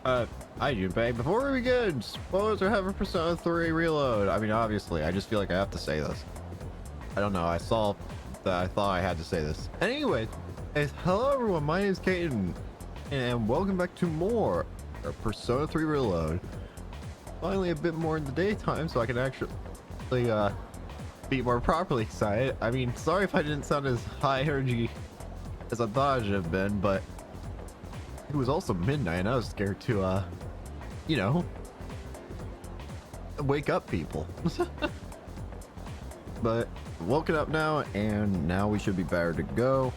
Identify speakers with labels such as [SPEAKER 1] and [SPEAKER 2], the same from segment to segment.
[SPEAKER 1] Hi Junpei. Before we begin, spoilers are having Persona 3 Reload. I mean, obviously, I just feel like I have to say this. I don't know, I saw that I thought I had to say this. Anyway, hello everyone, my name is Caden, and welcome back to more Persona 3 Reload. Finally a bit more in the daytime, so I can actually, be more properly excited. I mean, sorry if I didn't sound as high energy as I thought I should have been, but it was also midnight and I was scared to, you know, wake up people. But woken up now, and now we should be better to go.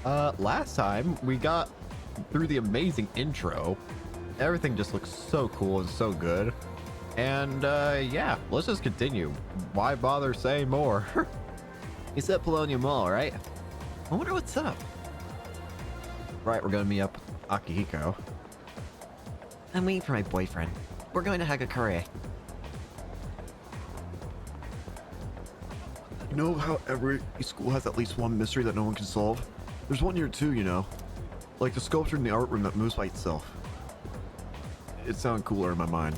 [SPEAKER 1] Last time we got through the amazing intro. Everything just looks so cool and so good. And yeah, let's just continue. Why bother saying more? It's at Paulownia Mall, right? I wonder what's up. Right, we're gonna meet up with Akihiko.
[SPEAKER 2] I'm waiting for my boyfriend. We're going to Hagakure.
[SPEAKER 3] You know how every school has at least one mystery that no one can solve? There's one here too, you know. Like the sculpture in the art room that moves by itself. It sounded cooler in my mind.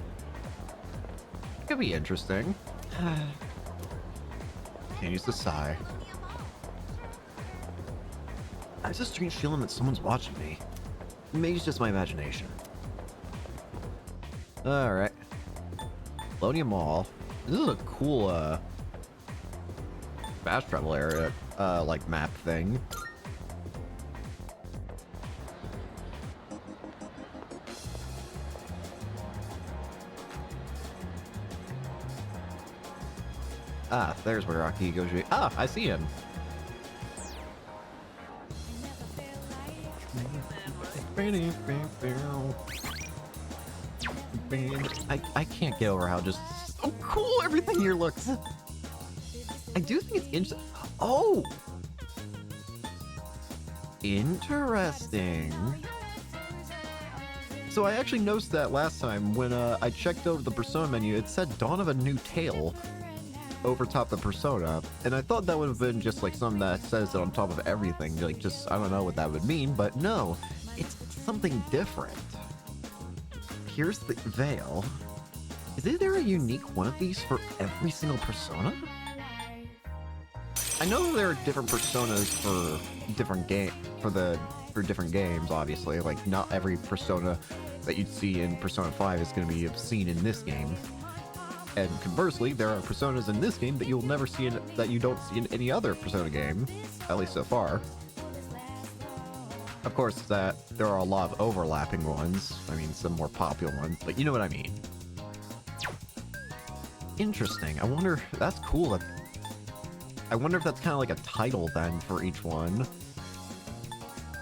[SPEAKER 1] Could be interesting. Continues to sigh.
[SPEAKER 3] I have a strange feeling that someone's watching me. Maybe it's just my imagination.
[SPEAKER 1] Alright. Paulownia Mall. This is a cool, fast travel area, like map thing. Ah, there's where Akihiko should be. Ah, I see him. I can't get over how just so cool everything here looks. I do think it's interesting. Oh! Interesting. So I actually noticed that last time when I checked over the Persona menu, it said Dawn of a New Tale over top the Persona, and I thought that would have been just like something that says it on top of everything, like just, I don't know what that would mean, but no, it's something different. Here's the veil. Is there a unique one of these for every single Persona? I know there are different Personas for different different games, obviously. Like not every Persona that you'd see in Persona 5 is going to be seen in this game. And conversely, there are Personas in this game that you'll never see that you don't see in any other Persona game, at least so far. Of course, that there are a lot of overlapping ones. I mean, some more popular ones, but you know what I mean. Interesting. I wonder. That's cool. I wonder if that's kind of like a title then for each one,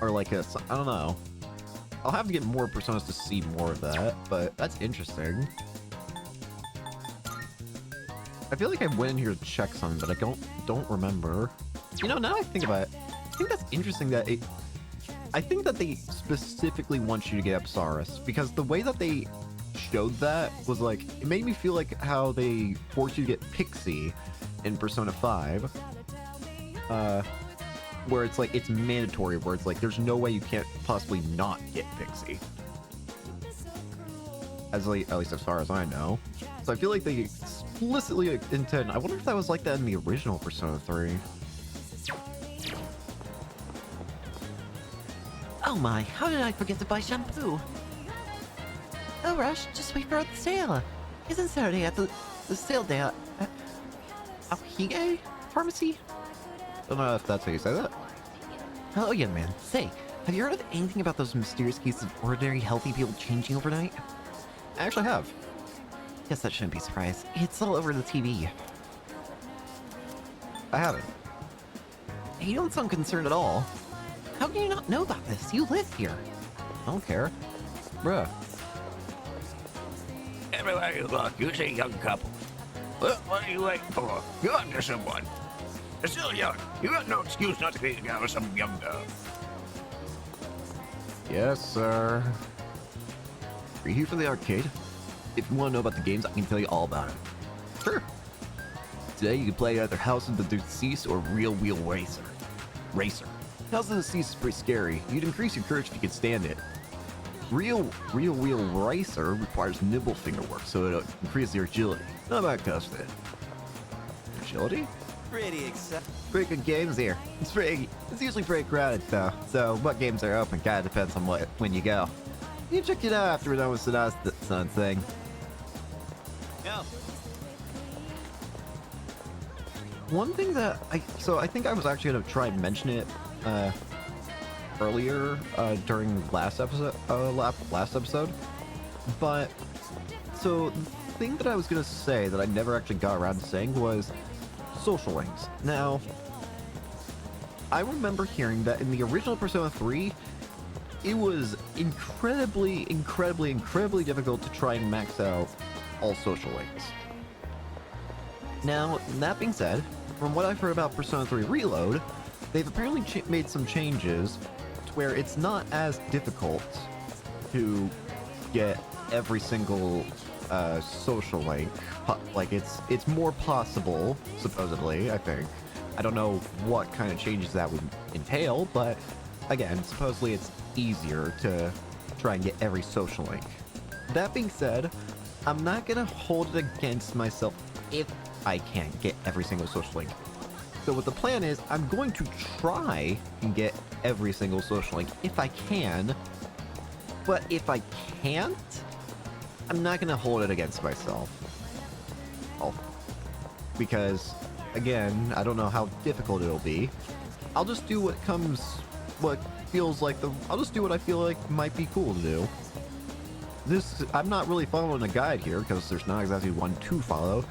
[SPEAKER 1] or like a. I don't know. I'll have to get more Personas to see more of that, but that's interesting. I feel like I went in here to check something, but I don't remember. You know, now I think about it, I think that's interesting that I think that they specifically want you to get Apsaris, because the way that they showed that was like, it made me feel like how they forced you to get Pixie in Persona 5. Where it's like, it's mandatory, where it's like, there's no way you can't possibly not get Pixie. At least as far as I know. So I feel like they explicitly intend. I wonder if that was like that in the original Persona 3.
[SPEAKER 2] Oh my, how did I forget to buy shampoo? Oh Rush, just wait for the sale. Isn't Saturday at the sale day at Aokige Pharmacy?
[SPEAKER 1] I don't know if that's how you say that.
[SPEAKER 2] Hello young man, say, have you heard of anything about those mysterious cases of ordinary healthy people changing overnight?
[SPEAKER 1] I actually have.
[SPEAKER 2] Guess that shouldn't be a surprise. It's all over the TV.
[SPEAKER 1] I haven't.
[SPEAKER 2] You don't sound concerned at all. How can you not know about this? You live here.
[SPEAKER 1] I don't care. Bruh.
[SPEAKER 4] Everywhere you look, you see young couples. Well, what are you waiting for? Go on to someone. You're still young. You got no excuse not to be together with some young girl.
[SPEAKER 1] Yes, sir.
[SPEAKER 3] Are you here for the arcade? If you want to know about the games, I can tell you all about it.
[SPEAKER 1] Sure.
[SPEAKER 3] Today you can play either House of the Deceased or Real Wheel Racer. House of the Deceased is pretty scary. You'd increase your courage if you could stand it. Real wheel racer requires nimble finger work, so it'll increase your agility. Not about tested. Agility?
[SPEAKER 5] Pretty exciting.
[SPEAKER 1] Pretty good games here. It's usually pretty crowded though, so what games are open kinda depends on when you go. You check it out after we're done with the Sun thing.
[SPEAKER 5] Go.
[SPEAKER 1] One thing that I think I was actually gonna try and mention it earlier during last episode, but so the thing that I was gonna say that I never actually got around to saying was social links. Now, I remember hearing that in the original Persona 3, it was incredibly difficult to try and max out all social links. Now, that being said, from what I've heard about Persona 3 Reload, they've apparently made some changes to where it's not as difficult to get every single social link. Like, it's more possible, supposedly, I think. I don't know what kind of changes that would entail, but again, supposedly it's easier to try and get every social link. That being said, I'm not gonna hold it against myself if I can't get every single social link. So what the plan is, I'm going to try and get every single social link if I can, but if I can't, I'm not gonna hold it against myself. Because, again, I don't know how difficult it'll be. I'll just do what feels like I'll just do what I feel like might be cool to do. I'm not really following a guide here because there's not exactly one to follow.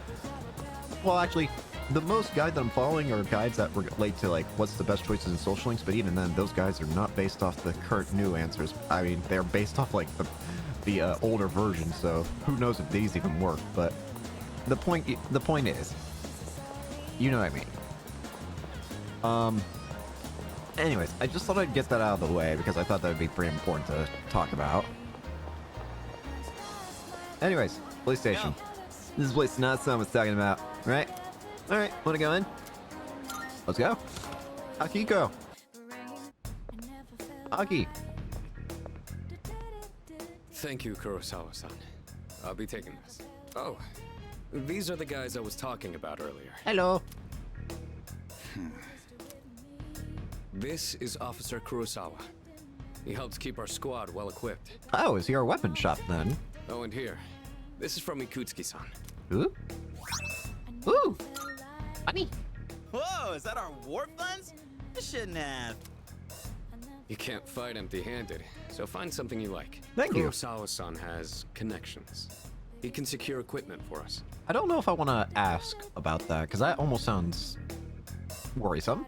[SPEAKER 1] Well, actually, the most guide that I'm following are guides that relate to like what's the best choices in social links, but even then, those guides are not based off the current new answers. I mean, they're based off like the older version, so who knows if these even work. But the point is, you know what I mean. Anyways, I just thought I'd get that out of the way because I thought that would be pretty important to talk about. Anyways, PlayStation. This is place not someone's talking about, right? Alright, wanna go in? Let's go. Akiko. Aki.
[SPEAKER 6] Thank you, Kurosawa-san. I'll be taking this. Oh, these are the guys I was talking about earlier.
[SPEAKER 1] Hello.
[SPEAKER 6] This is Officer Kurosawa. He helps keep our squad well equipped.
[SPEAKER 1] Oh, is he our weapon shop then?
[SPEAKER 6] Oh, and here. This is from Ikutsuki-san.
[SPEAKER 1] Ooh. Ooh. Funny.
[SPEAKER 5] Whoa, is that our warp lens? You shouldn't have.
[SPEAKER 6] You can't fight empty-handed, so find something you like.
[SPEAKER 1] Thank you.
[SPEAKER 6] Kurosawa-san has connections. He can secure equipment for us.
[SPEAKER 1] I don't know if I want to ask about that, because that almost sounds worrisome.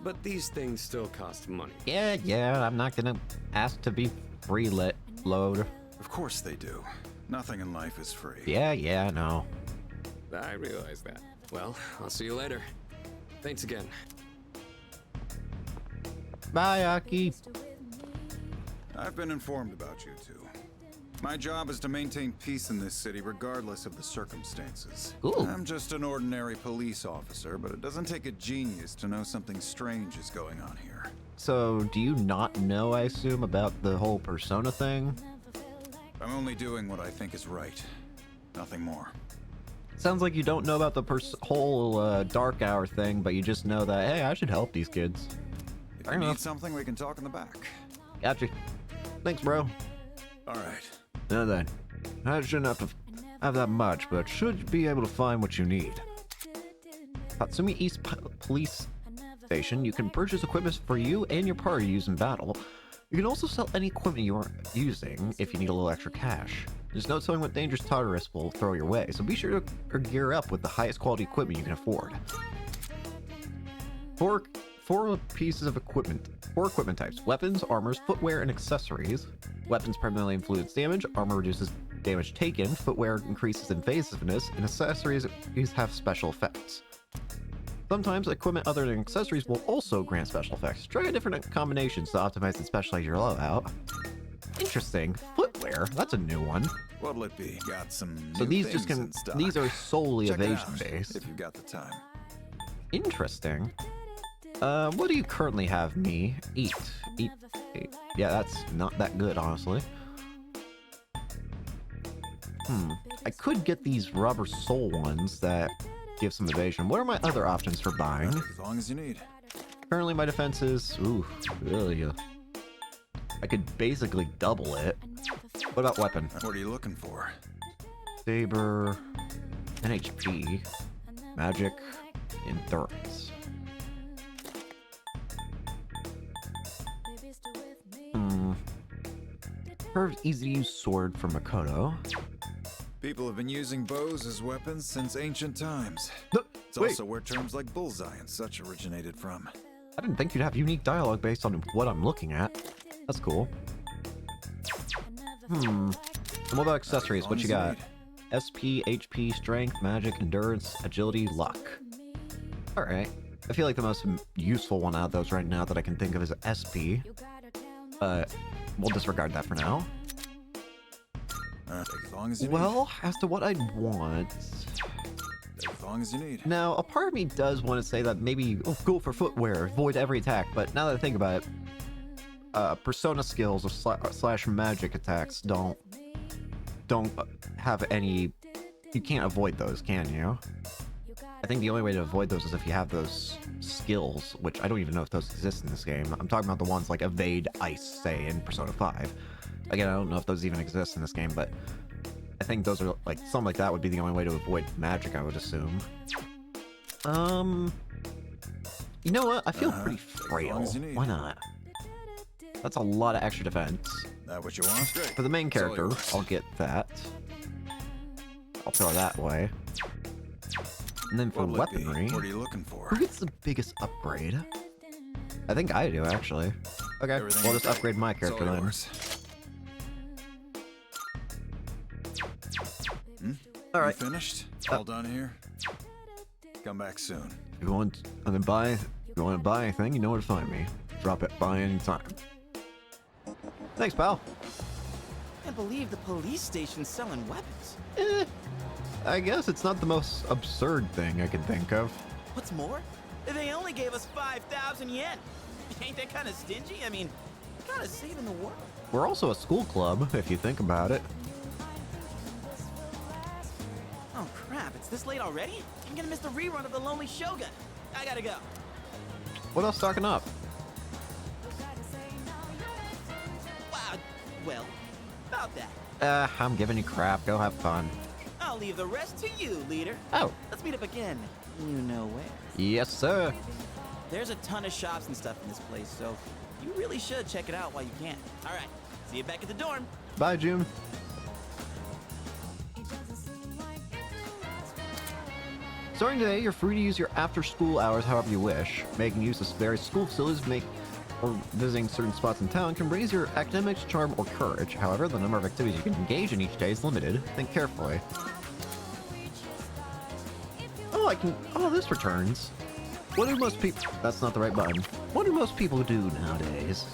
[SPEAKER 6] But these things still cost money.
[SPEAKER 1] Yeah, I'm not gonna ask to be free load.
[SPEAKER 7] Of course they do. Nothing in life is free.
[SPEAKER 1] Yeah, no.
[SPEAKER 6] I realize that. Well, I'll see you later. Thanks again.
[SPEAKER 1] Bye, Aki.
[SPEAKER 7] I've been informed about you two. My job is to maintain peace in this city regardless of the circumstances.
[SPEAKER 1] Ooh.
[SPEAKER 7] I'm just an ordinary police officer, but it doesn't take a genius to know something strange is going on here.
[SPEAKER 1] So, do you not know, I assume, about the whole Persona thing?
[SPEAKER 7] I'm only doing what I think is right. Nothing more.
[SPEAKER 1] Sounds like you don't know about the whole Dark Hour thing, but you just know that, hey, I should help these kids.
[SPEAKER 7] If
[SPEAKER 1] Fair
[SPEAKER 7] you need
[SPEAKER 1] enough.
[SPEAKER 7] something, we can talk in the back.
[SPEAKER 1] Gotcha. Thanks, bro.
[SPEAKER 7] All right.
[SPEAKER 1] Now then, I shouldn't have to have that much, but should be able to find what you need. Tatsumi East Police Station, you can purchase equipment for you and your party to use in battle. You can also sell any equipment you are using if you need a little extra cash. There's no telling what dangerous terrorists will throw your way, so be sure to gear up with the highest quality equipment you can afford. Four pieces of equipment. 4 equipment types: weapons, armors, footwear, and accessories. Weapons primarily inflict damage, armor reduces damage taken, footwear increases invasiveness, and accessories have special effects. Sometimes equipment other than accessories will also grant special effects. Try different combinations to optimize and specialize your loadout. Interesting. Footwear? That's a new one.
[SPEAKER 7] What'll it be? Got some
[SPEAKER 1] So
[SPEAKER 7] new
[SPEAKER 1] these
[SPEAKER 7] things
[SPEAKER 1] just can.
[SPEAKER 7] in stock.
[SPEAKER 1] These are solely
[SPEAKER 7] Check it
[SPEAKER 1] evasion
[SPEAKER 7] out,
[SPEAKER 1] based.
[SPEAKER 7] if you've got the time.
[SPEAKER 1] Interesting. What do you currently have me eat? Yeah, that's not that good, honestly. I could get these rubber sole ones that give some evasion. What are my other options for buying?
[SPEAKER 7] As long as you need.
[SPEAKER 1] Currently my defense is... Ooh, really? I could basically double it. What about weapon?
[SPEAKER 7] What are you looking for?
[SPEAKER 1] Saber... NHP... Magic... Endurance. Curved, easy-to-use sword from Makoto.
[SPEAKER 7] People have been using bows as weapons since ancient times. It's
[SPEAKER 1] Wait,
[SPEAKER 7] also where terms like bullseye and such originated from.
[SPEAKER 1] I didn't think you'd have unique dialogue based on what I'm looking at. That's cool. And what about accessories? What you got? SP, HP, strength, magic, endurance, agility, luck. Alright. I feel like the most useful one out of those right now that I can think of is SP. We'll disregard that for now.
[SPEAKER 7] As long as you
[SPEAKER 1] Well, as to what I'd want...
[SPEAKER 7] need. As long as you need.
[SPEAKER 1] Now, a part of me does want to say that maybe go for footwear, avoid every attack, but now that I think about it, persona skills or slash magic attacks don't have any... You can't avoid those, can you? I think the only way to avoid those is if you have those skills, which I don't even know if those exist in this game. I'm talking about the ones like Evade, Ice, say, in Persona 5. Again, I don't know if those even exist in this game, but I think those are, like, something like that would be the only way to avoid magic, I would assume. You know what? I feel pretty frail. Why not? That's a lot of extra defense.
[SPEAKER 7] That what you want? Great.
[SPEAKER 1] For the main
[SPEAKER 7] It's all
[SPEAKER 1] character,
[SPEAKER 7] yours.
[SPEAKER 1] I'll get that. I'll throw that away. And then for
[SPEAKER 7] What'll it be?
[SPEAKER 1] weaponry,
[SPEAKER 7] What are you looking for?
[SPEAKER 1] who gets the biggest upgrade? I think I do, actually. Okay,
[SPEAKER 7] Everything
[SPEAKER 1] we'll
[SPEAKER 7] is
[SPEAKER 1] just
[SPEAKER 7] right.
[SPEAKER 1] upgrade my
[SPEAKER 7] It's all
[SPEAKER 1] character then.
[SPEAKER 7] yours.
[SPEAKER 1] Alright,
[SPEAKER 7] You finished? All done here? Come back soon.
[SPEAKER 1] if you want to buy anything, you know where to find me. Drop it by any time. Thanks, pal.
[SPEAKER 5] Can't believe the police station's selling weapons.
[SPEAKER 1] I guess it's not the most absurd thing I can think of.
[SPEAKER 5] What's more, they only gave us 5,000 yen. Ain't that kind of stingy? I mean, kind of saving the world.
[SPEAKER 1] We're also a school club, if you think about it.
[SPEAKER 5] Oh crap, it's this late already? I'm gonna miss the rerun of The Lonely Shogun. I gotta go.
[SPEAKER 1] What else stocking up?
[SPEAKER 5] Wow, well, about that.
[SPEAKER 1] I'm giving you crap. Go have fun.
[SPEAKER 5] I'll leave the rest to you, leader.
[SPEAKER 1] Oh,
[SPEAKER 5] Let's meet up again. You know where.
[SPEAKER 1] yes, sir.
[SPEAKER 5] There's a ton of shops and stuff in this place, so you really should check it out while you can. All right, see you back at the dorm.
[SPEAKER 1] Bye, June. Starting today, you're free to use your after-school hours however you wish. Making use of various school facilities or visiting certain spots in town can raise your academics, charm, or courage. However, the number of activities you can engage in each day is limited. Think carefully. Oh, this returns. What do most people... That's not the right button. What do most people do nowadays?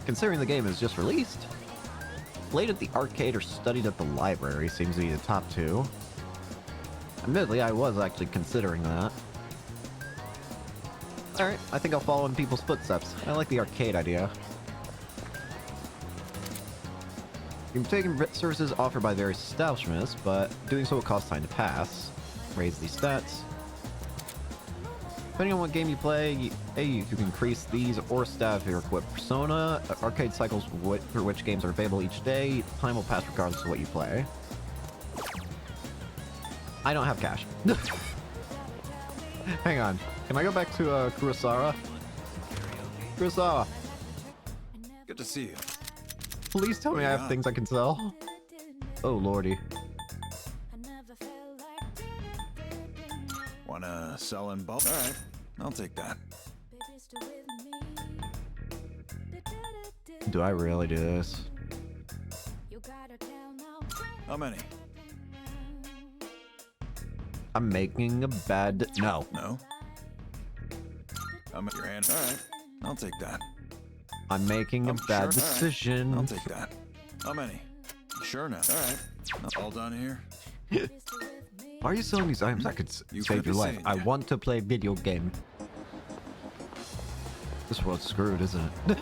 [SPEAKER 1] Considering the game is just released, played at the arcade or studied at the library seems to be the top two. Admittedly, I was actually considering that. Alright, I think I'll follow in people's footsteps. I like the arcade idea. You can take services offered by various establishments, but doing so will cost time to pass. Raise these stats. Depending on what game you play, you can increase these or staff your equipped persona. Arcade cycles through which games are available each day. Time will pass regardless of what you play. I don't have cash. Hang on. Can I go back to Kurosawa? Kurosawa,
[SPEAKER 7] Good to see you.
[SPEAKER 1] please tell me I have things I can sell. Oh lordy.
[SPEAKER 7] Wanna sell in bulk? All right, I'll take that.
[SPEAKER 1] Do I really do this?
[SPEAKER 7] How many?
[SPEAKER 1] I'm making a bad... No.
[SPEAKER 7] No? I'm at your hand. All right, I'll take that.
[SPEAKER 1] I'm making a bad
[SPEAKER 7] Sure. All right,
[SPEAKER 1] decision.
[SPEAKER 7] I'll take that. How many? Sure now. All right. All done here?
[SPEAKER 1] Why are you selling these items that could
[SPEAKER 7] You
[SPEAKER 1] save
[SPEAKER 7] could
[SPEAKER 1] your
[SPEAKER 7] be
[SPEAKER 1] life?
[SPEAKER 7] saying,
[SPEAKER 1] I
[SPEAKER 7] yeah.
[SPEAKER 1] want to play video game. This world's screwed, isn't it?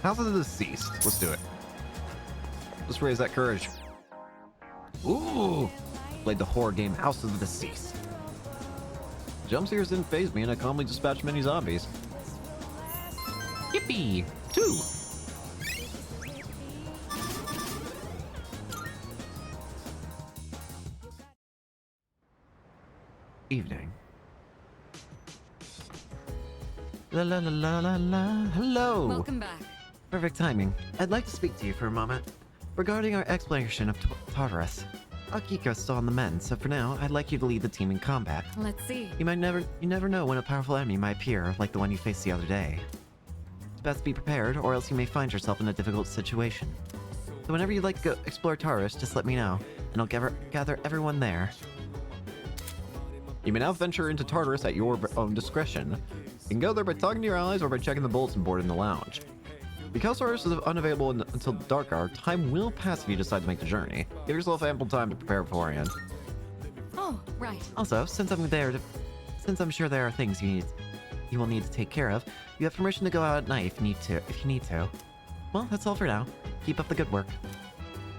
[SPEAKER 1] House of the Deceased. Let's do it. Let's raise that courage. Ooh! Played the horror game House of the Deceased. Jump scares didn't faze me, and I calmly dispatched many zombies. Yippee! 2! Evening. La la la la la la. Hello!
[SPEAKER 8] Welcome back.
[SPEAKER 2] Perfect timing. I'd like to speak to you for a moment. Regarding our exploration of Tartarus. Akiko's still on the mend, so for now, I'd like you to lead the team in combat.
[SPEAKER 8] Let's see.
[SPEAKER 2] You never know when a powerful enemy might appear, like the one you faced the other day. It's best be prepared, or else you may find yourself in a difficult situation. So whenever you'd like to go explore Tartarus, just let me know, and I'll gather everyone there.
[SPEAKER 1] You may now venture into Tartarus at your own discretion. You can go there by talking to your allies or by checking the bulletin board in the lounge. Because Tartarus is unavailable until dark hour, time will pass if you decide to make the journey. Give yourself ample time to prepare beforehand.
[SPEAKER 8] Oh, right.
[SPEAKER 2] Also, since I'm sure there are things you will need to take care of, you have permission to go out at night if you need to. Well, that's all for now. Keep up the good work.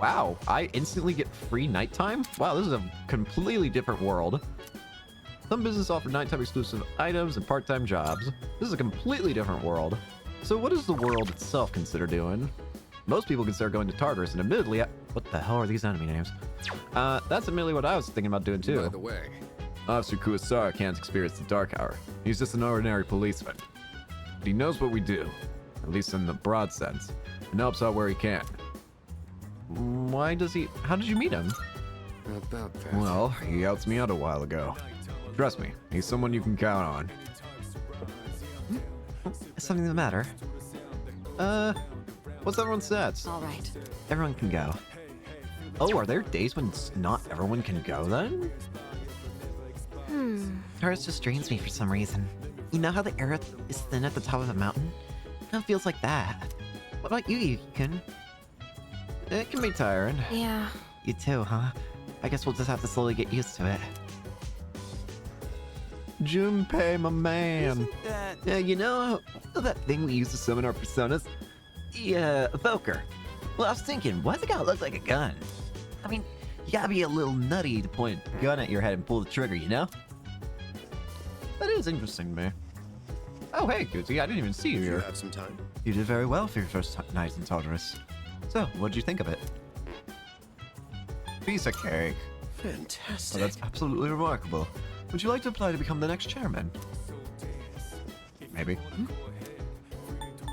[SPEAKER 1] Wow, I instantly get free nighttime? Wow, this is a completely different world. Some businesses offer nighttime exclusive items and part-time jobs. This is a completely different world. So what does the world itself consider doing? Most people consider going to Tartarus, and admittedly, what the hell are these enemy names? That's admittedly what I was thinking about doing too.
[SPEAKER 6] By the way,
[SPEAKER 1] Officer Kuwasara can't experience the dark hour. He's just an ordinary policeman. But he knows what we do, at least in the broad sense, and helps out where he can. Why does he... How did you meet him?
[SPEAKER 6] about that.
[SPEAKER 1] Well, he helped me out a while ago. Trust me, he's someone you can count on.
[SPEAKER 2] Is something the matter?
[SPEAKER 1] What's everyone's stats?
[SPEAKER 8] All right.
[SPEAKER 2] Everyone can go.
[SPEAKER 1] Oh, are there days when not everyone can go then?
[SPEAKER 2] Tartarus just drains me for some reason. You know how the air is thin at the top of the mountain? It kind of feels like that. What about you, Yukon?
[SPEAKER 1] It can be tiring.
[SPEAKER 8] Yeah.
[SPEAKER 2] You too, huh? I guess we'll just have to slowly get used to it.
[SPEAKER 1] Junpei, my man.
[SPEAKER 2] Yeah, you know that thing we used to summon our personas? Yeah, Evoker. Well, I was thinking, why's it gotta look like a gun? I mean, you gotta be a little nutty to point a gun at your head and pull the trigger, you know?
[SPEAKER 1] That is interesting to me. Oh, hey, Gucci, I didn't even see you
[SPEAKER 9] You
[SPEAKER 1] here.
[SPEAKER 9] have some time?
[SPEAKER 2] You did very well for your first night in Tartarus. So, what'd you think of it?
[SPEAKER 1] Piece of cake.
[SPEAKER 9] Fantastic.
[SPEAKER 2] Well, that's absolutely remarkable. Would you like to apply to become the next chairman?
[SPEAKER 1] Maybe.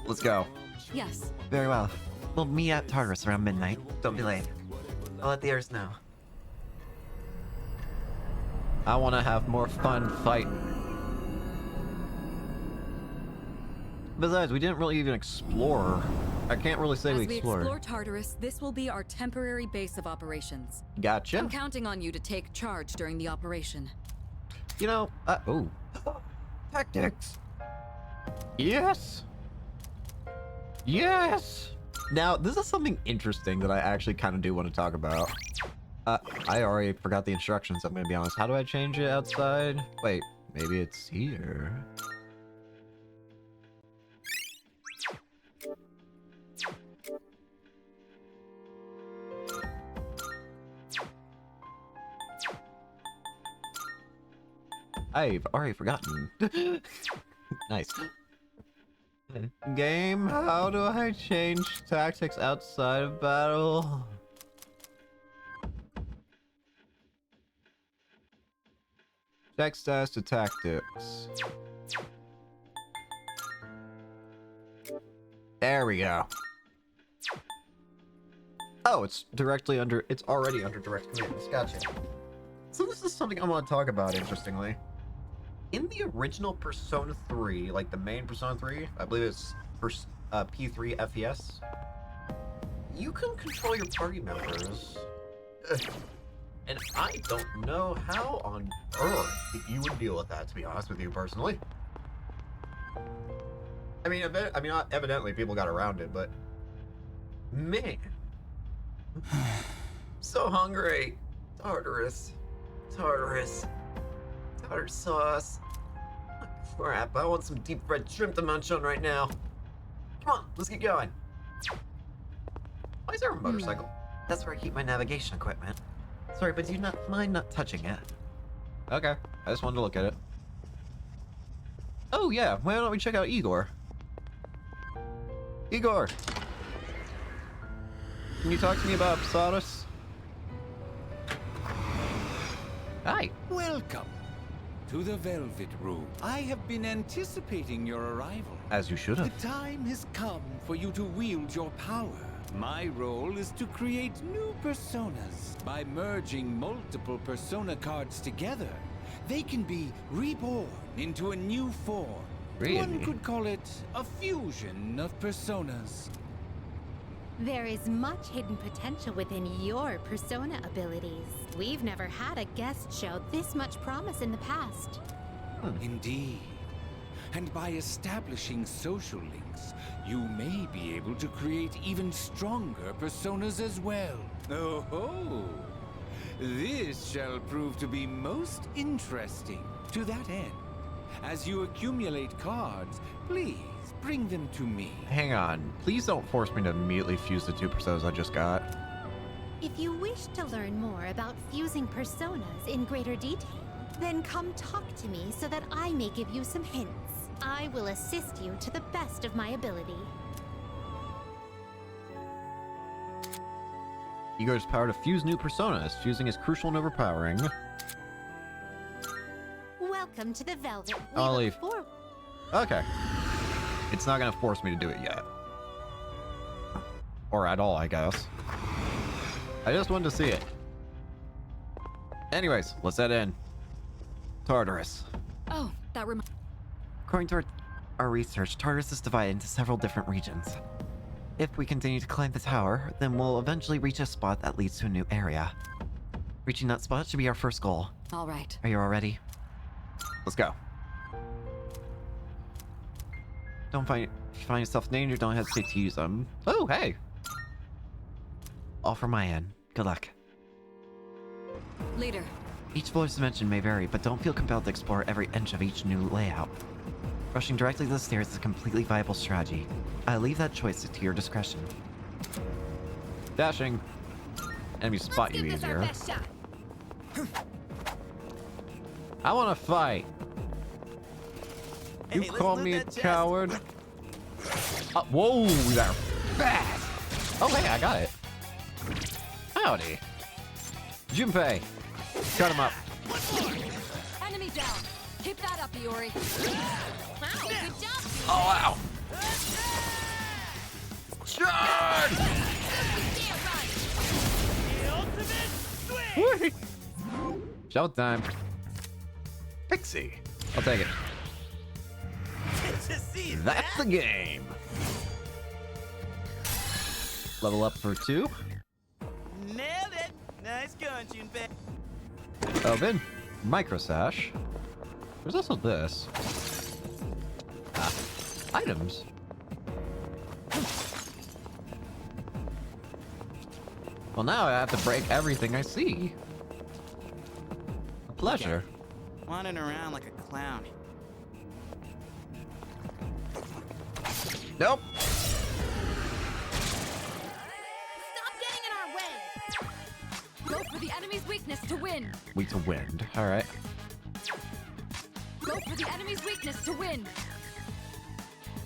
[SPEAKER 1] Let's go.
[SPEAKER 8] Yes.
[SPEAKER 2] Very well. We'll meet at Tartarus around midnight. Don't be late. I'll let the others know.
[SPEAKER 1] I want to have more fun fighting. Besides, we didn't really even explore. I can't really say
[SPEAKER 8] As
[SPEAKER 1] we
[SPEAKER 8] we
[SPEAKER 1] explored.
[SPEAKER 8] explore Tartarus, this will be our temporary base of operations.
[SPEAKER 1] Gotcha.
[SPEAKER 8] I'm counting on you to take charge during the operation.
[SPEAKER 1] You know, oh. Tactics. Yes. Yes. Now, this is something interesting that I actually kind of do want to talk about. I already forgot the instructions, I'm going to be honest. How do I change it outside? Wait, maybe it's here. I've already forgotten. Nice. Game, how do I change tactics outside of battle? Check stats to tactics. There we go. Oh, it's directly under, it's already under direct commands. Gotcha. So this is something I want to talk about, interestingly. In the original Persona 3, like the main Persona 3, I believe it's P3 FES, you can control your party members. And I don't know how on earth you would deal with that, to be honest with you personally. I mean, evidently people got around it, but man, so hungry. Tartarus, tartar sauce. Crap, I want some deep fried shrimp to munch on right now. Come on, let's get going. Why is there a motorcycle?
[SPEAKER 2] That's where I keep my navigation equipment. Sorry, but do you not mind not touching it?
[SPEAKER 1] Okay, I just wanted to look at it. Oh yeah, why don't we check out Igor? Igor! Can you talk to me about Psaros? Hi.
[SPEAKER 9] Welcome to the Velvet Room. I have been anticipating your arrival.
[SPEAKER 1] As you should
[SPEAKER 9] The
[SPEAKER 1] have.
[SPEAKER 9] time has come for you to wield your power. My role is to create new personas. By merging multiple persona cards together, they can be reborn into a new form.
[SPEAKER 1] Really?
[SPEAKER 9] One could call it a fusion of personas.
[SPEAKER 10] There is much hidden potential within your persona abilities. We've never had a guest show this much promise in the past.
[SPEAKER 9] Indeed. And by establishing social links, you may be able to create even stronger personas as well. Oh ho! This shall prove to be most interesting. To that end, as you accumulate cards, please bring them to me.
[SPEAKER 1] Hang on. Please don't force me to immediately fuse the two personas I just got.
[SPEAKER 10] If you wish to learn more about fusing personas in greater detail, then come talk to me so that I may give you some hints. I will assist you to the best of my ability.
[SPEAKER 1] Igor's power to fuse new personas. Fusing is crucial and overpowering.
[SPEAKER 10] Welcome to the Velvet. We
[SPEAKER 1] I'll
[SPEAKER 10] look
[SPEAKER 1] leave.
[SPEAKER 10] forward-
[SPEAKER 1] Okay. It's not gonna force me to do it yet. Or at all, I guess. I just wanted to see it. Anyways, let's head in. Tartarus.
[SPEAKER 8] Oh, that reminds.
[SPEAKER 2] According to our research, Tartarus is divided into several different regions. If we continue to climb the tower, then we'll eventually reach a spot that leads to a new area. Reaching that spot should be our first goal.
[SPEAKER 8] All right.
[SPEAKER 2] Are you all ready?
[SPEAKER 1] Let's go.
[SPEAKER 2] If you find yourself in danger, don't hesitate to use them.
[SPEAKER 1] Oh, hey.
[SPEAKER 2] All from my end. Good luck.
[SPEAKER 8] Leader.
[SPEAKER 2] Each floor's dimension may vary, but don't feel compelled to explore every inch of each new layout. Rushing directly to the stairs is a completely viable strategy. I leave that choice to your discretion.
[SPEAKER 1] Dashing. Enemies spot you easier. I want to fight. You
[SPEAKER 5] Hey, let's
[SPEAKER 1] call
[SPEAKER 5] loot
[SPEAKER 1] me a
[SPEAKER 5] that chest.
[SPEAKER 1] coward? Whoa, they're fast. Oh, hey, I got it. Howdy. Junpei. Cut him up.
[SPEAKER 8] Enemy down. Keep that up, Iori.
[SPEAKER 10] Wow, good job!
[SPEAKER 1] Oh, wow. Charge! Whee! Showtime. Pixie. I'll take it.
[SPEAKER 5] Just see
[SPEAKER 1] That's the game. Level up for 2.
[SPEAKER 5] Nailed it. Nice going, Junpei.
[SPEAKER 1] Open. Micro Sash. There's also this. Items. Well, now I have to break everything I see. A pleasure.
[SPEAKER 5] Wandering around like a clown.
[SPEAKER 1] Nope.
[SPEAKER 10] Stop getting in our way!
[SPEAKER 8] Go for the enemy's weakness to win.
[SPEAKER 1] Weak to wind. All right.
[SPEAKER 8] Go for the enemy's weakness to win.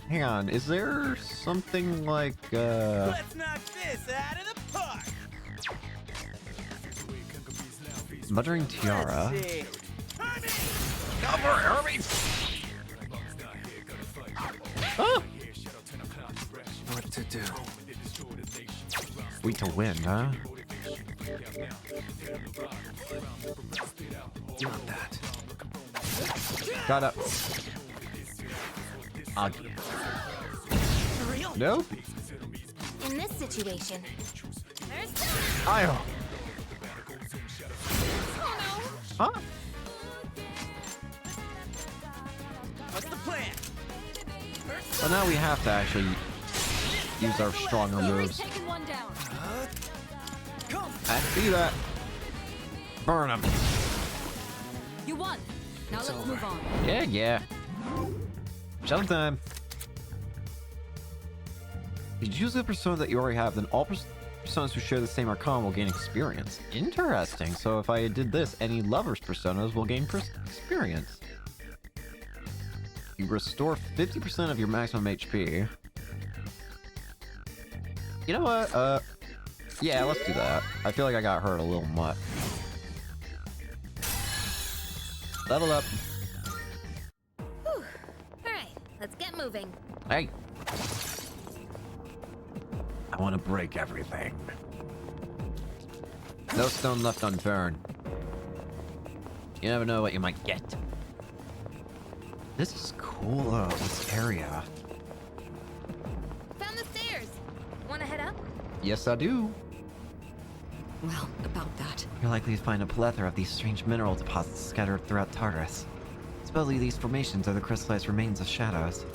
[SPEAKER 1] Hang on. Is there something like
[SPEAKER 5] Let's knock this out of the park.
[SPEAKER 1] Muttering Tiara?
[SPEAKER 5] Let's see. Hermie!
[SPEAKER 1] Cover, Herbie! Oh!
[SPEAKER 6] What to do?
[SPEAKER 1] Weak to wind, huh?
[SPEAKER 6] Not that.
[SPEAKER 1] Got up. Ugly. Nope.
[SPEAKER 10] In this situation, there's
[SPEAKER 1] Io. Huh?
[SPEAKER 5] What's the plan?
[SPEAKER 1] Well, now we have to actually use our stronger
[SPEAKER 8] Iori's
[SPEAKER 1] moves.
[SPEAKER 8] taken one down.
[SPEAKER 1] I see that. Burn him.
[SPEAKER 8] You won. Now let's move on.
[SPEAKER 1] Yeah, yeah. Showtime. If you choose a persona that you already have, then all personas who share the same arcana will gain experience. Interesting. So if I did this, any lovers personas will gain experience. You restore 50% of your maximum HP. You know what? Yeah, let's do that. I feel like I got hurt a little much. Level up.
[SPEAKER 10] Whew. Alright, let's get moving.
[SPEAKER 1] Hey. I want to break everything. No stone left unturned. You never know what you might get. This is cool though, this area.
[SPEAKER 10] Found the stairs. Wanna head up?
[SPEAKER 1] Yes, I do.
[SPEAKER 8] Well, about that.
[SPEAKER 2] You're likely to find a plethora of these strange mineral deposits scattered throughout Tartarus. Supposedly these formations are the crystallized remains of shadows.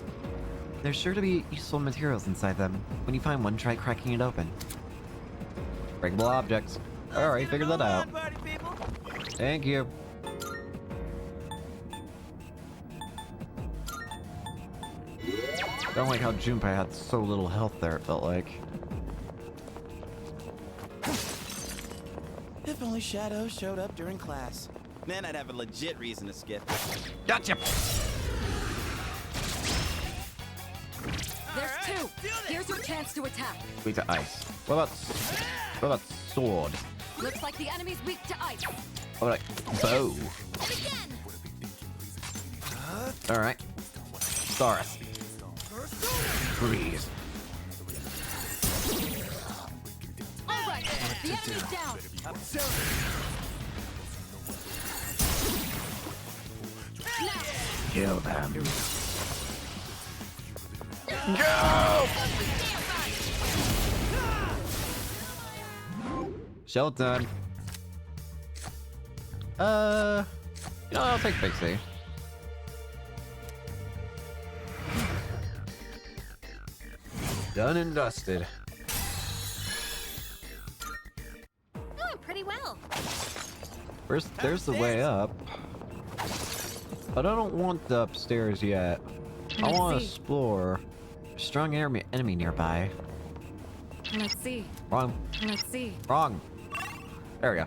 [SPEAKER 2] There's sure to be useful materials inside them. When you find one, try cracking it open.
[SPEAKER 1] Breakable objects. Alright, figured that out.
[SPEAKER 5] Party people.
[SPEAKER 1] Thank you. Don't like how Junpei had so little health there, it felt like.
[SPEAKER 5] If only Shadow showed up during class. Then I'd have a legit reason to skip.
[SPEAKER 1] Gotcha!
[SPEAKER 8] There's two. Here's your chance to attack.
[SPEAKER 1] Weak to ice. What about sword?
[SPEAKER 8] Looks like the enemy's weak to ice.
[SPEAKER 1] What about bow? Alright. Thoris. Freeze.
[SPEAKER 8] All right, the enemy's down. Now.
[SPEAKER 1] Kill them. Shell done. You know, I'll take Pixie. Done and dusted.
[SPEAKER 10] Doing pretty well.
[SPEAKER 1] First, there's the way up. But I don't want the upstairs yet. I want to explore.
[SPEAKER 2] Strong enemy nearby.
[SPEAKER 8] Let's see.
[SPEAKER 1] Wrong.
[SPEAKER 8] Let's see.
[SPEAKER 1] Wrong. There we go.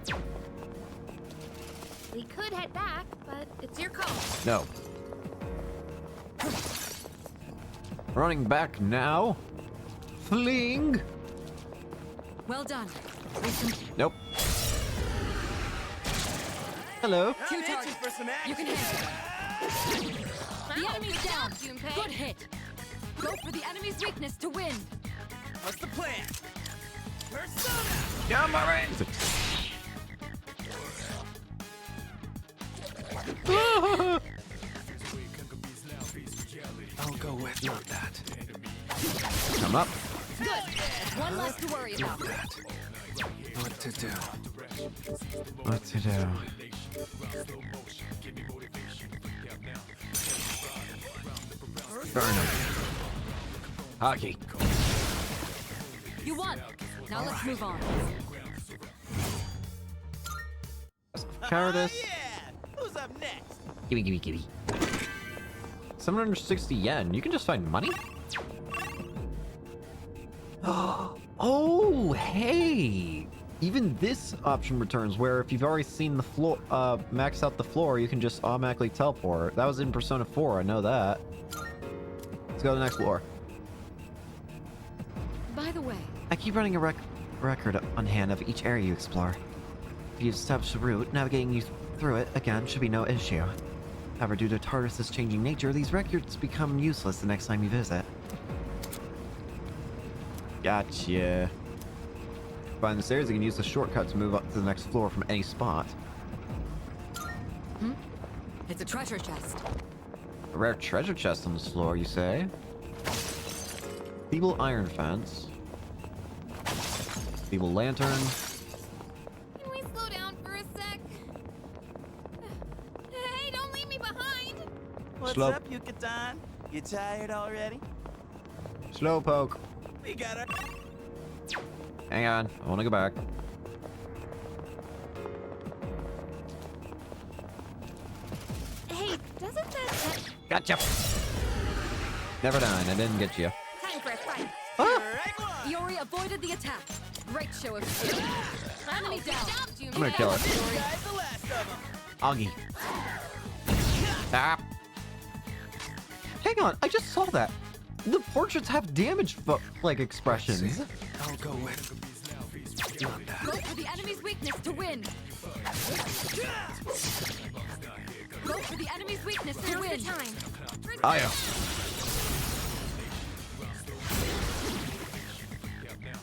[SPEAKER 10] We could head back, but it's your call.
[SPEAKER 1] No. Running back now. Fleeing.
[SPEAKER 8] Well done.
[SPEAKER 1] Nope. Hello.
[SPEAKER 8] Two targets. You can handle it. The enemy's down. Good hit. Go for the enemy's weakness to win.
[SPEAKER 5] What's the plan? Persona!
[SPEAKER 1] Come on, right.
[SPEAKER 6] I'll go with not that.
[SPEAKER 1] Come up.
[SPEAKER 8] Good. That's one less to worry about.
[SPEAKER 6] What to do?
[SPEAKER 2] What to do?
[SPEAKER 1] Burn him. Hockey.
[SPEAKER 8] You won. Now let's move on.
[SPEAKER 1] Cowardice.
[SPEAKER 5] Yeah! Who's up next?
[SPEAKER 2] Gimme.
[SPEAKER 1] 760 yen. You can just find money? Oh, hey! Even this option returns where if you've already seen the floor, maxed out the floor, you can just automatically teleport. That was in Persona 4, I know that. Let's go to the next floor.
[SPEAKER 8] By the way,
[SPEAKER 2] I keep running a record on hand of each area you explore. If you've established a route, navigating you through it again should be no issue. However, due to Tartarus' changing nature, these records become useless the next time you visit.
[SPEAKER 1] Gotcha. Find the stairs, you can use the shortcut to move up to the next floor from any spot.
[SPEAKER 8] it's a treasure chest.
[SPEAKER 1] A rare treasure chest on this floor, you say? Feeble iron fence. Feeble lantern.
[SPEAKER 10] Can we slow down for a sec? Hey, don't leave me behind!
[SPEAKER 5] What's
[SPEAKER 1] Slow.
[SPEAKER 5] up, Yucatan? You tired already?
[SPEAKER 1] Slowpoke.
[SPEAKER 5] We got our...
[SPEAKER 1] Hang on, I want to go back.
[SPEAKER 10] Hey, doesn't that...
[SPEAKER 1] Gotcha. Never mind, I didn't get you.
[SPEAKER 10] Time for a fight.
[SPEAKER 5] Right one.
[SPEAKER 8] Iori avoided the attack. Great show of skill. Enemy down.
[SPEAKER 1] I'm gonna kill it.
[SPEAKER 5] This guy's the last of them.
[SPEAKER 1] Augie. Ah. Hang on, I just saw that. The portraits have damage like expressions.
[SPEAKER 6] I'll go with. Not that.
[SPEAKER 8] Go for the enemy's weakness to win. Go for the enemy's weakness to win.
[SPEAKER 10] Time.
[SPEAKER 1] Oh yeah.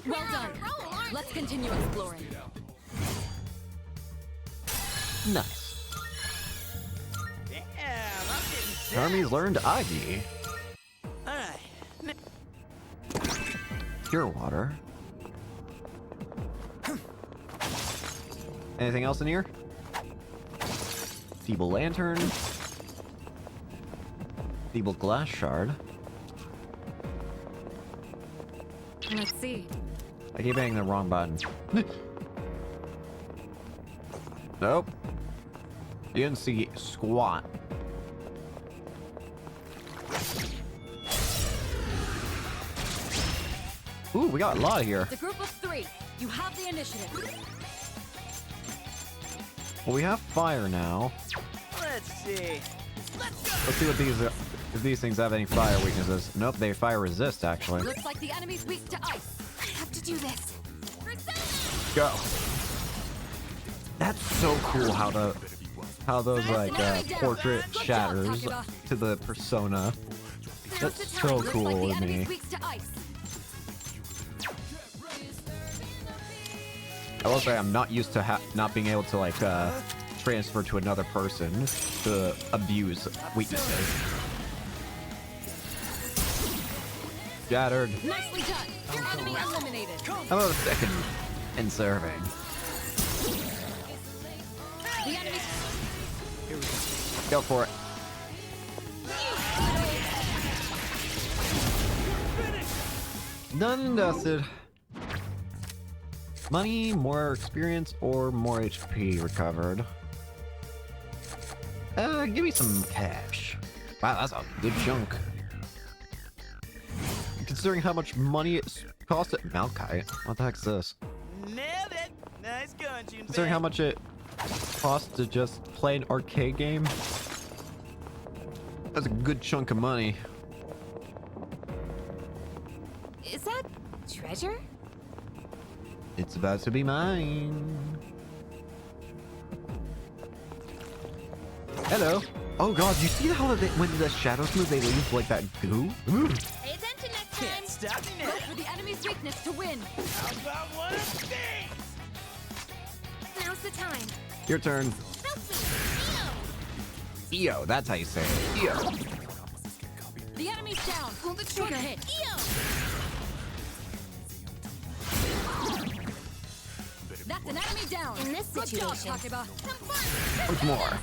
[SPEAKER 8] Well done. Let's continue exploring.
[SPEAKER 1] Nice.
[SPEAKER 5] Damn, I'm getting
[SPEAKER 1] Hermes learned Agi.
[SPEAKER 5] Alright.
[SPEAKER 1] Pure water. Anything else in here? Feeble lantern. Feeble glass shard.
[SPEAKER 8] Let's see.
[SPEAKER 1] I keep hitting the wrong button. Nope. You didn't see squat. Ooh, we got a lot here.
[SPEAKER 8] The group of 3. You have the initiative.
[SPEAKER 1] Well, we have fire now.
[SPEAKER 5] Let's see. Let's go.
[SPEAKER 1] Let's see what if these things have any fire weaknesses. Nope, they fire resist actually.
[SPEAKER 8] Looks like the enemy's weak to ice.
[SPEAKER 10] I have to do this.
[SPEAKER 1] Go. That's so cool how those like portrait shatters to the persona. That's so cool to me. I will say I'm not used to not being able to like transfer to another person to abuse weaknesses. Shattered.
[SPEAKER 8] Nicely done. Your enemy eliminated.
[SPEAKER 1] How about a second in serving?
[SPEAKER 8] The enemy's
[SPEAKER 1] Go for it. Done and dusted. Money, more experience, or more HP recovered. Give me some cash. Wow, that's a good chunk. Considering how much money it cost at Malkai. What the heck's this?
[SPEAKER 5] Nailed it. Nice going, June.
[SPEAKER 1] Considering how much it costs to just play an arcade game. That's a good chunk of money.
[SPEAKER 10] Is that treasure?
[SPEAKER 1] It's about to be mine. Hello. Oh god, you see how when the shadows move, they leave like that goo?
[SPEAKER 10] Pay attention next time.
[SPEAKER 5] Can't stop me
[SPEAKER 8] go
[SPEAKER 5] now.
[SPEAKER 8] for the enemy's weakness to win.
[SPEAKER 5] How about one of these?
[SPEAKER 10] Now's the time.
[SPEAKER 1] Your turn.
[SPEAKER 10] Help me.
[SPEAKER 1] EO, that's how you say it. EO.
[SPEAKER 8] The enemy's down.
[SPEAKER 10] Pull the trigger.
[SPEAKER 8] Good hit. That's an enemy down.
[SPEAKER 10] In this
[SPEAKER 8] Good job,
[SPEAKER 10] situation.
[SPEAKER 8] Takeba.
[SPEAKER 1] Once more.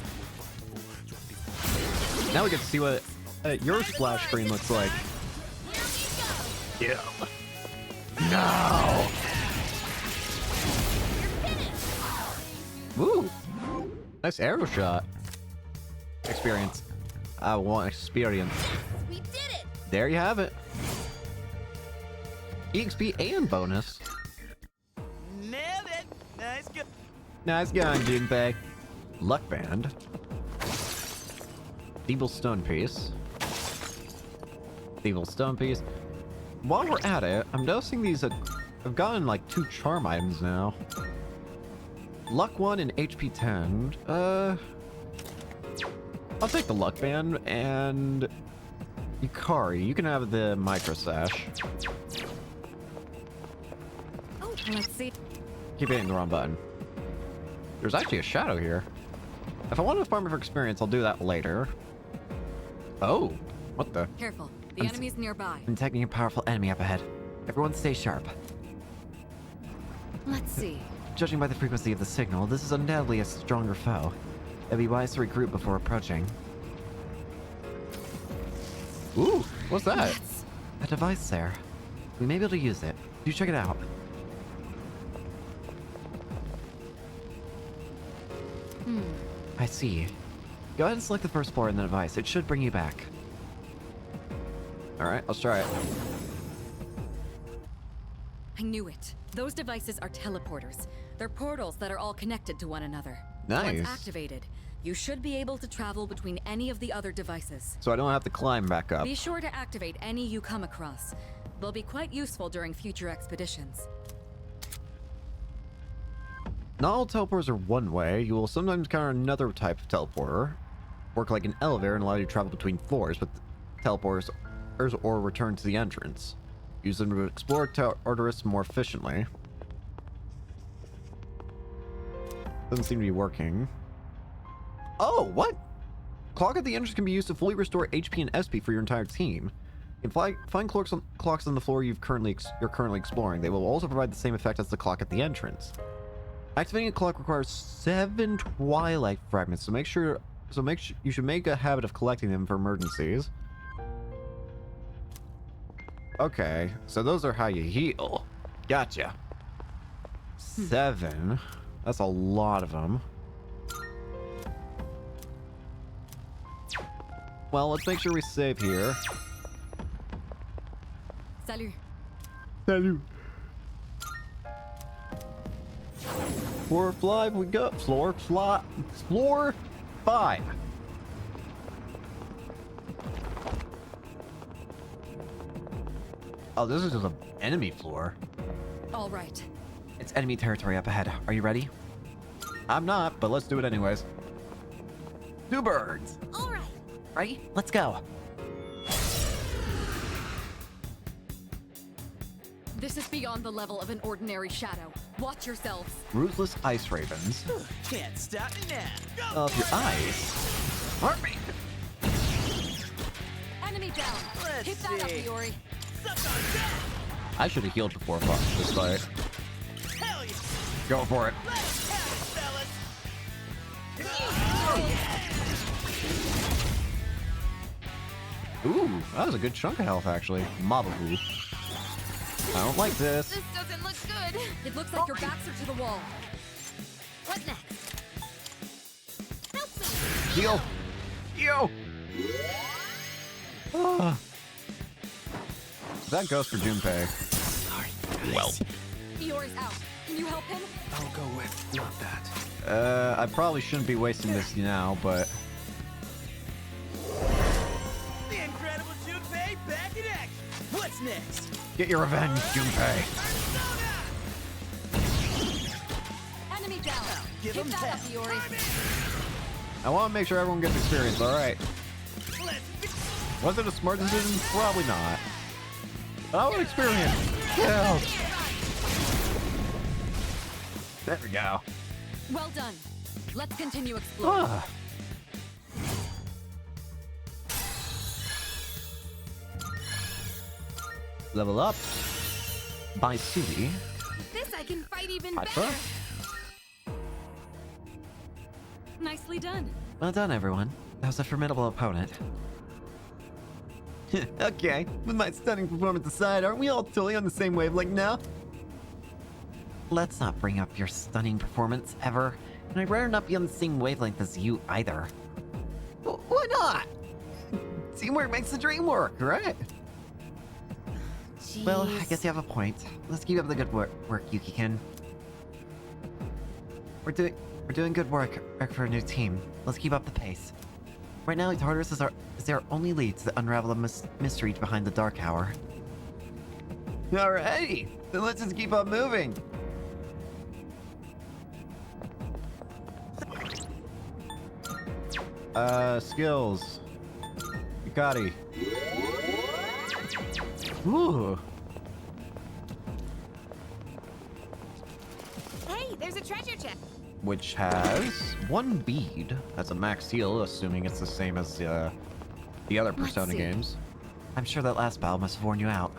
[SPEAKER 1] Now we get to see what your splash screen looks like. Yeah. No. Woo. Nice arrow shot. Experience. I want experience.
[SPEAKER 10] We did it.
[SPEAKER 1] There you have it. EXP and bonus.
[SPEAKER 5] Nailed it. Nice go.
[SPEAKER 1] Nice going, Junpei. Luck Band. Feeble Stone Piece. Feeble Stone Piece. While we're at it, I'm noticing these I've gotten like 2 charm items now. Luck 1 and HP 10. I'll take the Luck Band and Yukari. You can have the Micro Sash.
[SPEAKER 8] Oh, let's see.
[SPEAKER 1] Keep hitting the wrong button. There's actually a shadow here. If I want to farm it for experience, I'll do that later. Oh, what the?
[SPEAKER 8] Careful. The enemy's nearby.
[SPEAKER 2] I'm tagging a powerful enemy up ahead. Everyone stay sharp.
[SPEAKER 8] Let's see.
[SPEAKER 2] Judging by the frequency of the signal, this is undoubtedly a stronger foe. It'd be wise to regroup before approaching.
[SPEAKER 1] Ooh, what's that?
[SPEAKER 8] That's
[SPEAKER 2] A device there. We may be able to use it. Do check it out. I see. Go ahead and select the first floor in the device. It should bring you back.
[SPEAKER 1] All right, let's try it.
[SPEAKER 8] I knew it. Those devices are teleporters. They're portals that are all connected to one another.
[SPEAKER 1] Nice.
[SPEAKER 8] Once activated, you should be able to travel between any of the other devices.
[SPEAKER 1] So I don't have to climb back up.
[SPEAKER 8] Be sure to activate any you come across. They'll be quite useful during future expeditions.
[SPEAKER 1] Not all teleporters are one way. You will sometimes encounter another type of teleporter. Work like an elevator and allow you to travel between floors, but teleporters or return to the entrance. Use them to explore Tartarus more efficiently. Doesn't seem to be working. Oh, what? Clock at the entrance can be used to fully restore HP and SP for your entire team. You can find clocks on the floor you're currently exploring. They will also provide the same effect as the clock at the entrance. Activating a clock requires 7 Twilight fragments, so you should make a habit of collecting them for emergencies. Okay, so those are how you heal. Gotcha. 7. That's a lot of them. Well, let's make sure we save here.
[SPEAKER 8] Salut.
[SPEAKER 1] Salut. Floor 5, we got floor 5. Oh, this is just an enemy floor.
[SPEAKER 8] All right.
[SPEAKER 2] It's enemy territory up ahead. Are you ready?
[SPEAKER 1] I'm not, but let's do it anyways. Two birds.
[SPEAKER 10] All right.
[SPEAKER 2] Ready? Let's go.
[SPEAKER 8] This is beyond the level of an ordinary shadow. Watch yourselves.
[SPEAKER 1] Ruthless ice ravens.
[SPEAKER 5] Can't stop me now.
[SPEAKER 1] Of your ice. Hurt me.
[SPEAKER 8] Enemy down.
[SPEAKER 5] Let's
[SPEAKER 8] Keep that up,
[SPEAKER 5] see.
[SPEAKER 8] Iori.
[SPEAKER 1] I should have healed before this fight.
[SPEAKER 5] Hell yeah.
[SPEAKER 1] Go for it.
[SPEAKER 5] Let's have it, fellas.
[SPEAKER 1] Ooh, that was a good chunk of health, actually. Mabahu. I don't like this.
[SPEAKER 8] This doesn't look good. It looks like your backs are to the wall.
[SPEAKER 10] What next? Help me.
[SPEAKER 1] Heal. Heal. Ah. That goes for Junpei. Well.
[SPEAKER 8] Iori's out. Can you help him?
[SPEAKER 6] I'll go with not that.
[SPEAKER 1] I probably shouldn't be wasting this now, but
[SPEAKER 5] The incredible Junpei back in action. What's next?
[SPEAKER 1] get your revenge, Junpei.
[SPEAKER 8] Enemy down.
[SPEAKER 5] Give
[SPEAKER 8] Keep
[SPEAKER 5] him
[SPEAKER 8] that up,
[SPEAKER 5] hell.
[SPEAKER 8] Iori.
[SPEAKER 1] I want to make sure everyone gets experience, alright.
[SPEAKER 5] Let's
[SPEAKER 1] Was it a smart decision? Probably not. But I want experience. Yeah. There we go.
[SPEAKER 8] Well done. Let's continue exploring.
[SPEAKER 1] Ah. Level up. By Subi.
[SPEAKER 8] This I can fight even
[SPEAKER 1] Hyper.
[SPEAKER 8] better. Nicely done.
[SPEAKER 2] Well done, everyone. That was a formidable opponent.
[SPEAKER 1] Okay, with my stunning performance aside, aren't we all totally on the same wavelength now?
[SPEAKER 2] Let's not bring up your stunning performance ever. And I'd rather not be on the same wavelength as you either.
[SPEAKER 1] Why not? Teamwork makes the dream work, right?
[SPEAKER 2] Well, I guess you have a point. Let's keep up the good work, Yuki-kin. We're doing good work for a new team. Let's keep up the pace. Right now, Tartarus is our only lead to unravel the mystery behind the Dark Hour.
[SPEAKER 1] Alrighty, then let's just keep on moving. Skills. Yukari. Ooh.
[SPEAKER 10] Hey, there's a treasure chest.
[SPEAKER 1] Which has 1 bead. That's a max heal, assuming it's the same as the other Persona
[SPEAKER 8] see.
[SPEAKER 1] games.
[SPEAKER 2] I'm sure that last battle must have worn you out.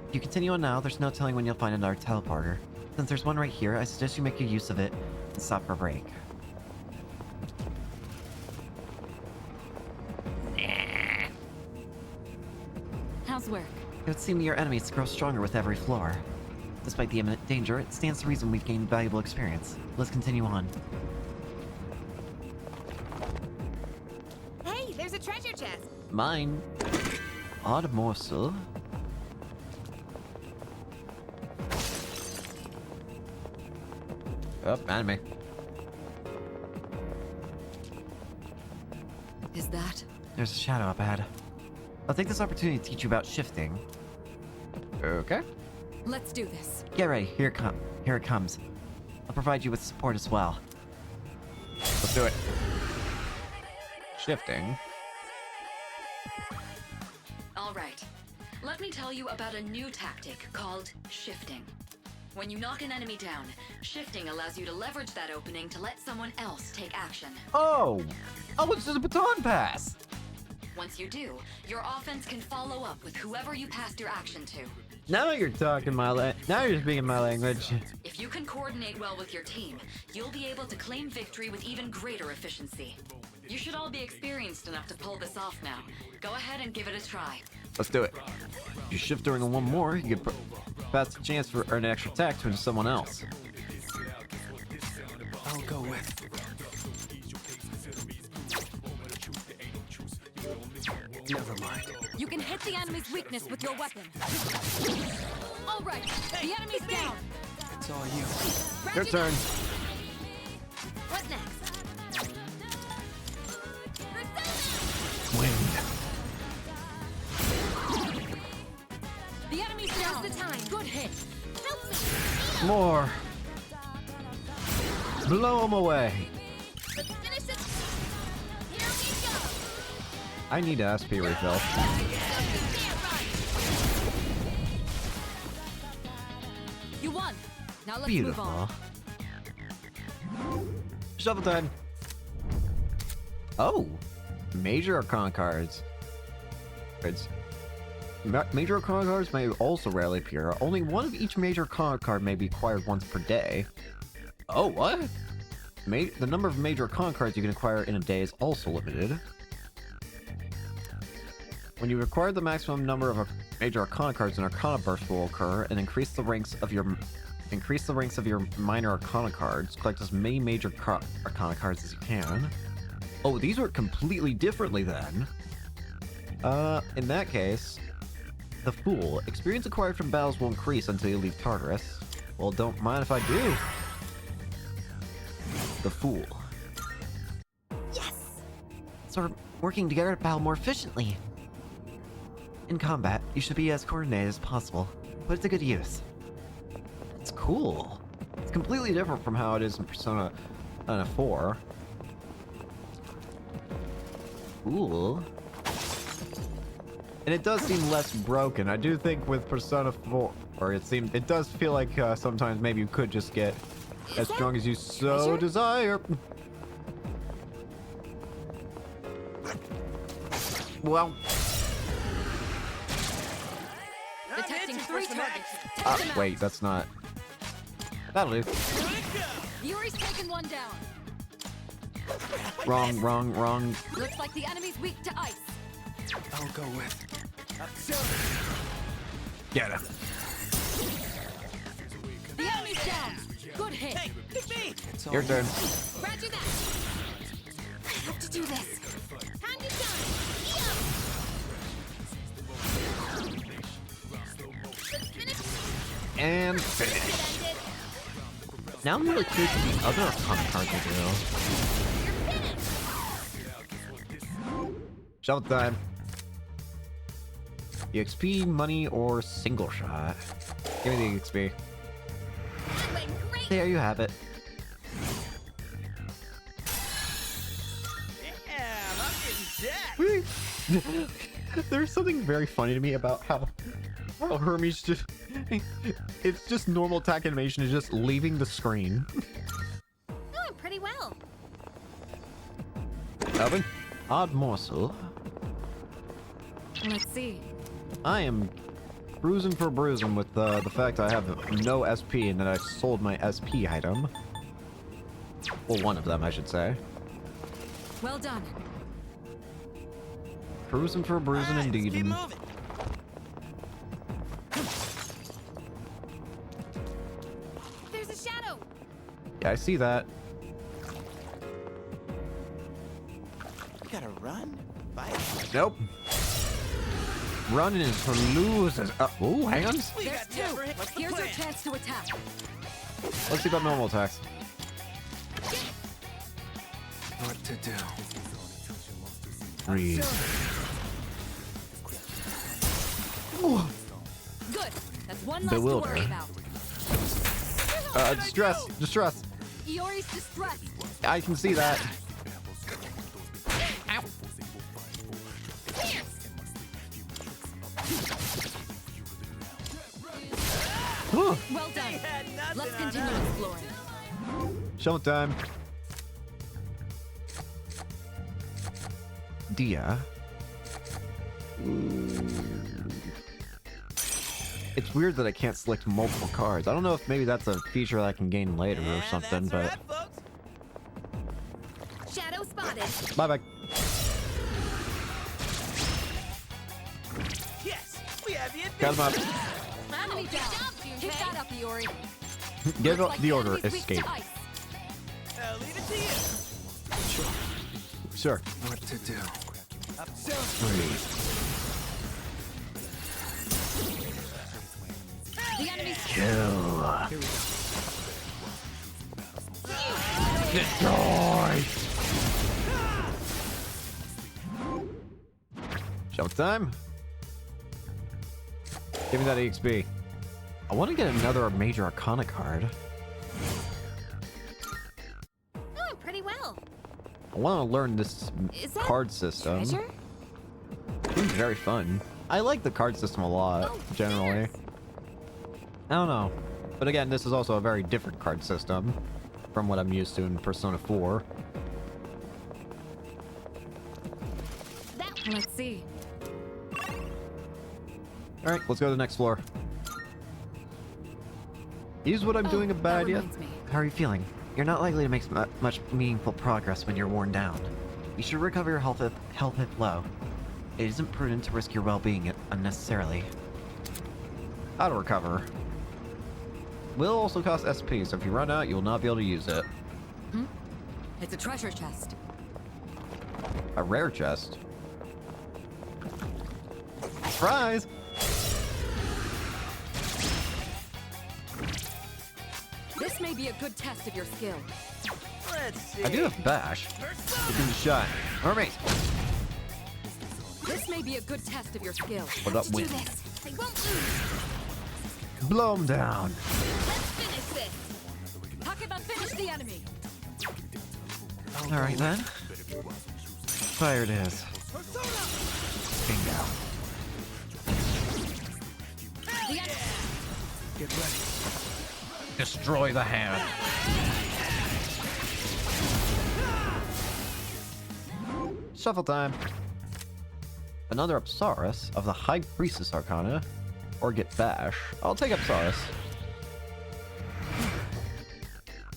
[SPEAKER 2] If you continue on now, there's no telling when you'll find another teleporter. Since there's one right here, I suggest you make your use of it and stop for a break.
[SPEAKER 8] How's work?
[SPEAKER 2] It would seem your enemies grow stronger with every floor. Despite the imminent danger, it stands to reason we've gained valuable experience. Let's continue on.
[SPEAKER 10] Hey, there's a treasure chest.
[SPEAKER 1] Mine. Odd morsel. Oh, enemy.
[SPEAKER 8] Is that?
[SPEAKER 2] There's a shadow up ahead. I'll take this opportunity to teach you about shifting.
[SPEAKER 1] Okay.
[SPEAKER 8] Let's do this.
[SPEAKER 2] Get ready. Here it comes. I'll provide you with support as well.
[SPEAKER 1] Let's do it. Shifting.
[SPEAKER 8] All right. Let me tell you about a new tactic called shifting. When you knock an enemy down, shifting allows you to leverage that opening to let someone else take action.
[SPEAKER 1] Oh! Oh, it's just a baton pass!
[SPEAKER 8] Once you do, your offense can follow up with whoever you passed your action to.
[SPEAKER 1] Now you're talking now you're speaking my language.
[SPEAKER 8] If you can coordinate well with your team, you'll be able to claim victory with even greater efficiency. You should all be experienced enough to pull this off now. Go ahead and give it a try.
[SPEAKER 1] Let's do it. If you shift during a one more, you get pass the chance for earn an extra attack to someone else.
[SPEAKER 9] I'll go with. Never mind.
[SPEAKER 8] You can hit the enemy's weakness with your weapon. All right, the enemy's down.
[SPEAKER 9] It's all you.
[SPEAKER 1] Your turn.
[SPEAKER 10] What next?
[SPEAKER 1] Wind.
[SPEAKER 8] The enemy's down. Now's the time. Good hit.
[SPEAKER 10] Help me!
[SPEAKER 1] More. Blow them away.
[SPEAKER 10] Let's finish this. Here we go!
[SPEAKER 1] I need a SP refill.
[SPEAKER 8] You won. Now let's move
[SPEAKER 1] Beautiful.
[SPEAKER 8] on.
[SPEAKER 1] Shuffle time. Oh, major Arcana cards. Major Arcana cards may also rarely appear. Only one of each major Arcana card may be acquired once per day. Oh, what? The number of major Arcana cards you can acquire in a day is also limited. When you acquire the maximum number of major Arcana cards, an Arcana burst will occur and increase the ranks of your minor Arcana cards. Collect as many major Arcana cards as you can. Oh, these work completely differently then. In that case, the Fool. Experience acquired from battles will increase until you leave Tartarus. Well, don't mind if I do. The Fool.
[SPEAKER 10] Yes!
[SPEAKER 2] So we're working together to battle more efficiently. In combat, you should be as coordinated as possible. Put it to good use.
[SPEAKER 1] It's cool. It's completely different from how it is in Persona 4. Cool. And it does seem less broken. I do think with Persona 4, or it does feel like sometimes maybe you could just get as strong as you so desire. Well,
[SPEAKER 8] Detecting 3 targets.
[SPEAKER 1] wait, that's not. That'll do.
[SPEAKER 8] Yuri's taken one down.
[SPEAKER 1] Wrong.
[SPEAKER 8] Looks like the enemy's weak to ice.
[SPEAKER 9] I'll go with.
[SPEAKER 1] Get him.
[SPEAKER 8] The enemy's down. Good hit.
[SPEAKER 5] Hey, pick me!
[SPEAKER 9] It's all
[SPEAKER 1] Your turn.
[SPEAKER 10] Roger that! I have to do this. Hand it down! Let's finish.
[SPEAKER 1] And finish. Now I'm really curious what the other Arcana cards will do. Shovel time. EXP, money, or single shot. Give me the EXP.
[SPEAKER 10] That went great!
[SPEAKER 2] There you have it.
[SPEAKER 5] Damn, I'm getting jacked.
[SPEAKER 1] There's something very funny to me about how Hermes just... It's just normal attack animation is just leaving the screen.
[SPEAKER 10] Doing pretty well.
[SPEAKER 1] Alvin? Odd morsel.
[SPEAKER 8] Let's see.
[SPEAKER 1] I am cruising for bruising with the fact I have no SP and that I sold my SP item. Well, one of them, I should say.
[SPEAKER 8] Well done.
[SPEAKER 1] Cruising for bruising
[SPEAKER 5] Alright, let's
[SPEAKER 1] indeed.
[SPEAKER 5] keep moving.
[SPEAKER 10] There's a shadow!
[SPEAKER 1] Yeah, I see that.
[SPEAKER 5] We gotta run? Fight?
[SPEAKER 1] Nope. Running is for losers. Oh, hang on.
[SPEAKER 5] We
[SPEAKER 8] There's
[SPEAKER 5] got
[SPEAKER 8] 2.
[SPEAKER 5] never hit. What's the
[SPEAKER 8] Here's your
[SPEAKER 5] plan?
[SPEAKER 8] chance to attack.
[SPEAKER 1] Let's see about normal attacks.
[SPEAKER 6] what to do.
[SPEAKER 3] Breathe.
[SPEAKER 8] Good. That's one less to
[SPEAKER 3] Bewilder.
[SPEAKER 8] worry about.
[SPEAKER 1] Distress. Distress.
[SPEAKER 8] Iori's distressed.
[SPEAKER 1] I can see that. Whew.
[SPEAKER 8] Well done.
[SPEAKER 5] Had nothing
[SPEAKER 8] Let's
[SPEAKER 5] on
[SPEAKER 8] continue
[SPEAKER 5] us.
[SPEAKER 8] exploring.
[SPEAKER 1] Showtime. Dia. It's weird that I can't select multiple cards. I don't know if maybe that's a feature that I can gain later or
[SPEAKER 5] And
[SPEAKER 1] something,
[SPEAKER 5] that's
[SPEAKER 1] but...
[SPEAKER 5] a wrap, folks.
[SPEAKER 10] Shadow spotted.
[SPEAKER 1] Bye-bye.
[SPEAKER 5] Yes, we have the
[SPEAKER 1] Got him up.
[SPEAKER 5] advantage.
[SPEAKER 8] Enemy down. Pick that up, Iori.
[SPEAKER 1] Give
[SPEAKER 8] Looks
[SPEAKER 1] up
[SPEAKER 8] like
[SPEAKER 1] the order.
[SPEAKER 8] enemy's weak to
[SPEAKER 1] Escape.
[SPEAKER 8] ice.
[SPEAKER 5] I'll leave it to you.
[SPEAKER 1] Sure.
[SPEAKER 6] What to do.
[SPEAKER 1] Breathe.
[SPEAKER 8] The enemy's
[SPEAKER 1] Kill. Destroy. Showtime. Give me that EXP. I want to get another major arcana card.
[SPEAKER 10] Oh, pretty well.
[SPEAKER 1] I want to learn this
[SPEAKER 10] Is that
[SPEAKER 1] card system.
[SPEAKER 10] Treasure?
[SPEAKER 1] Seems very fun. I like the card system a lot,
[SPEAKER 10] Oh,
[SPEAKER 1] generally.
[SPEAKER 10] yes.
[SPEAKER 1] I don't know. But again, this is also a very different card system from what I'm used to in Persona 4.
[SPEAKER 8] Let's see.
[SPEAKER 1] Alright, let's go to the next floor. Is what I'm doing a
[SPEAKER 8] that
[SPEAKER 1] bad idea?
[SPEAKER 8] reminds me.
[SPEAKER 2] How are you feeling? You're not likely to make much meaningful progress when you're worn down. You should recover your health if low. It isn't prudent to risk your well-being unnecessarily.
[SPEAKER 1] How to recover. Will also cost SP, so if you run out, you will not be able to use it.
[SPEAKER 8] It's a treasure chest.
[SPEAKER 1] A rare chest. Surprise!
[SPEAKER 8] This may be a good test of your skill.
[SPEAKER 5] Let's see.
[SPEAKER 1] I do have Bash. Give him a shot. Mermaid!
[SPEAKER 8] This may be a good test of your skill.
[SPEAKER 1] What up,
[SPEAKER 10] Do
[SPEAKER 1] Win?
[SPEAKER 10] this. I won't lose.
[SPEAKER 1] Blow him down!
[SPEAKER 10] Let's finish this.
[SPEAKER 8] Takeba, finish the enemy.
[SPEAKER 2] Alright then. Fire it is. Bingo.
[SPEAKER 8] The enemy.
[SPEAKER 6] Get ready.
[SPEAKER 1] Destroy the hand. Shuffle time. Another Apsaris of the High Priestess Arcana. Or get Bash. I'll take Apsaris.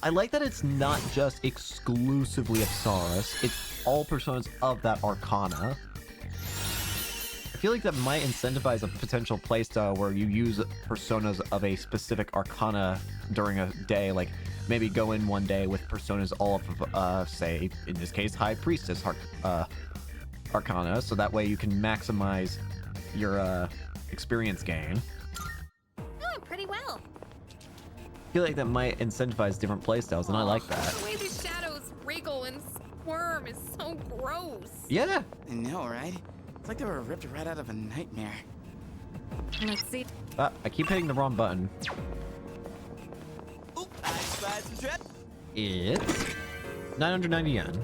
[SPEAKER 1] I like that it's not just exclusively Apsaris. It's all personas of that Arcana. I feel like that might incentivize a potential playstyle where you use personas of a specific Arcana during a day. Like, maybe go in one day with personas all of, say, in this case, High Priestess Arcana, so that way you can maximize your experience gain.
[SPEAKER 10] Oh, pretty well.
[SPEAKER 2] I feel like that might incentivize different playstyles, and I like that.
[SPEAKER 11] The way these shadows wriggle and squirm is so gross.
[SPEAKER 1] Yeah.
[SPEAKER 5] I know, right? It's like they were ripped right out of a nightmare.
[SPEAKER 8] Let's see.
[SPEAKER 1] I keep hitting the wrong button.
[SPEAKER 5] Oop, I spied some trap.
[SPEAKER 1] It's 990 yen.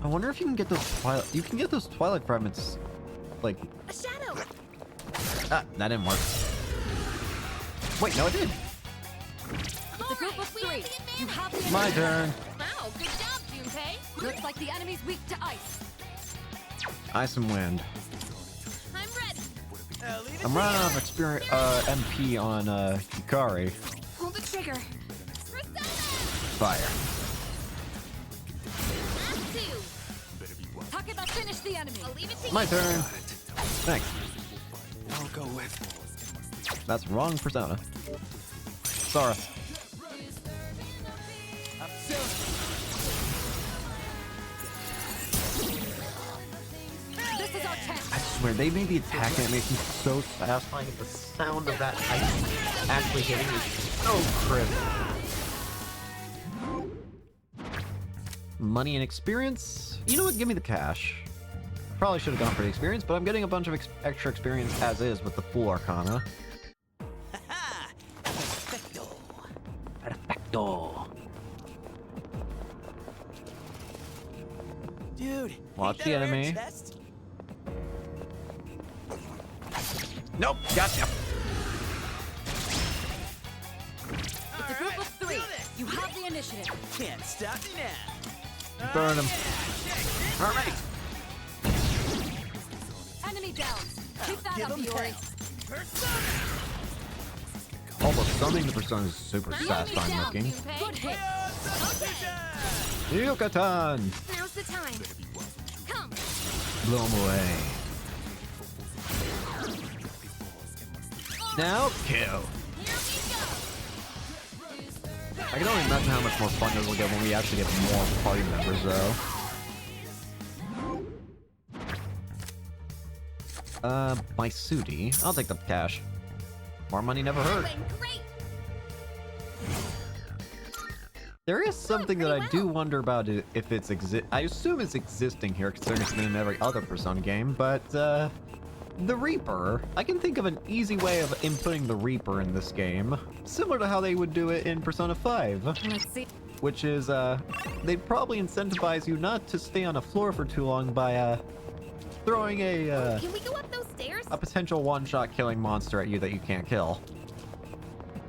[SPEAKER 1] I wonder if you can get those Twilight. You can get those Twilight fragments, like.
[SPEAKER 10] A shadow.
[SPEAKER 1] Ah, that didn't work. Wait, no, it did.
[SPEAKER 8] It's a group of three. You have the
[SPEAKER 1] My
[SPEAKER 8] enemy.
[SPEAKER 1] turn.
[SPEAKER 11] Wow, good job, Junpei.
[SPEAKER 8] Looks like the enemy's weak to ice.
[SPEAKER 1] Ice and wind.
[SPEAKER 11] I'm ready.
[SPEAKER 5] I'll leave it
[SPEAKER 1] I'm
[SPEAKER 5] to
[SPEAKER 1] running
[SPEAKER 5] you.
[SPEAKER 1] out of experience, MP on Hikari.
[SPEAKER 11] Pull the trigger.
[SPEAKER 10] Persona.
[SPEAKER 1] Fire.
[SPEAKER 10] Last two.
[SPEAKER 8] Takeba, finish the enemy.
[SPEAKER 10] I'll leave it to
[SPEAKER 1] My
[SPEAKER 10] you.
[SPEAKER 1] turn. Thanks.
[SPEAKER 6] I'll go with.
[SPEAKER 1] That's wrong persona. Sorry.
[SPEAKER 8] This is our chance.
[SPEAKER 2] I swear, they made the attack animation so satisfying. The sound of that ice actually hitting is so crisp.
[SPEAKER 1] money and experience. You know what? Give me the cash. Probably should have gone for the experience, but I'm getting a bunch of extra experience as is with the full Arcana.
[SPEAKER 5] Perfecto.
[SPEAKER 1] Perfecto.
[SPEAKER 5] Dude,
[SPEAKER 1] Watch
[SPEAKER 5] ain't
[SPEAKER 1] the
[SPEAKER 5] that a rare
[SPEAKER 1] enemy.
[SPEAKER 5] chest?
[SPEAKER 1] Nope, gotcha.
[SPEAKER 8] It's a group of 3. You have the initiative.
[SPEAKER 5] Can't stop me now.
[SPEAKER 1] Burn him.
[SPEAKER 5] All right.
[SPEAKER 8] Enemy down. Keep that
[SPEAKER 5] Give
[SPEAKER 8] up,
[SPEAKER 5] 'em
[SPEAKER 8] Yori.
[SPEAKER 5] hell. Persona.
[SPEAKER 1] Although summoning the persona is super satisfying looking.
[SPEAKER 8] Good hit.
[SPEAKER 1] Yucatan!
[SPEAKER 10] Now's the time. Come.
[SPEAKER 1] Blow him away. Now kill. I can only imagine how much more fun this will get when we actually get more party members, though. My Sudi. I'll take the cash. More money never hurt. There is something that I do wonder about if it's I assume it's existing here, considering it's been in every other Persona game, but, the Reaper. I can think of an easy way of inputting the Reaper in this game, similar to how they would do it in Persona 5.
[SPEAKER 8] Let's see.
[SPEAKER 1] Which is, they'd probably incentivize you not to stay on a floor for too long by, throwing
[SPEAKER 10] Can we go up those stairs?
[SPEAKER 1] a potential one-shot killing monster at you that you can't kill.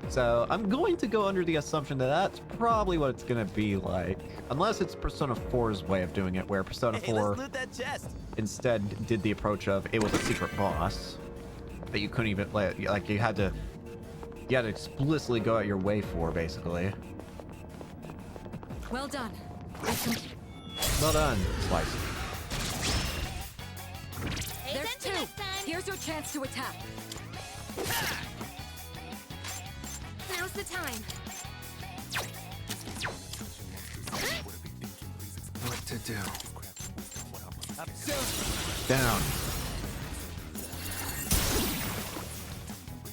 [SPEAKER 1] So I'm going to go under the assumption that that's probably what it's going to be like. Unless it's Persona 4's way of doing it, where Persona
[SPEAKER 5] Hey,
[SPEAKER 1] 4
[SPEAKER 5] let's loot that chest.
[SPEAKER 1] instead did the approach of it was a secret boss that you couldn't even, like you had to explicitly go out your way for, basically.
[SPEAKER 8] Well done.
[SPEAKER 1] Well done, Slice.
[SPEAKER 8] There's 2. Here's your chance to attack.
[SPEAKER 10] Now's the time.
[SPEAKER 6] What to do?
[SPEAKER 1] Down.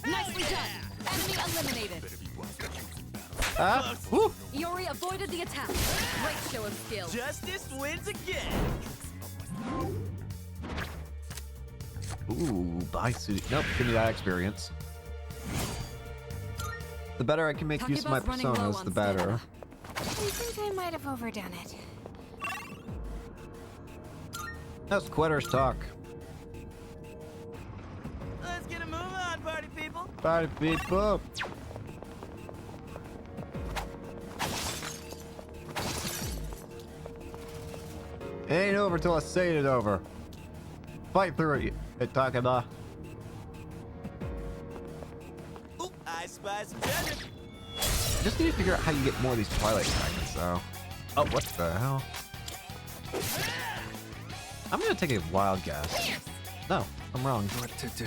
[SPEAKER 8] Nicely done. Enemy eliminated.
[SPEAKER 1] Ah! Woo!
[SPEAKER 8] Yori avoided the attack. Great show of skill.
[SPEAKER 5] Justice wins again.
[SPEAKER 1] Ooh, bye, Sudi. Nope, give me that experience. The better I can make use of my
[SPEAKER 8] Takeba's running low
[SPEAKER 1] personas,
[SPEAKER 8] on
[SPEAKER 1] the better.
[SPEAKER 8] stamina.
[SPEAKER 10] I think I might have overdone it.
[SPEAKER 1] That's quitters talk.
[SPEAKER 5] Let's get a move on, party people.
[SPEAKER 1] Party people. It ain't over till I say it over. Fight through it, Takeda.
[SPEAKER 5] Ooh, I spy some treasure.
[SPEAKER 1] I just need to figure out how you get more of these Twilight fragments, though. Oh, what the hell? I'm gonna take a wild guess. No, I'm wrong.
[SPEAKER 6] What to do?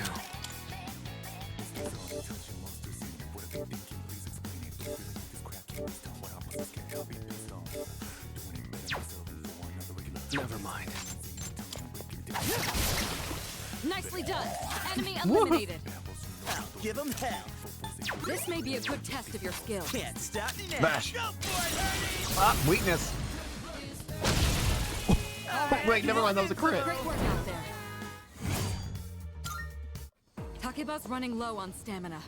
[SPEAKER 6] Never mind.
[SPEAKER 8] Nicely done. Enemy eliminated.
[SPEAKER 5] I'll give them hell.
[SPEAKER 8] This may be a good test of your skill.
[SPEAKER 5] Can't stop me now.
[SPEAKER 1] Bash.
[SPEAKER 5] Go for it, Herbie.
[SPEAKER 1] Ah, weakness. Wait, never mind, that was a crit.
[SPEAKER 8] Great work out there. Takeba's running low on stamina.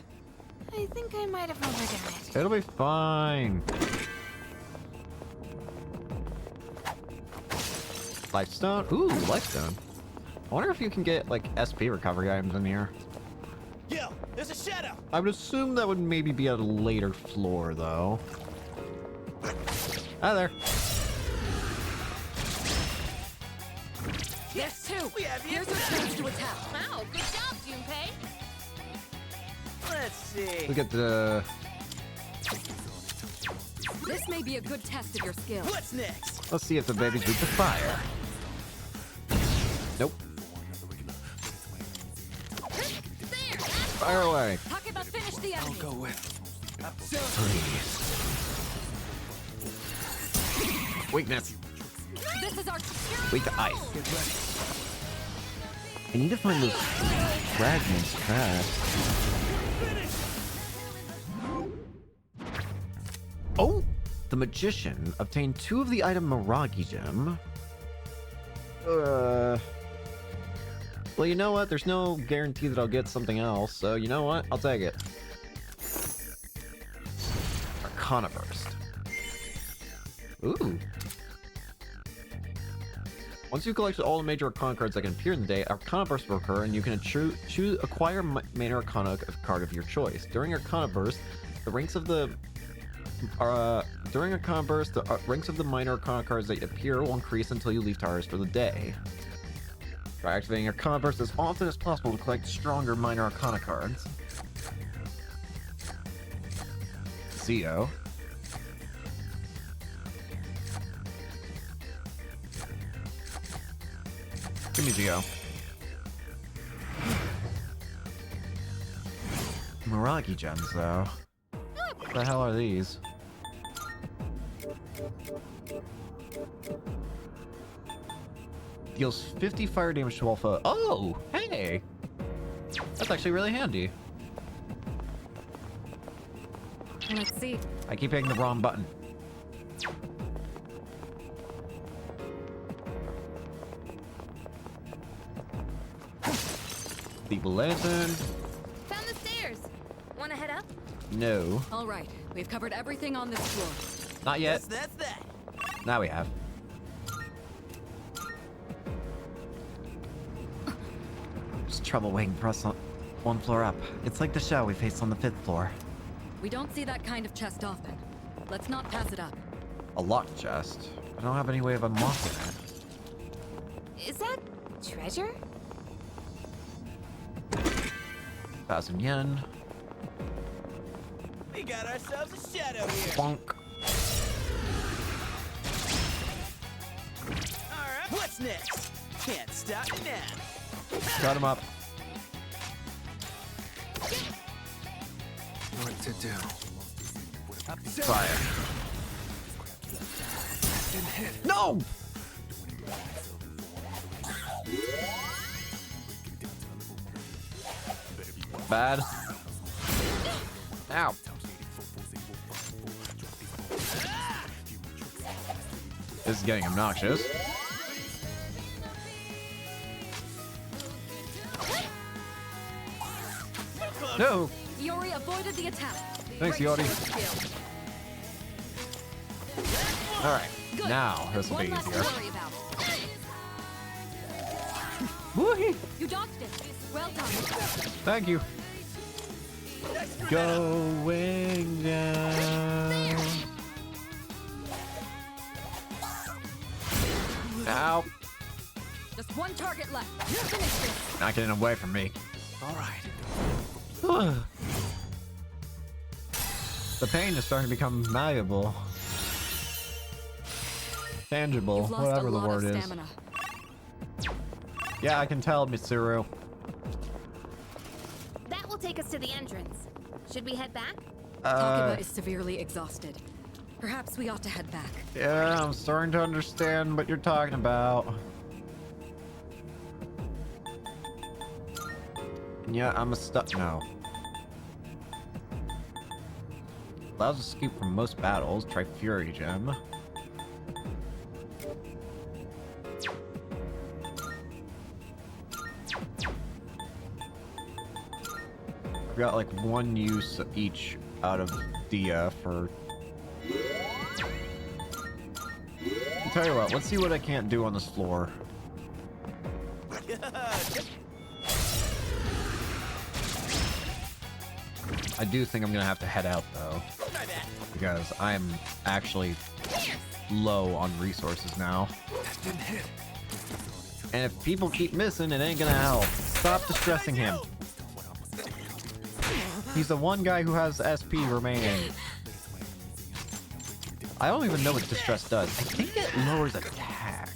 [SPEAKER 10] I think I might have overdone it.
[SPEAKER 1] It'll be fine. Lifestone? Ooh, Lifestone. I wonder if you can get, like, SP recovery items in here.
[SPEAKER 5] Yo, there's a shadow.
[SPEAKER 1] I would assume that would maybe be at a later floor, though. Hi there.
[SPEAKER 8] There's 2.
[SPEAKER 5] We have you.
[SPEAKER 8] Here's your chance to attack.
[SPEAKER 10] Wow, good job, Junpei.
[SPEAKER 5] Let's see.
[SPEAKER 1] Look at the...
[SPEAKER 8] This may be a good test of your skill.
[SPEAKER 5] What's next?
[SPEAKER 1] Let's see if the baby's weak to fire. Nope.
[SPEAKER 10] There!
[SPEAKER 1] Fire away.
[SPEAKER 8] Takeba finished the enemy.
[SPEAKER 6] Go with.
[SPEAKER 1] Please. Weakness.
[SPEAKER 8] This is our
[SPEAKER 1] Weak to ice. I need to find those fragments fast. Oh! The Magician obtained 2 of the item Miragi Gem. Well, you know what? There's no guarantee that I'll get something else, so you know what? I'll take it. Arcana Burst. Ooh. Once you collect all the major Arcana cards that can appear in the day, Arcana Burst will occur, and you can acquire main Arcana card of your choice. During Arcana Burst, the ranks of the ranks of the minor Arcana cards that appear will increase until you leave Taurus for the day. Try activating Arcana Burst as often as possible to collect stronger minor Arcana cards. CO. Give me Geo. Miragi gems, though. What the hell are these? Deals 50 fire damage to all foes. Oh, hey! That's actually really handy.
[SPEAKER 11] Let's see.
[SPEAKER 1] I keep hitting the wrong button. The lantern.
[SPEAKER 11] Found the stairs. Wanna head up?
[SPEAKER 1] No.
[SPEAKER 8] All right, we've covered everything on this floor.
[SPEAKER 1] Not yet.
[SPEAKER 5] That's that.
[SPEAKER 1] Now we have.
[SPEAKER 2] There's trouble waiting for us on one floor up. It's like the shell we faced on the 5th floor.
[SPEAKER 8] We don't see that kind of chest often. Let's not pass it up.
[SPEAKER 1] A locked chest. I don't have any way of unlocking it.
[SPEAKER 11] Is that treasure?
[SPEAKER 1] 1,000 yen.
[SPEAKER 5] We got ourselves a shadow here.
[SPEAKER 1] Bonk.
[SPEAKER 5] Alright, what's next? Can't stop me now.
[SPEAKER 1] Got him up.
[SPEAKER 6] What to do?
[SPEAKER 1] Fire. No! Bad. Ow. This is getting obnoxious. No!
[SPEAKER 8] Yori avoided the attack.
[SPEAKER 1] Thanks,
[SPEAKER 8] Great
[SPEAKER 1] Yori.
[SPEAKER 8] show of skill.
[SPEAKER 1] Alright,
[SPEAKER 8] Good.
[SPEAKER 1] now this will be
[SPEAKER 8] One less to
[SPEAKER 1] easier.
[SPEAKER 8] worry about.
[SPEAKER 1] Woohoo!
[SPEAKER 8] You dodged it. Well done.
[SPEAKER 1] Thank you. Going down. Ow.
[SPEAKER 8] Just one target left. Finish this.
[SPEAKER 1] Not getting away from me.
[SPEAKER 6] All right.
[SPEAKER 1] The pain is starting to become malleable. Tangible,
[SPEAKER 8] You've lost
[SPEAKER 1] whatever
[SPEAKER 8] a
[SPEAKER 1] the
[SPEAKER 8] lot
[SPEAKER 1] word
[SPEAKER 8] of
[SPEAKER 1] is.
[SPEAKER 8] stamina.
[SPEAKER 1] Yeah, I can tell, Mitsuru.
[SPEAKER 11] That will take us to the entrance. Should we head back?
[SPEAKER 8] Takeba is severely exhausted. Perhaps we ought to head back.
[SPEAKER 1] Yeah, I'm starting to understand what you're talking about. Yeah, I'm a stuck now. Allows escape from most battles. Try Fury Gem. I've got like one use each out of Dia for. I'll tell you what, let's see what I can't do on this floor. I do think I'm gonna have to head out though, because I'm actually low on resources now. And if people keep missing, it ain't gonna help. Stop distressing him. He's the one guy who has SP remaining. I don't even know what distress does. I think it lowers attack.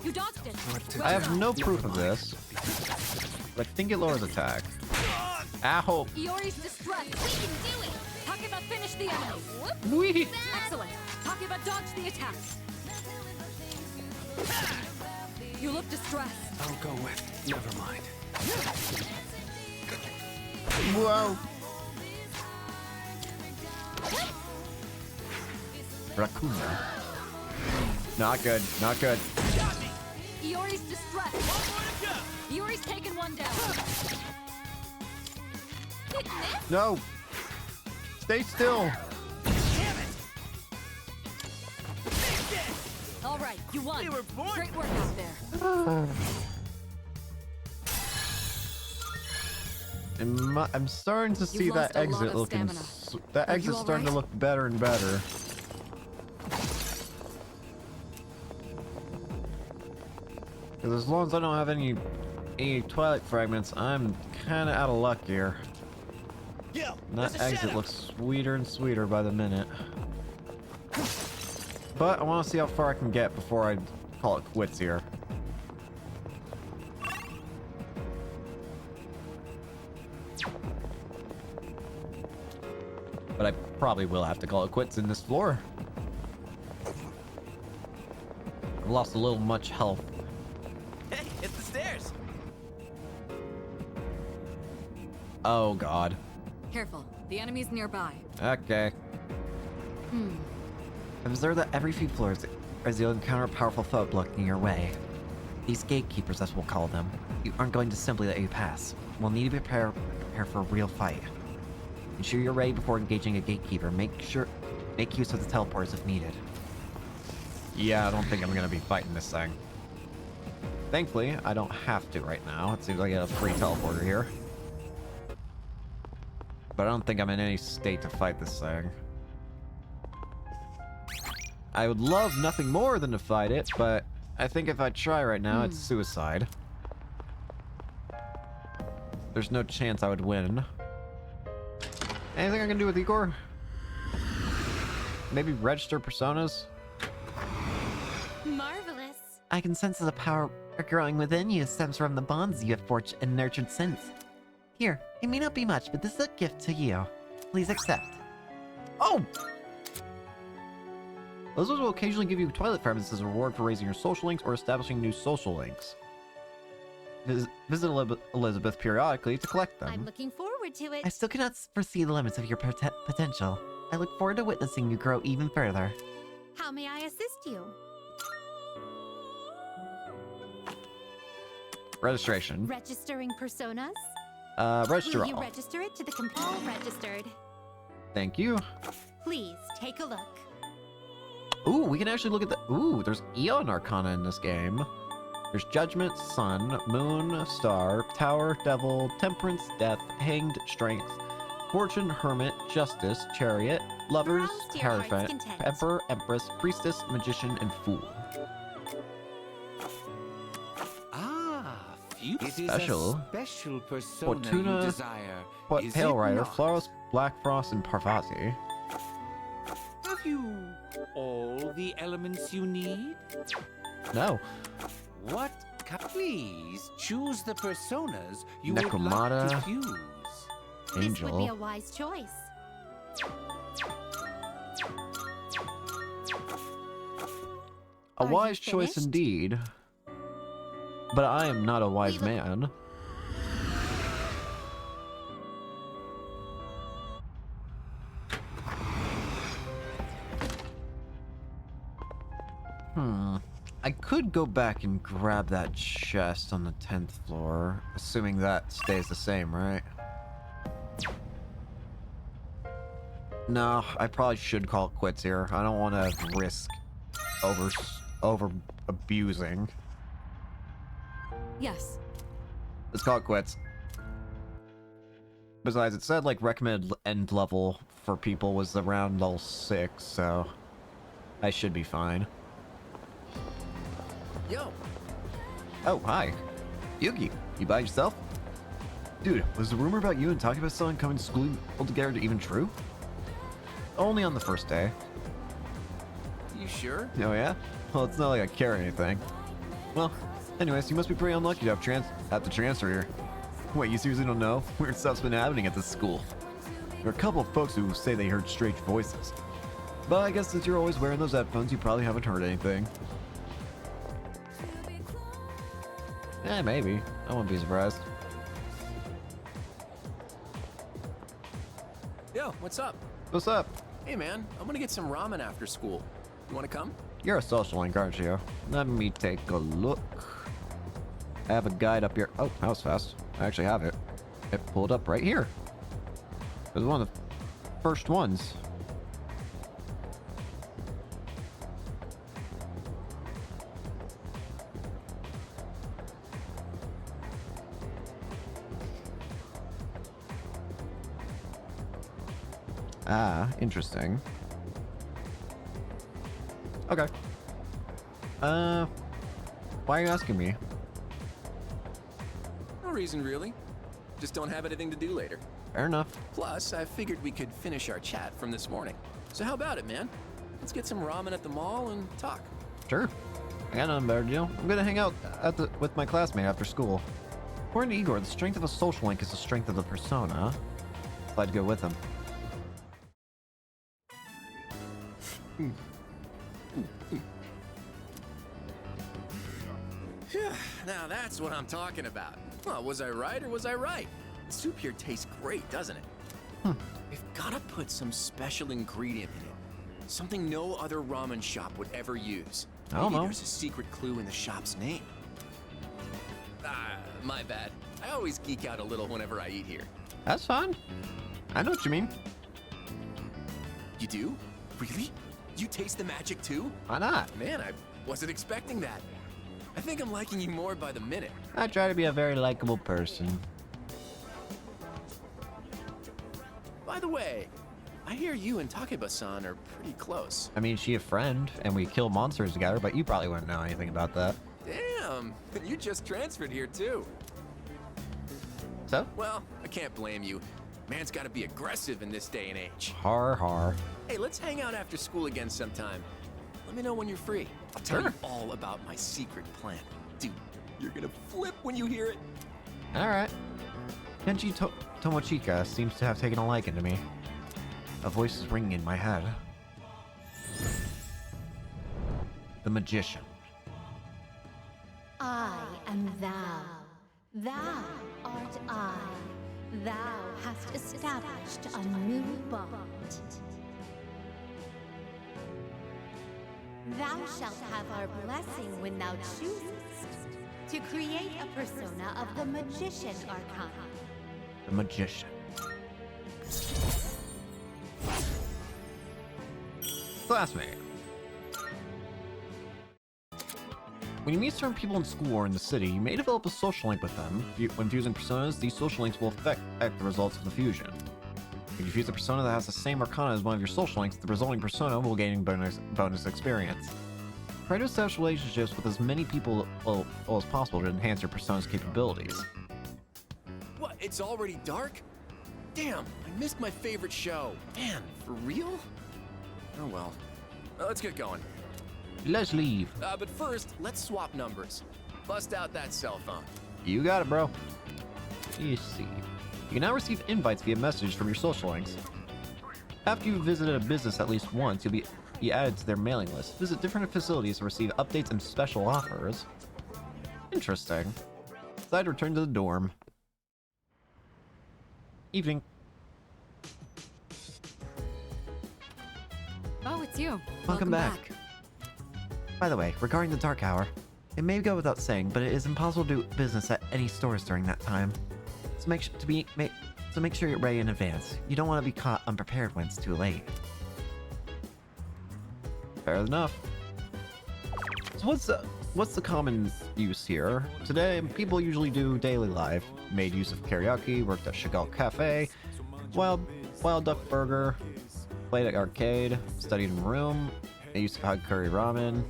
[SPEAKER 8] You dodged it.
[SPEAKER 1] I have no proof of this, but I think it lowers attack. Ow!
[SPEAKER 8] Iori's distressed. We can do it. Takeba finished the enemy.
[SPEAKER 1] Whee!
[SPEAKER 8] Excellent. Takeba dodged the attack. You look distressed.
[SPEAKER 6] I'll go with. Never mind.
[SPEAKER 1] Whoa! Raccoon. Not good. Not good.
[SPEAKER 8] Iori's distressed. One more to go. Iori's taken one down.
[SPEAKER 1] No. Stay still.
[SPEAKER 8] All right, you won.
[SPEAKER 5] We were born.
[SPEAKER 8] Great work out there.
[SPEAKER 1] I'm starting to see
[SPEAKER 8] lost
[SPEAKER 1] that
[SPEAKER 8] a lot
[SPEAKER 1] exit
[SPEAKER 8] of
[SPEAKER 1] looking.
[SPEAKER 8] stamina.
[SPEAKER 1] That
[SPEAKER 8] Are you
[SPEAKER 1] exit's
[SPEAKER 8] all
[SPEAKER 1] starting to
[SPEAKER 8] right?
[SPEAKER 1] look better and better. Because as long as I don't have any Twilight fragments, I'm kind of out of luck here.
[SPEAKER 5] Yo,
[SPEAKER 1] And
[SPEAKER 5] there's
[SPEAKER 1] that
[SPEAKER 5] a
[SPEAKER 1] exit
[SPEAKER 5] shadow.
[SPEAKER 1] looks sweeter and sweeter by the minute. But I want to see how far I can get before I call it quits here. But I probably will have to call it quits in this floor. I've lost a little much health.
[SPEAKER 5] Hey, it's the stairs.
[SPEAKER 1] Oh god.
[SPEAKER 8] Careful, the enemy's nearby.
[SPEAKER 1] Okay.
[SPEAKER 2] Observe that every few floors as you'll encounter a powerful foe blocking your way. These gatekeepers, as we'll call them, you aren't going to simply let you pass. We'll need to prepare for a real fight. Ensure you're ready before engaging a gatekeeper. Make use of the teleporters if needed.
[SPEAKER 1] Yeah, I don't think I'm gonna be fighting this thing. Thankfully, I don't have to right now. It seems like I get a free teleporter here. But I don't think I'm in any state to fight this thing. I would love nothing more than to fight it, but I think if I try right now, it's suicide. There's no chance I would win. Anything I can do with Igor? Maybe register personas?
[SPEAKER 10] Marvelous.
[SPEAKER 2] I can sense that the power growing within you stems from the bonds you have forged and nurtured since. Here, it may not be much, but this is a gift to you. Please accept.
[SPEAKER 1] Oh! Those will occasionally give you Twilight fragments as a reward for raising your social links or establishing new social links. Visit Elizabeth periodically to collect them.
[SPEAKER 10] I'm looking forward to it.
[SPEAKER 2] I still cannot foresee the limits of your potential. I look forward to witnessing you grow even further.
[SPEAKER 10] How may I assist you?
[SPEAKER 1] Registration.
[SPEAKER 10] Registering personas?
[SPEAKER 1] Register
[SPEAKER 10] Will you
[SPEAKER 1] all.
[SPEAKER 10] register it to the all registered?
[SPEAKER 1] Thank you.
[SPEAKER 10] Please take a look.
[SPEAKER 1] Ooh, we can actually look at the... Ooh, there's Eon Arcana in this game. There's Judgment, Sun, Moon, Star, Tower, Devil, Temperance, Death, Hanged, Strength, Fortune, Hermit, Justice, Chariot, Lovers,
[SPEAKER 10] Browse to your heart's
[SPEAKER 1] Hierophant,
[SPEAKER 10] content.
[SPEAKER 1] Emperor, Empress, Priestess, Magician, and Fool.
[SPEAKER 9] Ah, it is
[SPEAKER 1] Special.
[SPEAKER 9] a special persona
[SPEAKER 1] Fortuna,
[SPEAKER 9] you desire.
[SPEAKER 1] What
[SPEAKER 9] is
[SPEAKER 1] Pale
[SPEAKER 9] it
[SPEAKER 1] Rider,
[SPEAKER 9] not?
[SPEAKER 1] Flawless, Black Frost, and Parvati.
[SPEAKER 9] Have you all the elements you need?
[SPEAKER 1] No.
[SPEAKER 9] What? Please choose the personas you
[SPEAKER 1] Necromata,
[SPEAKER 9] would like to fuse.
[SPEAKER 10] This would be
[SPEAKER 1] Angel.
[SPEAKER 10] a wise choice.
[SPEAKER 1] A
[SPEAKER 10] Are you
[SPEAKER 1] wise choice
[SPEAKER 10] finished?
[SPEAKER 1] indeed. But I am not a wise
[SPEAKER 10] We look-
[SPEAKER 1] man. I could go back and grab that chest on the 10th floor, assuming that stays the same, right? No, I probably should call it quits here. I don't want to risk over abusing.
[SPEAKER 8] Yes.
[SPEAKER 1] Let's call it quits. Besides, it said like recommended end level for people was around level 6, so I should be fine.
[SPEAKER 5] Yo,
[SPEAKER 1] Oh, hi. Yugi, you by yourself? Dude, was the rumor about you and Takeba-san coming to school all together even true? Only on the first day.
[SPEAKER 5] you sure?
[SPEAKER 1] Oh yeah? Well, it's not like I care or anything. Well, anyways, you must be pretty unlucky to have to transfer here. Wait, you seriously don't know? Weird stuff's been happening at this school. There are a couple of folks who say they heard strange voices. But I guess since you're always wearing those headphones, you probably haven't heard anything. Yeah, maybe. I wouldn't be surprised.
[SPEAKER 5] Yo, what's up?
[SPEAKER 1] What's up?
[SPEAKER 5] Hey man, I'm gonna get some ramen after school. You wanna come?
[SPEAKER 1] You're a social link, aren't you? Let me take a look. I have a guide up here. Oh, that was fast. I actually have it. It pulled up right here. It was one of the first ones. Ah, interesting. Okay. Why are you asking me?
[SPEAKER 5] No reason really. Just don't have anything to do later.
[SPEAKER 1] Fair enough.
[SPEAKER 5] Plus, I figured we could finish our chat from this morning. So how about it, man? Let's get some ramen at the mall and talk.
[SPEAKER 1] Sure. I got nothing better to do. I'm gonna hang out with my classmate after school. According to Igor, the strength of a social link is the strength of the persona. So I'd go with him.
[SPEAKER 5] Now that's what I'm talking about. Well, was I right or was I right? The soup here tastes great, doesn't it? We've gotta put some special ingredient in it. Something no other ramen shop would ever use.
[SPEAKER 1] I don't
[SPEAKER 5] Maybe
[SPEAKER 1] know.
[SPEAKER 5] there's a secret clue in the shop's name. My bad. I always geek out a little whenever I eat here.
[SPEAKER 1] That's fine. I know what you mean.
[SPEAKER 5] You do? Really? You taste the magic too?
[SPEAKER 1] Why not?
[SPEAKER 5] Man, I wasn't expecting that. I think I'm liking you more by the minute.
[SPEAKER 1] I try to be a very likable person.
[SPEAKER 5] By the way, I hear you and Takeba-san are pretty close.
[SPEAKER 1] I mean, she a friend, and we kill monsters together, but you probably wouldn't know anything about that.
[SPEAKER 5] Damn, you just transferred here too.
[SPEAKER 1] So?
[SPEAKER 5] Well, I can't blame you. Man's gotta be aggressive in this day and age.
[SPEAKER 1] Har har.
[SPEAKER 5] Hey, let's hang out after school again sometime. Let me know when you're free. I'll tell
[SPEAKER 1] Sure.
[SPEAKER 5] you all about my secret plan. Dude, you're gonna flip when you hear it.
[SPEAKER 1] Alright. Kenji Tomochika seems to have taken a liking to me. A voice is ringing in my head. The Magician.
[SPEAKER 10] I am thou. Thou art I. Thou hast established a new bond. Thou shalt have our blessing when thou choosest to create a persona of the Magician Arcana.
[SPEAKER 1] The Magician. Classmate. When you meet certain people in school or in the city, you may develop a social link with them. When fusing personas, these social links will affect the results of the fusion. If you fuse a persona that has the same arcana as one of your social links, the resulting persona will gain bonus experience. Try to establish relationships with as many people as possible to enhance your persona's capabilities.
[SPEAKER 5] What, it's already dark? Damn, I missed my favorite show. Man, for real? Oh well. Let's get going.
[SPEAKER 1] Let's leave.
[SPEAKER 5] But first, let's swap numbers. Bust out that cell phone.
[SPEAKER 1] You got it, bro. You see. You can now receive invites via message from your social links. After you've visited a business at least once, you'll be added to their mailing list. Visit different facilities to receive updates and special offers. Interesting. Decide to return to the dorm. Evening.
[SPEAKER 11] Oh, it's you.
[SPEAKER 2] Welcome back. By the way, regarding the dark hour, it may go without saying, but it is impossible to do business at any stores during that time. So make sure you're ready in advance. You don't want to be caught unprepared when it's too late.
[SPEAKER 1] Fair enough. So what's the common use here? Today, people usually do daily life. Made use of karaoke, worked at Chagall Cafe, Wild Duck Burger, played at arcade, studied in room, made use of hot curry ramen.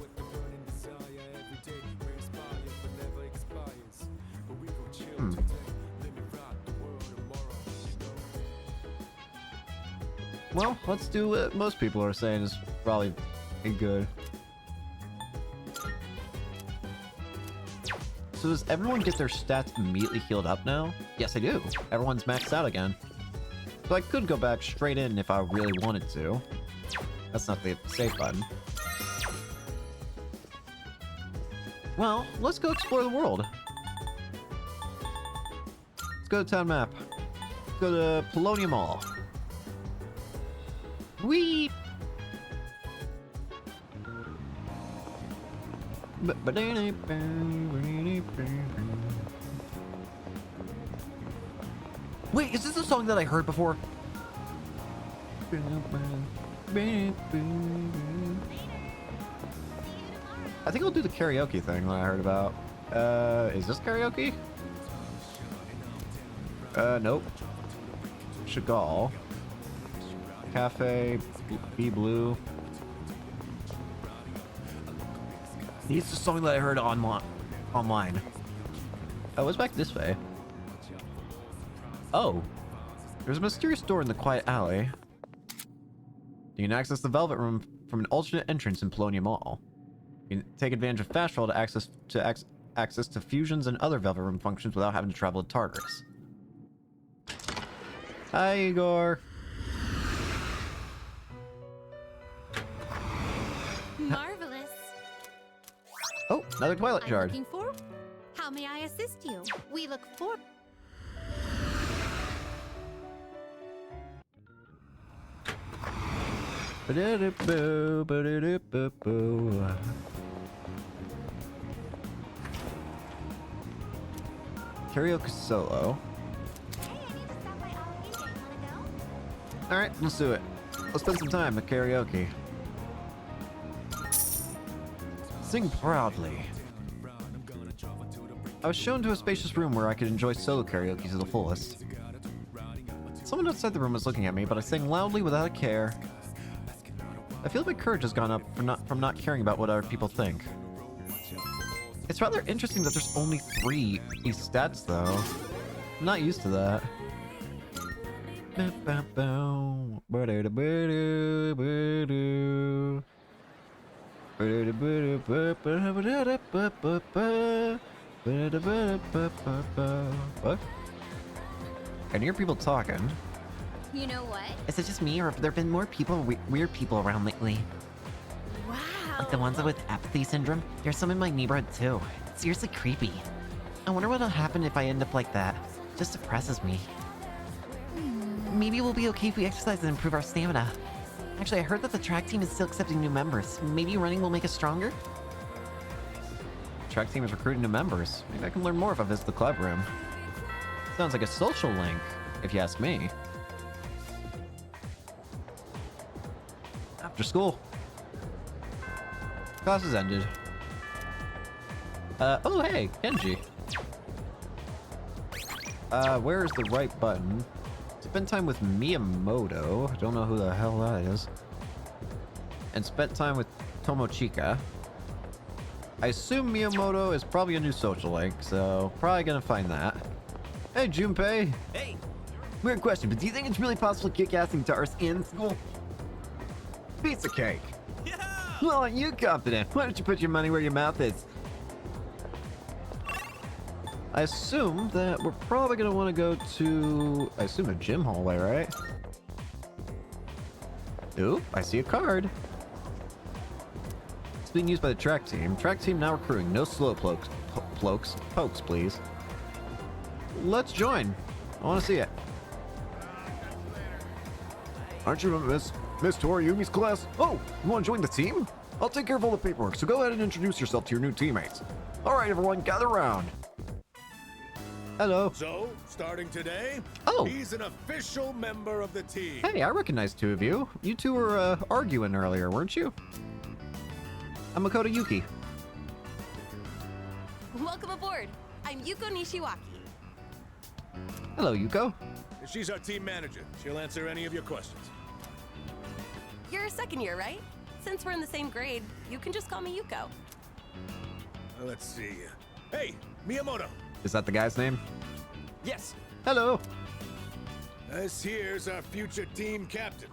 [SPEAKER 1] Well, let's do what most people are saying is probably good. So does everyone get their stats immediately healed up now? Yes, I do. Everyone's maxed out again. So I could go back straight in if I really wanted to. That's not the save button. Well, let's go explore the world. Let's go to town map. Let's go to Polonium Mall.
[SPEAKER 2] Wee! Wait, is this a song that I heard before? I think I'll do the karaoke thing that I heard about. Is this karaoke? Nope. Chagall. Cafe. Be Blue. It's the song that I heard online. Oh, it's back this way. Oh. There's a mysterious door in the quiet alley. You can access the Velvet Room from an alternate entrance in Polonia Mall. You can take advantage of fast travel to access to fusions and other Velvet Room functions without having to travel to Tartarus. Hi, Igor.
[SPEAKER 10] Marvelous.
[SPEAKER 2] Oh, another Twilight
[SPEAKER 10] I'm
[SPEAKER 2] Shard.
[SPEAKER 10] looking for. How may I assist you? We look for.
[SPEAKER 2] Ba-da-da-boo, ba-da-da-boo-boo. Karaoke solo. Alright, let's do it. Let's spend some time at karaoke. Sing proudly. I was shown to a spacious room where I could enjoy solo karaoke to the fullest. Someone outside the room was looking at me, but I sang loudly without a care. I feel my courage has gone up from not caring about what other people think. It's rather interesting that there's only 3 stats, though. I'm not used to that. What? I can hear people talking.
[SPEAKER 10] You know what?
[SPEAKER 2] Is it just me, or have there been more people, weird people around lately?
[SPEAKER 10] Wow.
[SPEAKER 2] Like the ones with apathy syndrome? There's some in my neighborhood too. It's seriously creepy. I wonder what'll happen if I end up like that. Just depresses me. Maybe we'll be okay if we exercise and improve our stamina. Actually, I heard that the track team is still accepting new members. Maybe running will make us stronger? Track team is recruiting new members. Maybe I can learn more if I visit the club room. Sounds like a social link, if you ask me. After school. Class has ended. Oh hey, Kenji. Where's the right button? Spend time with Miyamoto. I don't know who the hell that is. And spent time with Tomochika. I assume Miyamoto is probably a new social link, so probably gonna find that. Hey, Junpei.
[SPEAKER 12] Hey.
[SPEAKER 2] Weird question, but do you think it's really possible to kick ass in guitars in school? Piece of cake. Yeah. Well, aren't you confident? Why don't you put your money where your mouth is? I assume that we're probably gonna want to go to, I assume, a gym hallway, right? Ooh, I see a card. It's being used by the track team. Track team now recruiting. No slow pokes, please. Let's join. I want to see it.
[SPEAKER 3] Aren't you Miss Toriyumi's class? Oh, you want to join the team? I'll take care of all the paperwork, so go ahead and introduce yourself to your new teammates. All right, everyone, gather around.
[SPEAKER 2] Hello.
[SPEAKER 13] So, starting today, he's an official member of the team.
[SPEAKER 2] Hey, I recognize 2 of you. You 2 were arguing earlier, weren't you? I'm Makoto Yuki.
[SPEAKER 14] Welcome aboard. I'm Yuko Nishiwaki.
[SPEAKER 2] Hello, Yuko.
[SPEAKER 13] She's our team manager. She'll answer any of your questions.
[SPEAKER 14] You're a second year, right? Since we're in the same grade, you can just call me Yuko.
[SPEAKER 13] Let's see. Hey, Miyamoto.
[SPEAKER 2] Is that the guy's name?
[SPEAKER 12] Yes.
[SPEAKER 2] Hello.
[SPEAKER 13] This here's our future team captain.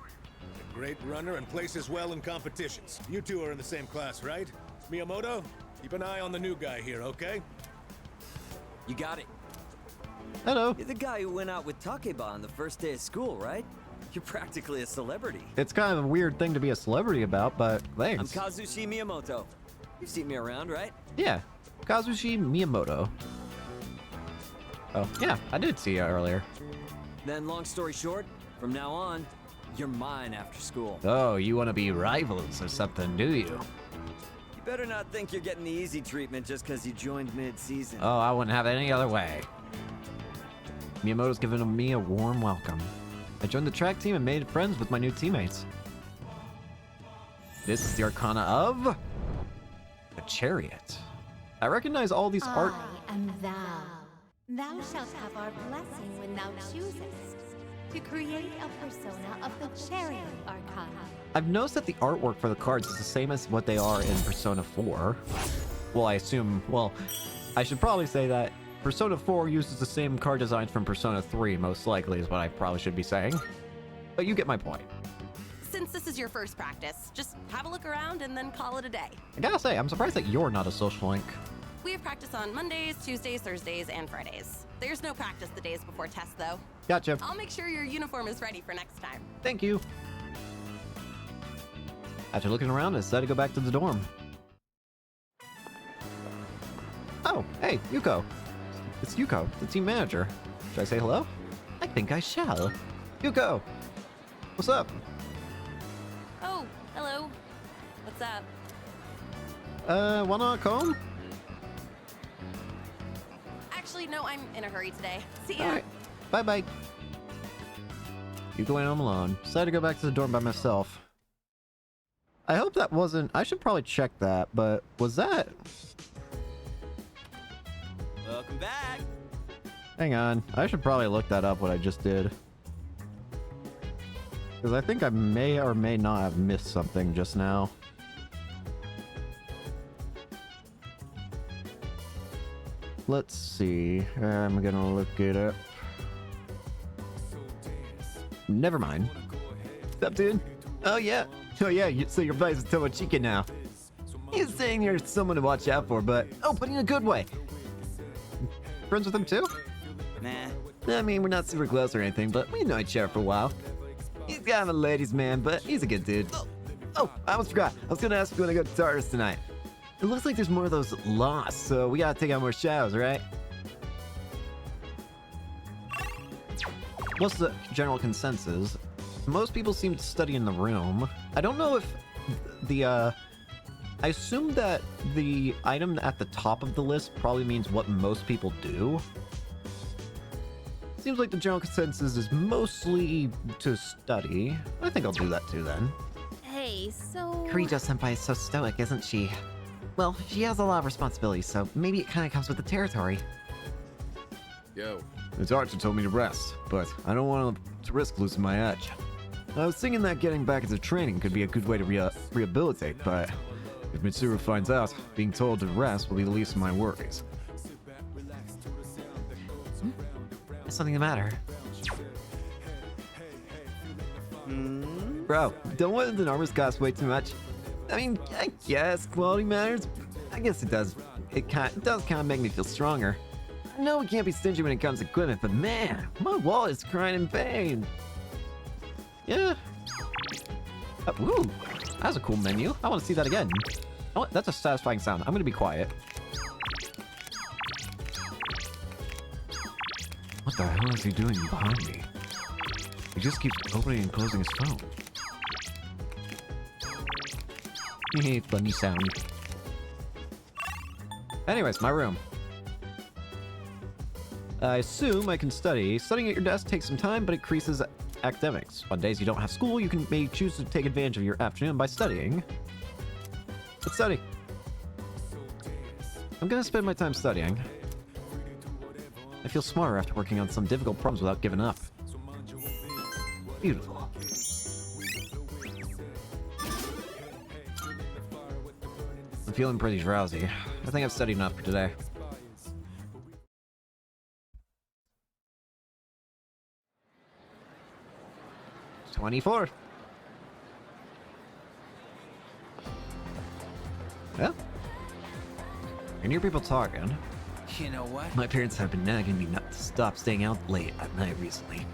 [SPEAKER 13] A great runner and places well in competitions. You 2 are in the same class, right? Miyamoto, keep an eye on the new guy here, okay?
[SPEAKER 12] You got it.
[SPEAKER 2] Hello.
[SPEAKER 12] You're the guy who went out with Takeba on the first day of school, right? You're practically a celebrity.
[SPEAKER 2] It's kind of a weird thing to be a celebrity about, but thanks.
[SPEAKER 12] I'm Kazushi Miyamoto. You've seen me around, right?
[SPEAKER 2] Yeah, Kazushi Miyamoto. Oh, yeah, I did see you earlier.
[SPEAKER 12] Then, long story short, from now on, You're mine after school.
[SPEAKER 2] Oh, you want to be rivals or something, do you?
[SPEAKER 12] You better not think you're getting the easy treatment just because you joined mid-season.
[SPEAKER 2] Oh, I wouldn't have it any other way. Miyamoto's given me a warm welcome. I joined the track team and made friends with my new teammates. This is the Arcana of... the Chariot. I recognize all these art...
[SPEAKER 10] I am thou. Thou shalt have our blessing when thou choosest to create a persona of the Chariot Arcana.
[SPEAKER 2] I've noticed that the artwork for the cards is the same as what they are in Persona 4. Well, I assume... well, I should probably say that Persona 4 uses the same card designs from Persona 3, most likely, is what I probably should be saying. But you get my point.
[SPEAKER 14] Since this is your first practice, just have a look around and then call it a day.
[SPEAKER 2] I gotta say, I'm surprised that you're not a social link.
[SPEAKER 14] We have practice on Mondays, Tuesdays, Thursdays, and Fridays. There's no practice the days before tests, though.
[SPEAKER 2] Gotcha.
[SPEAKER 14] I'll make sure your uniform is ready for next time.
[SPEAKER 2] Thank you. After looking around, I decided to go back to the dorm. Oh, hey, Yuko. It's Yuko, the team manager. Should I say hello? I think I shall. Yuko! What's up?
[SPEAKER 14] Oh, hello. What's up?
[SPEAKER 2] Wanna come?
[SPEAKER 14] Actually, no, I'm in a hurry today. See ya.
[SPEAKER 2] Alright, bye-bye. Yuko went home alone. Decided to go back to the dorm by myself. I hope that wasn't... I should probably check that, but was that...
[SPEAKER 12] Welcome back.
[SPEAKER 1] Hang on. I should probably look that up, what I just did. Because I think I may or may not have missed something just now. Let's see. I'm gonna look it up.
[SPEAKER 2] Never mind. What's up, dude? Oh, yeah. Oh, yeah, so your buddy's a Tomochika now. He's saying you're someone to watch out for, but in a good way. Friends with him, too?
[SPEAKER 12] Nah.
[SPEAKER 2] I mean, we're not super close or anything, but we know each other for a while. He's kind of a ladies' man, but he's a good dude. Oh, I almost forgot. I was gonna ask if you wanna go to Tartarus tonight. It looks like there's more of those lost, so we gotta take out more shadows, right? What's the general consensus? Most people seem to study in the room. I don't know if the, I assume that the item at the top of the list probably means what most people do. Seems like the general consensus is mostly to study. I think I'll do that too then.
[SPEAKER 11] Hey, so...
[SPEAKER 2] Kirijo-senpai is so stoic, isn't she? Well, she has a lot of responsibilities, so maybe it kind of comes with the territory.
[SPEAKER 5] Yo.
[SPEAKER 3] It's Archer told me to rest, but I don't want to risk losing my edge. I was thinking that getting back into training could be a good way to rehabilitate, but if Mitsuru finds out, being told to rest will be the least of my worries.
[SPEAKER 2] Is something the matter? Bro, don't want the numbers cost way too much. I mean, I guess quality matters. I guess it does. It does kind of make me feel stronger. I know we can't be stingy when it comes to equipment, but man, my wallet is crying in pain. Yeah. Ooh, that's a cool menu. I want to see that again. Oh, that's a satisfying sound. I'm gonna be quiet.
[SPEAKER 3] What the hell is he doing behind me? He just keeps opening and closing his phone.
[SPEAKER 2] Funny sound. Anyways, my room. I assume I can study. Studying at your desk takes some time, but increases academics. On days you don't have school, you can maybe choose to take advantage of your afternoon by studying. Let's study. I'm gonna spend my time studying. I feel smarter after working on some difficult problems without giving up. Beautiful. I'm feeling pretty drowsy. I think I've studied enough for today. '24. Yeah. I can hear people talking.
[SPEAKER 9] You know what?
[SPEAKER 2] My parents have been nagging me not to stop staying out late at night recently.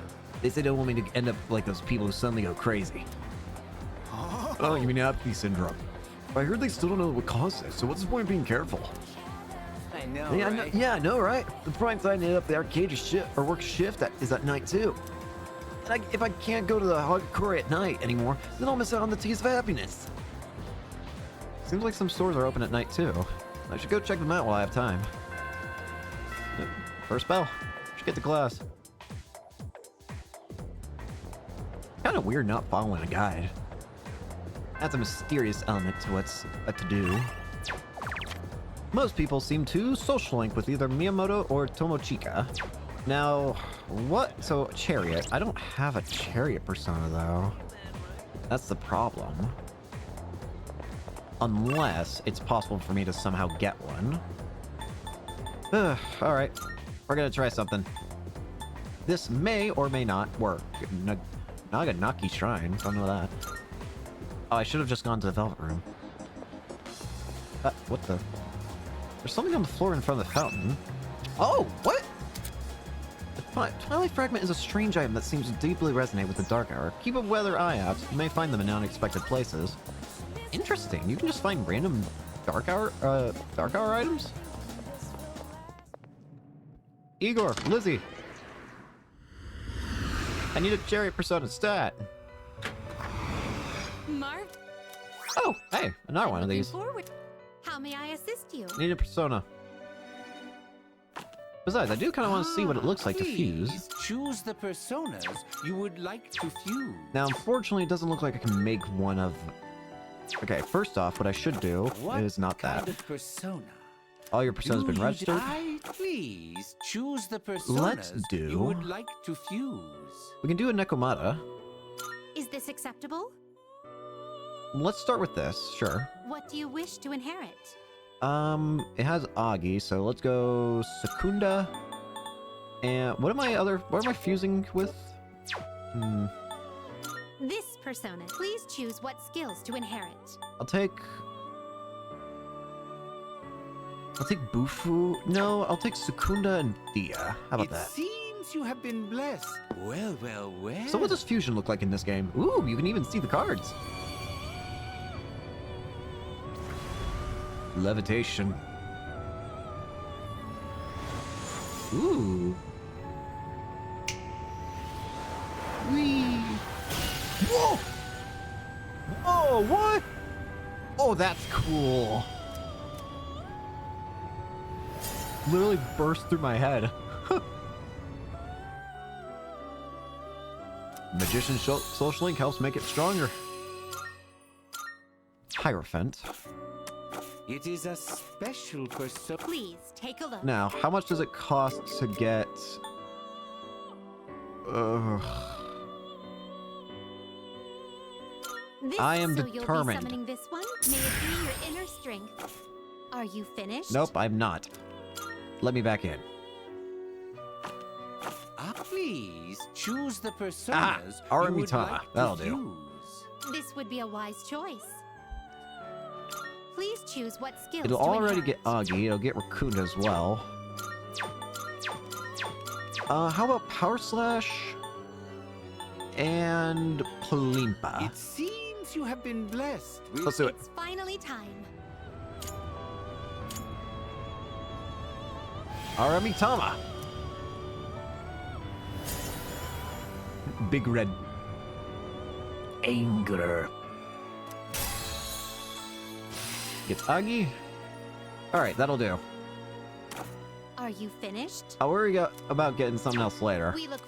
[SPEAKER 2] They say they don't want me to end up like those people who suddenly go crazy.
[SPEAKER 3] Oh, you mean apathy syndrome? I heard they still don't know what caused it, so what's the point of being careful?
[SPEAKER 9] I know,
[SPEAKER 2] Yeah,
[SPEAKER 9] right?
[SPEAKER 2] I know, right? The prime time to hit up the arcade shift or work shift is at night too. if I can't go to the Hagakure at night anymore, then I'll miss out on the taste of happiness. Seems like some stores are open at night too. I should go check them out while I have time. First bell. Should get to class. Kind of weird not following a guide. Adds a mysterious element to what's to do. Most people seem to social link with either Miyamoto or Tomochika. Now, what? So, Chariot. I don't have a Chariot persona, though. That's the problem. Unless it's possible for me to somehow get one. Alright. We're gonna try something. This may or may not work. Naganaki Shrine. Don't know that. Oh, I should have just gone to the Velvet Room. What the? There's something on the floor in front of the fountain. Oh, what? The Twilight Fragment is a strange item that seems to deeply resonate with the Dark Hour. Keep a weather eye out. You may find them in unexpected places. Interesting. You can just find random Dark Hour items? Igor, Lizzie. I need a Chariot persona stat.
[SPEAKER 10] Marv.
[SPEAKER 2] Oh, hey, another one of these.
[SPEAKER 10] How may I assist you?
[SPEAKER 2] Need a persona. Besides, I do kind of want to see what it looks like to fuse.
[SPEAKER 9] Please choose the personas you would like to fuse.
[SPEAKER 2] Now, unfortunately, it doesn't look like I can make one of... Okay, first off, what I should do is not that.
[SPEAKER 9] Kind of persona?
[SPEAKER 2] All your personas have been registered.
[SPEAKER 9] Please choose the personas
[SPEAKER 2] Let's do...
[SPEAKER 9] you would like to fuse.
[SPEAKER 2] We can do a Nekomata.
[SPEAKER 10] Is this acceptable?
[SPEAKER 2] Let's start with this, sure.
[SPEAKER 10] What do you wish to inherit?
[SPEAKER 2] It has Agi, so let's go Secunda. And what am I fusing with?
[SPEAKER 10] This persona. Please choose what skills to inherit.
[SPEAKER 2] I'll take Bufu. No, I'll take Secunda and Dia. How about that?
[SPEAKER 9] It seems you have been blessed. Well, well, well.
[SPEAKER 2] So what does fusion look like in this game? Ooh, you can even see the cards. Levitation. Ooh. Whee. Whoa! Whoa, what? Oh, that's cool. Literally burst through my head. Magician Social Link helps make it stronger. Hierophant.
[SPEAKER 9] It is a special persona.
[SPEAKER 10] Please take a look.
[SPEAKER 2] Now, how much does it cost to get... I am determined.
[SPEAKER 10] You'll be summoning this one? May it be your inner strength. Are you finished?
[SPEAKER 2] Nope, I'm not. Let me back in.
[SPEAKER 9] Please choose the personas.
[SPEAKER 2] Aramitama.
[SPEAKER 9] Like
[SPEAKER 2] That'll do.
[SPEAKER 10] This would be a wise choice. Please choose what skills
[SPEAKER 2] It'll
[SPEAKER 10] to
[SPEAKER 2] already
[SPEAKER 10] inherit.
[SPEAKER 2] get Agi. It'll get Rakunda as well. How about Power Slash and Plimpa?
[SPEAKER 9] It seems you have been blessed.
[SPEAKER 2] Let's do it.
[SPEAKER 10] It's finally time.
[SPEAKER 2] Aramitama. Big red anger. Gets Agi. All right, that'll do.
[SPEAKER 10] Are you finished?
[SPEAKER 2] I'll worry about getting something else later.
[SPEAKER 10] We look.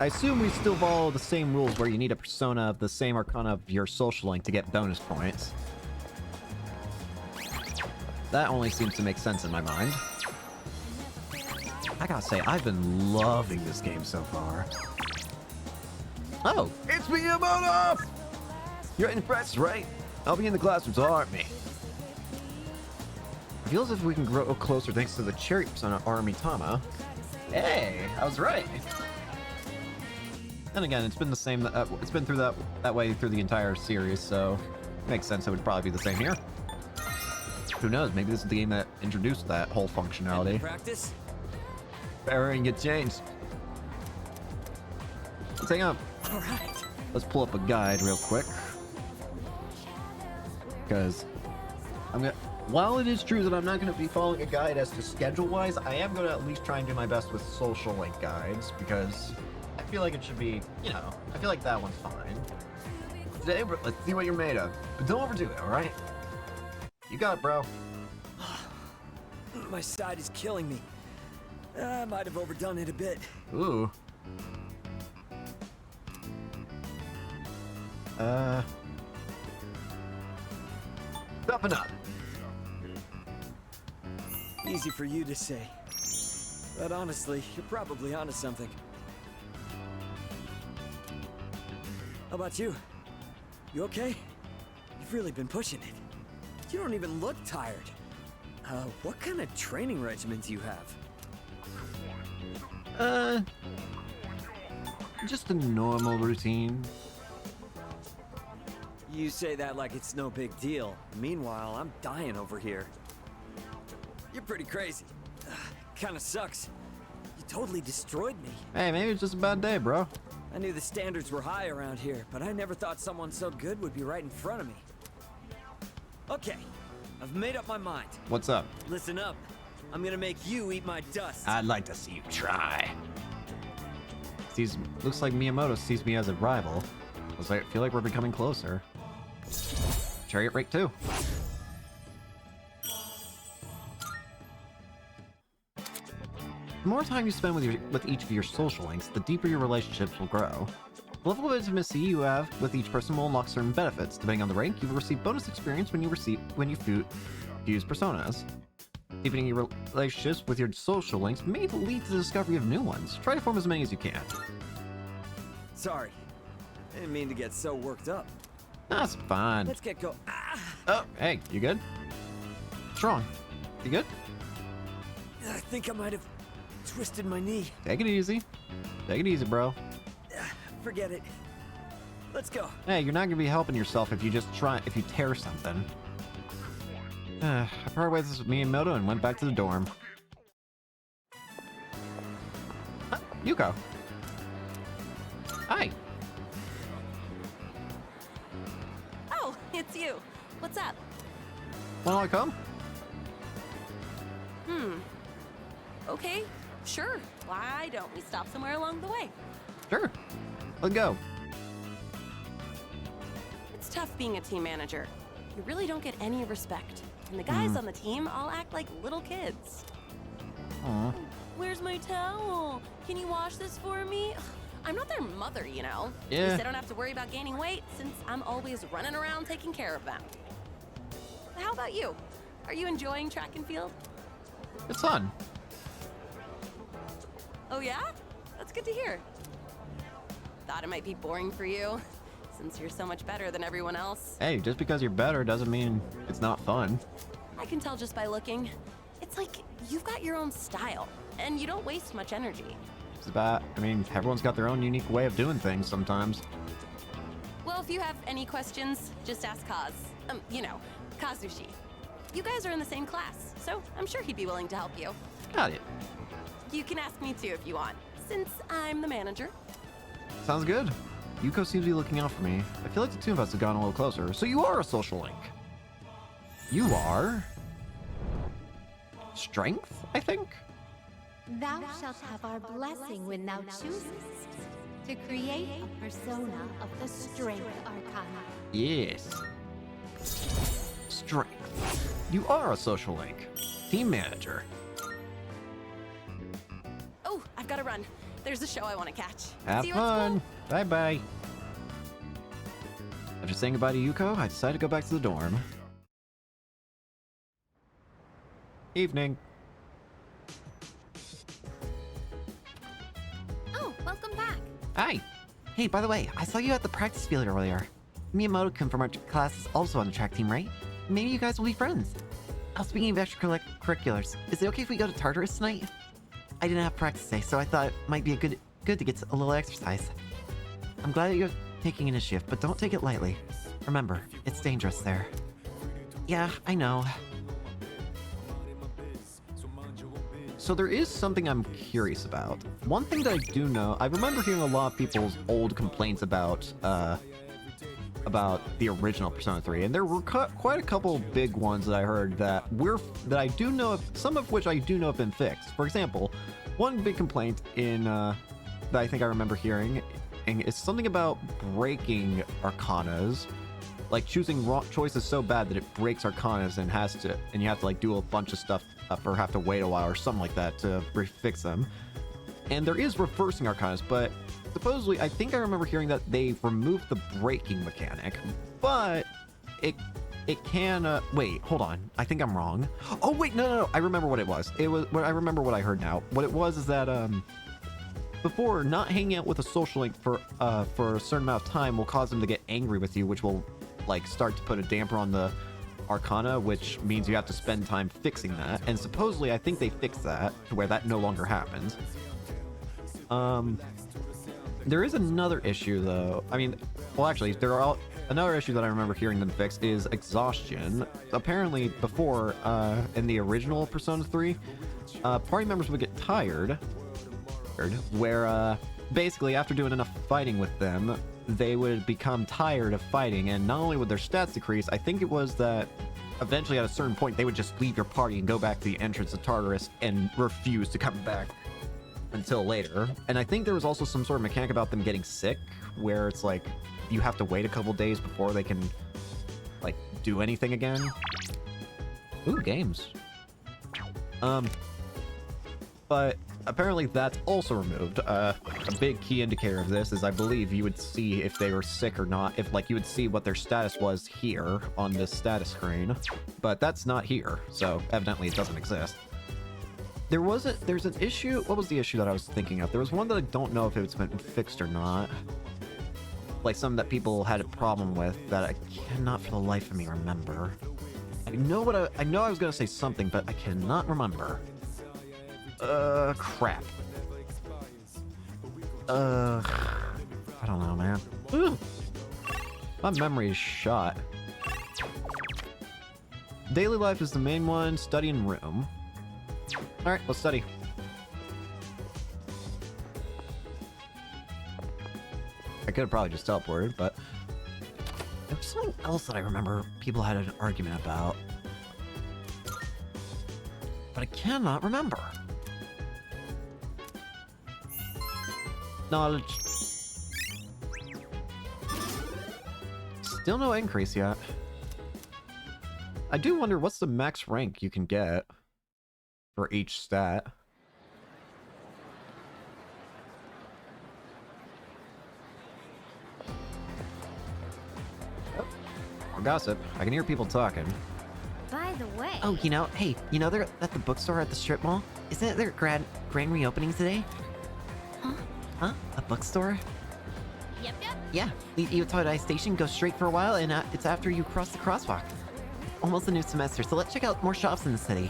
[SPEAKER 2] I assume we still follow the same rules where you need a persona of the same arcana of your social link to get bonus points. That only seems to make sense in my mind. I gotta say, I've been loving this game so far. Oh, it's Miyamoto! You're impressed, right? I'll be in the classroom, so aren't me. It feels as if we can grow closer thanks to the Chariot persona Aramitama. Hey, I was right. And again, it's been the same. It's been through that way through the entire series, so it makes sense it would probably be the same here. Who knows? Maybe this is the game that introduced that whole functionality.
[SPEAKER 12] Practice?
[SPEAKER 2] Everything get changed. Let's hang up.
[SPEAKER 12] All right.
[SPEAKER 2] Let's pull up a guide real quick. Because I'm gonna...
[SPEAKER 1] while it is true that I'm not going to be following a guide as to schedule-wise, I am going to at least try and do my best with social link guides, because I feel like it should be, you know, I feel like that one's fine. Today, let's see what you're made of. But don't overdo it, alright? You got it, bro.
[SPEAKER 12] My side is killing me. I might have overdone it a bit.
[SPEAKER 1] Ooh. Toughen up.
[SPEAKER 12] Easy for you to say. But honestly, you're probably onto something. How about you? You okay? You've really been pushing it. You don't even look tired. What kind of training regimen do you have?
[SPEAKER 1] Just a normal routine.
[SPEAKER 12] You say that like it's no big deal. Meanwhile, I'm dying over here. You're pretty crazy. Kinda sucks. You totally destroyed me.
[SPEAKER 1] Hey, maybe it's just a bad day, bro.
[SPEAKER 12] I knew the standards were high around here, but I never thought someone so good would be right in front of me. Okay, I've made up my mind.
[SPEAKER 1] What's up?
[SPEAKER 12] Listen up. I'm gonna make you eat my dust.
[SPEAKER 1] I'd like to see you try. Looks like Miyamoto sees me as a rival. I feel like we're becoming closer. Chariot Rake 2. The more time you spend with each of your social links, the deeper your relationships will grow. The level of intimacy you have with each person will unlock certain benefits. Depending on the rank, you will receive bonus experience when you fuse personas. Deepening your relationships with your social links may lead to the discovery of new ones. Try to form as many as you can.
[SPEAKER 12] Sorry. I didn't mean to get so worked up.
[SPEAKER 1] That's fine.
[SPEAKER 12] Let's get go. Ah!
[SPEAKER 1] Oh, hey, you good? What's wrong? You good?
[SPEAKER 12] I think I might have twisted my knee.
[SPEAKER 1] Take it easy. Take it easy, bro.
[SPEAKER 12] Forget it. Let's go.
[SPEAKER 1] Hey, you're not gonna be helping yourself if you tear something. I parted ways with Miyamoto and went back to the dorm. Yuko. Hi.
[SPEAKER 14] Oh, it's you. What's up?
[SPEAKER 1] Wanna come?
[SPEAKER 14] Okay, sure. Why don't we stop somewhere along the way?
[SPEAKER 1] Sure. Let's go.
[SPEAKER 14] It's tough being a team manager. You really don't get any respect. And the guys on the team all act like little kids.
[SPEAKER 1] Aw.
[SPEAKER 14] Where's my towel? Can you wash this for me? I'm not their mother, you know.
[SPEAKER 1] Yeah.
[SPEAKER 14] At least I don't have to worry about gaining weight since I'm always running around taking care of them. How about you? Are you enjoying track and field?
[SPEAKER 1] It's fun.
[SPEAKER 14] Oh yeah? That's good to hear. Thought it might be boring for you, since you're so much better than everyone else.
[SPEAKER 1] Hey, just because you're better doesn't mean it's not fun.
[SPEAKER 14] I can tell just by looking. It's like you've got your own style, and you don't waste much energy.
[SPEAKER 1] It's about, everyone's got their own unique way of doing things sometimes.
[SPEAKER 14] Well, if you have any questions, just ask Kaz. Kazushi. You guys are in the same class, so I'm sure he'd be willing to help you.
[SPEAKER 1] Got it.
[SPEAKER 14] You can ask me too if you want, since I'm the manager.
[SPEAKER 1] Sounds good. Yuko seems to be looking out for me. I feel like the two of us have gotten a little closer. So you are a social link. You are... Strength, I think?
[SPEAKER 10] Thou shalt have our blessing when thou choosest to create a persona of the Strength Arcana.
[SPEAKER 1] Yes. Strength. You are a social link. Team manager.
[SPEAKER 14] Oh, I've got to run. There's a show I want to catch.
[SPEAKER 1] Have
[SPEAKER 14] See you at school.
[SPEAKER 1] fun. Bye-bye. After saying goodbye to Yuko, I decided to go back to the dorm. Evening.
[SPEAKER 10] Oh, welcome back.
[SPEAKER 2] Hi. Hey, by the way, I saw you at the practice field earlier. Miyamoto-kun from our class is also on the track team, right? Maybe you guys will be friends. Speaking of extracurriculars, is it okay if we go to Tartarus tonight? I didn't have practice today, so I thought it might be good to get a little exercise. I'm glad that you're taking initiative, but don't take it lightly. Remember, it's dangerous there. Yeah, I know.
[SPEAKER 1] So there is something I'm curious about. One thing that I do know, I remember hearing a lot of people's old complaints about about the original Persona 3, and there were quite a couple big ones that I heard that I do know of, some of which I do know have been fixed. For example, one big complaint in that I think I remember hearing is something about breaking arcanas, like choosing wrong choices so bad that it breaks arcanas and you have to like do a bunch of stuff or have to wait a while or something like that to fix them. And there is reversing arcanas, but supposedly, I think I remember hearing that they removed the braking mechanic, but it can, wait, hold on. I think I'm wrong. Oh, wait, no. I remember what it was. I remember what I heard now. What it was is that, before, not hanging out with a social link for a certain amount of time will cause them to get angry with you, which will, like, start to put a damper on the arcana, which means you have to spend time fixing that. And supposedly, I think they fixed that to where that no longer happens. There is another issue, though. I mean, well, actually, another issue that I remember hearing them fix is exhaustion. Apparently, before, in the original Persona 3, party members would get tired, where, basically, after doing enough fighting with them, they would become tired of fighting, and not only would their stats decrease, I think it was that eventually, at a certain point, they would just leave your party and go back to the entrance of Tartarus and refuse to come back until later. And I think there was also some sort of mechanic about them getting sick, where it's like you have to wait a couple days before they can like do anything again. Ooh, games. But apparently that's also removed. A big key indicator of this is I believe you would see if they were sick or not, if like you would see what their status was here on this status screen, but that's not here, so evidently it doesn't exist. There's an issue. What was the issue that I was thinking of? There was one that I don't know if it's been fixed or not. Like some that people had a problem with that I cannot for the life of me remember. I know I was gonna say something, but I cannot remember. Crap. I don't know, man. Ugh. My memory is shot. Daily life is the main one. Study and room. Alright, let's study. I could have probably just teleported, but there was something else that I remember people had an argument about. But I cannot remember. Knowledge. Still no increase yet. I do wonder what's the max rank you can get for each stat. Oh, gossip. I can hear people talking.
[SPEAKER 10] By the way...
[SPEAKER 2] Oh, hey, they're at the bookstore at the strip mall? Isn't it their grand reopening today? Huh? A bookstore?
[SPEAKER 10] Yep.
[SPEAKER 2] Yeah, leave Iwatodai Station, go straight for a while, and it's after you cross the crosswalk. Almost a new semester, so let's check out more shops in the city.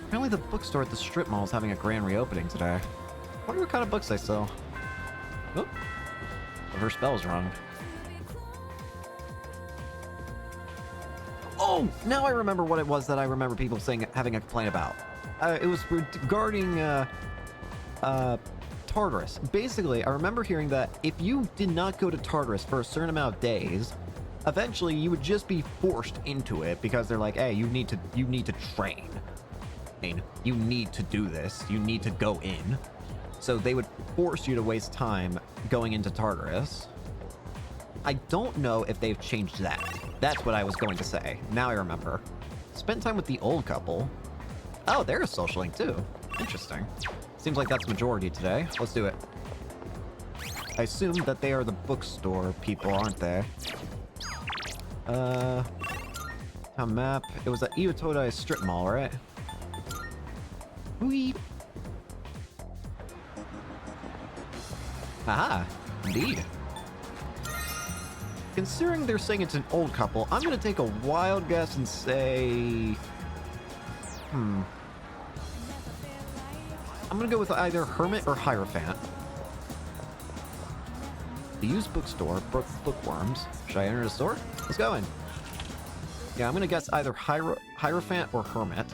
[SPEAKER 2] Apparently the bookstore at the strip mall is having a grand reopening today. Wonder what kind of books they sell. Oh, her spell's wrong. Oh, now I remember what it was that I remember people saying having a complaint about. It was regarding Tartarus. Basically, I remember hearing that if you did not go to Tartarus for a certain amount of days, eventually you would just be forced into it because they're like, hey, you need to train. You need to do this. You need to go in. So they would force you to waste time going into Tartarus. I don't know if they've changed that. That's what I was going to say. Now I remember. Spent time with the old couple. Oh, they're a social link too. Interesting. Seems like that's majority today. Let's do it. I assume that they are the bookstore people, aren't they? Town map. It was at Iwatodai strip mall, right? Weep. Aha, indeed. Considering they're saying it's an old couple, I'm gonna take a wild guess and say... I'm gonna go with either Hermit or Hierophant. The used bookstore, bookworms. Should I enter the store? Let's go in. Yeah, I'm gonna guess either Hierophant or Hermit.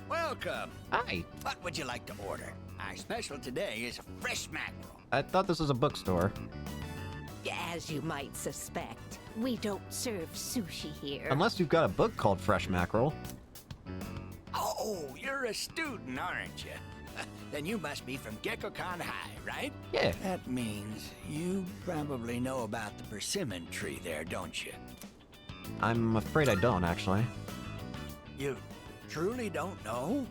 [SPEAKER 4] Welcome.
[SPEAKER 2] Hi.
[SPEAKER 4] What would you like to order? Our special today is fresh mackerel.
[SPEAKER 1] I thought this was a bookstore.
[SPEAKER 15] As you might suspect, we don't serve sushi here.
[SPEAKER 1] Unless you've got a book called Fresh Mackerel.
[SPEAKER 4] Oh, you're a student, aren't you? Then you must be from Gekkoukan High, right?
[SPEAKER 1] Yeah.
[SPEAKER 4] That means you probably know about the persimmon tree there, don't you?
[SPEAKER 1] I'm afraid I don't, actually.
[SPEAKER 4] You truly don't know?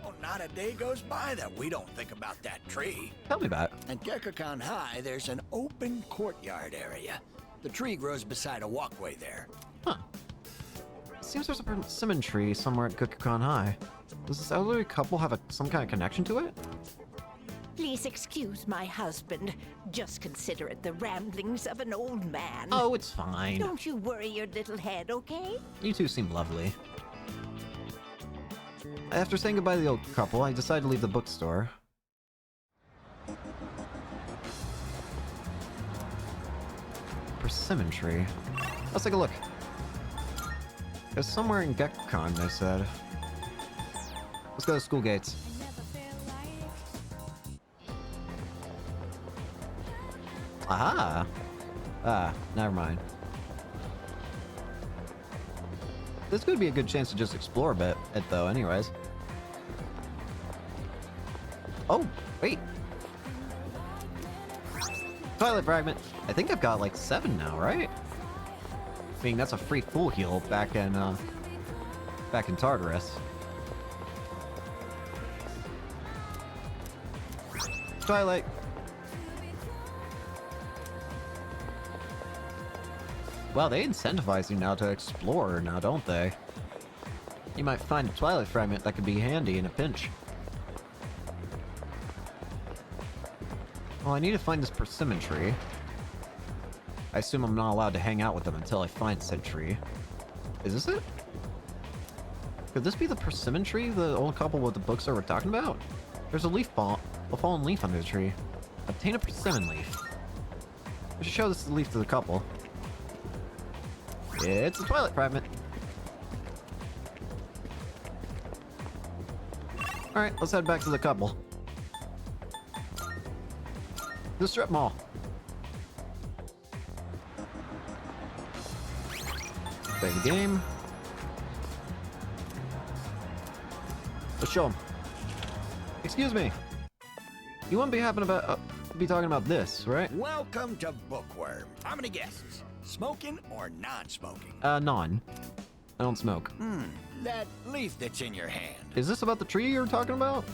[SPEAKER 4] Well, not a day goes by that we don't think about that tree.
[SPEAKER 1] Tell me about it.
[SPEAKER 4] At Gekkoukan High, there's an open courtyard area. The tree grows beside a walkway there.
[SPEAKER 1] Huh. Seems there's a persimmon tree somewhere at Gekkoukan High. Does this elderly couple have some kind of connection to it?
[SPEAKER 15] Please excuse my husband. Just consider it the ramblings of an old man.
[SPEAKER 1] Oh, it's fine.
[SPEAKER 15] Don't you worry your little head, okay?
[SPEAKER 1] You two seem lovely. After saying goodbye to the old couple, I decided to leave the bookstore. Persimmon tree. Let's take a look. It's somewhere in Gekkoukan, they said. Let's go to school gates. Aha! Ah, never mind. This could be a good chance to just explore a bit, though, anyways. Oh, wait. Twilight Fragment. I think I've got like 7 now, right? I mean, that's a free full heal back in Tartarus. Twilight. Well, they incentivize you now to explore now, don't they? You might find a Twilight Fragment that could be handy in a pinch. Well, I need to find this persimmon tree. I assume I'm not allowed to hang out with them until I find said tree. Is this it? Could this be the persimmon tree the old couple with the books that we're talking about? There's a fallen leaf under the tree. Obtain a persimmon leaf. I should show this leaf to the couple. It's a Twilight Fragment. Alright, let's head back to the couple. The strip mall. Play the game. Let's show them. Excuse me. You wouldn't be be talking about this, right?
[SPEAKER 4] Welcome to Bookworm. How many guesses? Smoking or non-smoking?
[SPEAKER 1] Non. I don't smoke.
[SPEAKER 4] That leaf that's in your hand.
[SPEAKER 1] Is this about the tree you're talking about?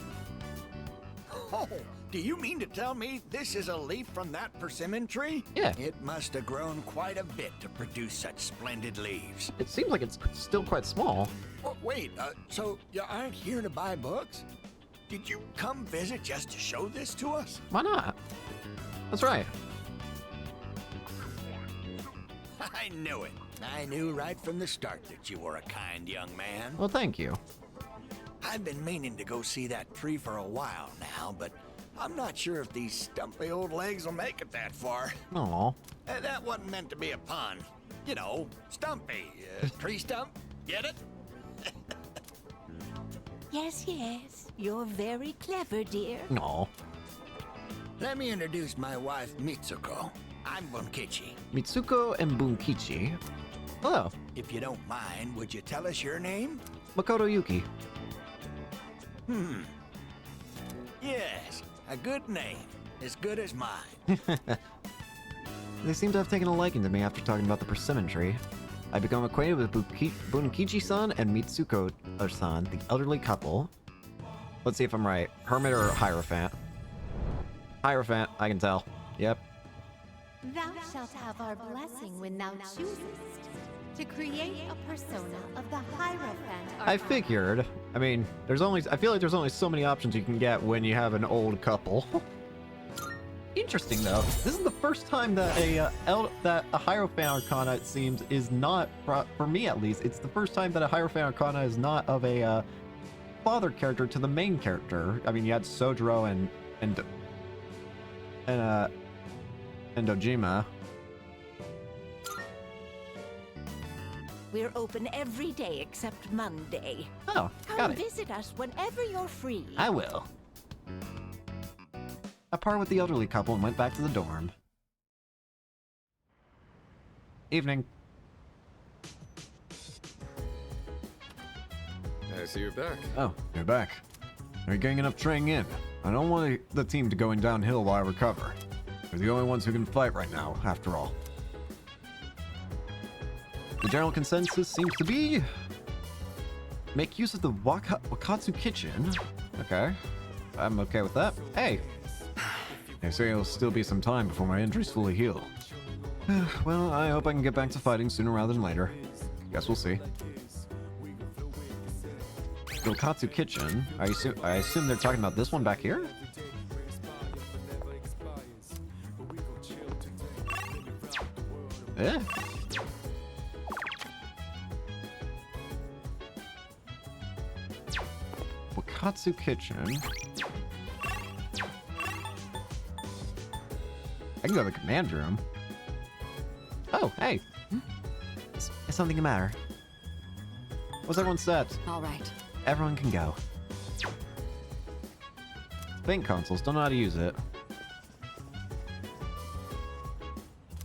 [SPEAKER 4] Oh, do you mean to tell me this is a leaf from that persimmon tree?
[SPEAKER 1] Yeah.
[SPEAKER 4] It must have grown quite a bit to produce such splendid leaves.
[SPEAKER 1] It seems like it's still quite small.
[SPEAKER 4] Oh, wait, so you aren't here to buy books? Did you come visit just to show this to us?
[SPEAKER 1] Why not? That's right.
[SPEAKER 4] I knew it. I knew right from the start that you were a kind young man.
[SPEAKER 1] Well, thank you.
[SPEAKER 4] I've been meaning to go see that tree for a while now, but I'm not sure if these stumpy old legs will make it that far.
[SPEAKER 1] Aw.
[SPEAKER 4] That wasn't meant to be a pun. You know, stumpy. Tree stump? Get it?
[SPEAKER 15] Yes, yes. You're very clever, dear.
[SPEAKER 1] Aw.
[SPEAKER 4] Let me introduce my wife, Mitsuko. I'm Bunkichi.
[SPEAKER 1] Mitsuko and Bunkichi. Hello.
[SPEAKER 4] If you don't mind, would you tell us your name?
[SPEAKER 1] Makoto Yuki.
[SPEAKER 4] Yes, a good name. As good as mine.
[SPEAKER 1] They seem to have taken a liking to me after talking about the persimmon tree. I become acquainted with Bunkichi-san and Mitsuko-san, the elderly couple. Let's see if I'm right. Hermit or Hierophant? Hierophant, I can tell. Yep.
[SPEAKER 10] Thou shalt have our blessing when thou choosest to create a persona of the Hierophant.
[SPEAKER 1] I figured. I mean, I feel like there's only so many options you can get when you have an old couple. Interesting though. This is the first time that a Hierophant Arcana, it seems, is not, for me at least, it's the first time that a Hierophant Arcana is not of a father character to the main character. I mean, you had Sojiro and Dojima.
[SPEAKER 15] We're open every day except Monday.
[SPEAKER 1] Oh, got
[SPEAKER 15] Come
[SPEAKER 1] it.
[SPEAKER 15] visit us whenever you're free.
[SPEAKER 1] I will. I parted with the elderly couple and went back to the dorm.
[SPEAKER 3] Evening.
[SPEAKER 6] I see you're back.
[SPEAKER 3] Oh, you're back. Are you getting enough training in? I don't want the team to going downhill while I recover. We're the only ones who can fight right now, after all. The general consensus seems to be... make use of the Wakatsu Kitchen. Okay. I'm okay with that. Hey! They say it'll still be some time before my injuries fully heal. Well, I hope I can get back to fighting sooner rather than later. Guess we'll see. The Wakatsu Kitchen. I assume they're talking about this one back here? Yeah. Wakatsu Kitchen. I can go to the command room. Oh, hey.
[SPEAKER 2] Is something the matter?
[SPEAKER 3] What's everyone set?
[SPEAKER 8] All right.
[SPEAKER 2] Everyone can go.
[SPEAKER 3] Paint consoles, don't know how to use it.